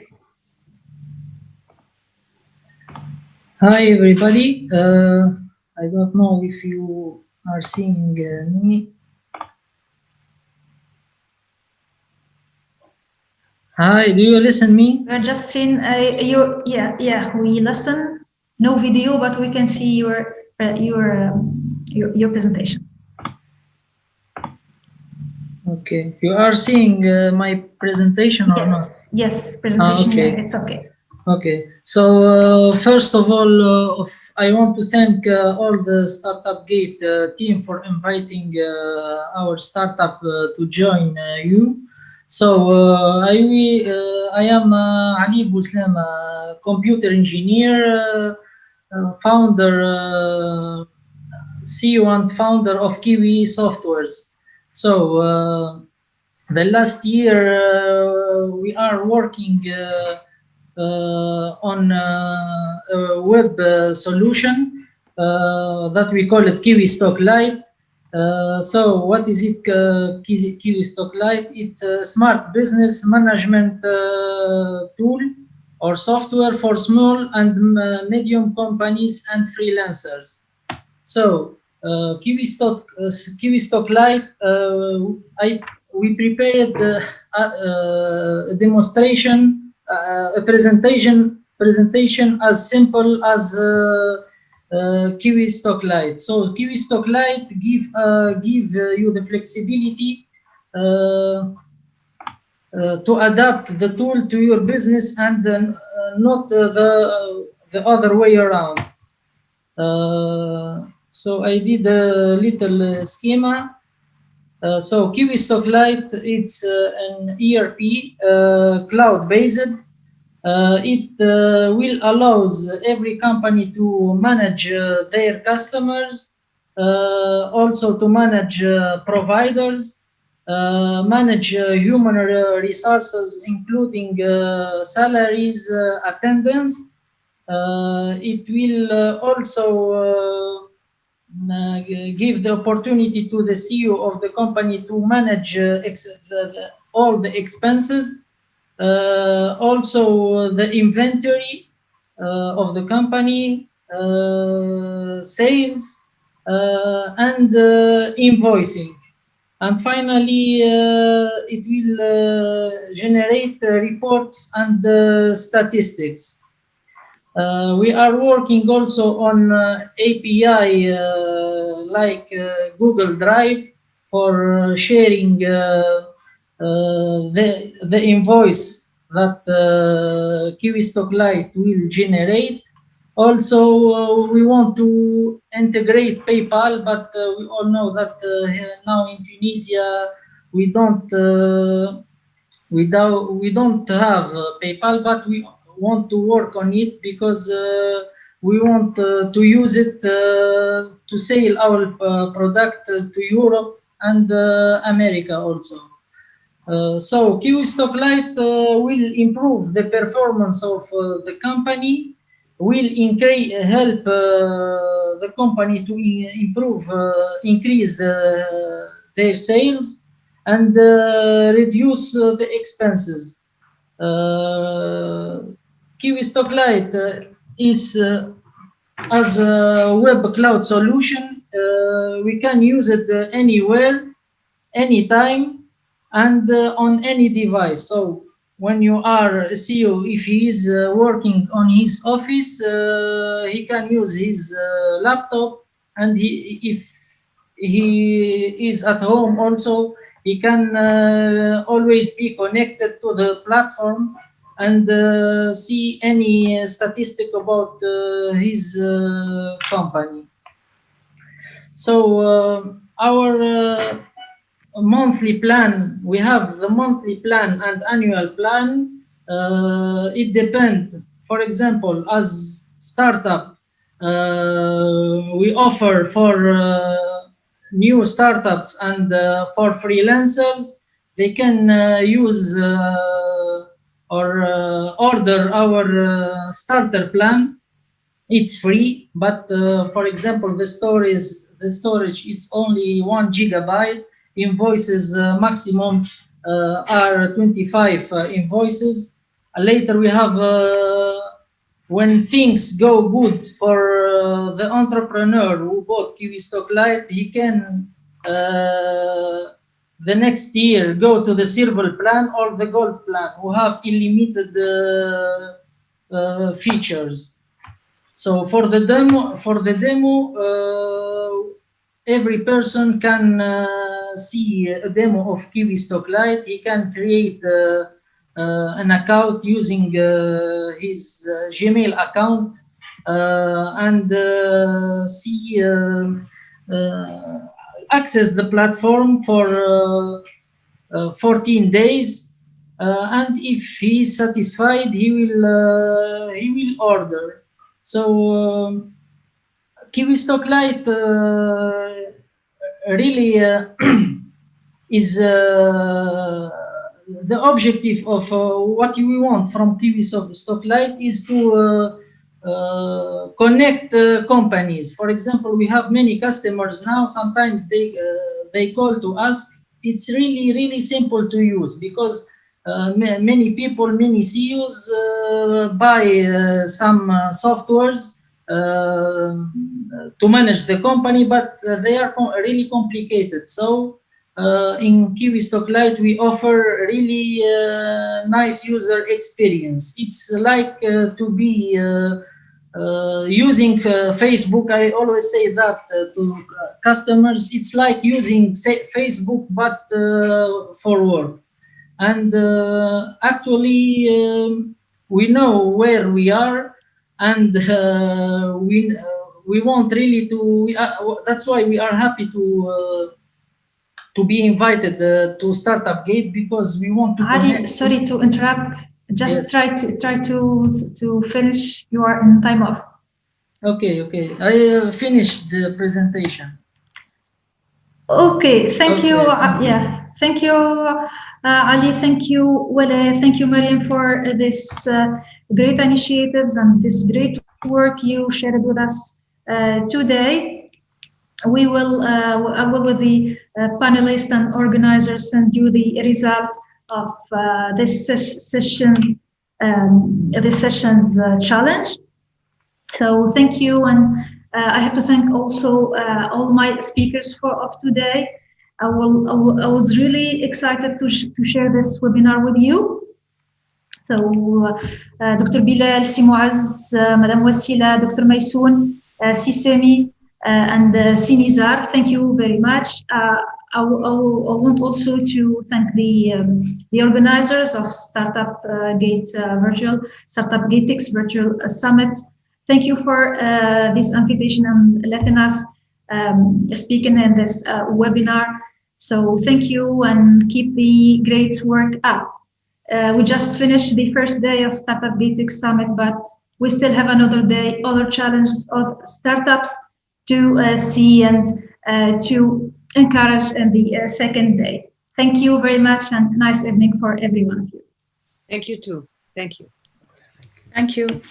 Hi, everybody. I don't know if you are seeing me. Hi, do you listen me? We're just seeing you. Yeah, we listen. No video, but we can see your presentation. Okay, you are seeing my presentation or not? Yes, presentation. Okay. Yeah, it's okay. Okay, so first of all, I want to thank all the Startup Gate team for inviting our startup to join you. So I am Ali Bouslama, computer engineer, founder, CEO and founder of Kiwi Softwares. So the last year we are working on a web solution that we call it Kiwi Stock Lite. So what is it, Kiwi Stock Lite? It's a smart business management tool or software for small and medium companies and freelancers. So Kiwi Stock Lite, we prepared a demonstration, a presentation as simple as Kiwi Stock Lite. So Kiwi Stock Lite give you the flexibility to adapt the tool to your business and not the other way around. So I did a little schema. So Kiwi Stock Lite, it's an ERP, cloud-based. It will allows every company to manage their customers, also to manage providers, manage human resources, including salaries, attendance. It will also give the opportunity to the CEO of the company to manage all the expenses. Also the inventory of the company, sales, and invoicing. And finally, it will generate reports and statistics. We are working also on API like Google Drive for sharing the invoice that Kiwi Stocklight will generate. Also, we want to integrate PayPal, but we all know that now in Tunisia we don't have PayPal, but we want to work on it because we want to use it to sell our product to Europe and America also. So Kiwi Stocklight will improve the performance of the company, will help the company to increase their sales and reduce the expenses. Kiwi Stocklight is as a web cloud solution. We can use it anywhere, anytime, and on any device. So when you are a CEO, if he is working on his office, he can use his laptop, and if he is at home also, he can always be connected to the platform and see any statistic about his company. So our monthly plan, we have the monthly plan and annual plan. It depends. For example, as startup, we offer for new startups and for freelancers, they can use or order our starter plan. It's free, but for example, the storage it's only 1 GB. Invoices maximum are 25 invoices. Later we have when things go good for the entrepreneur who bought Kiwi Stocklight, he can the next year go to the silver plan or the gold plan, who have unlimited features. So for the demo, every person can see a demo of Kiwi Stocklight. He can create an account using his Gmail account and see access the platform for 14 days. And if he is satisfied, he will order. So Kiwi Stocklight really is the objective of what we want from Kiwi Stocklight is to connect companies. For example, we have many customers now. Sometimes they call to ask. It's really simple to use because many people, many CEOs buy some softwares to manage the company, but they are really complicated. So in Kiwi Stocklight, we offer really nice user experience. It's like to be using Facebook. I always say that to customers. It's like using Facebook, but for work. And actually, we know where we are, and we want really to. That's why we are happy to be invited to Startup Gate, because we want to. Ali, sorry to interrupt. Just yes. try to finish. You are in time off. Okay. I finished the presentation. Okay, thank you. Yeah, thank you, Ali. Thank you, Wale. Thank you, Mariam, for this great initiatives and this great work you shared with us today. We will, I will, with the panelists and organizers, send you the result of this session's challenge. So thank you, and I have to thank also all my speakers of today. I was really excited to share this webinar with you. So Dr. Bilal, Si Muaz, Madame Wasila, Dr. Maysoon, Si Semi, and Si Nizar, thank you very much. I want also to thank the organizers of Startup Gate Startup Gatex Virtual Summit. Thank you for this invitation and letting us speak in this webinar. So thank you and keep the great work up. We just finished the first day of Startup Gatex Summit, but we still have another day, other challenges of startups to see and to encourage in the second day. Thank you very much and nice evening for every one of you. Thank you too. Thank you. Thank you.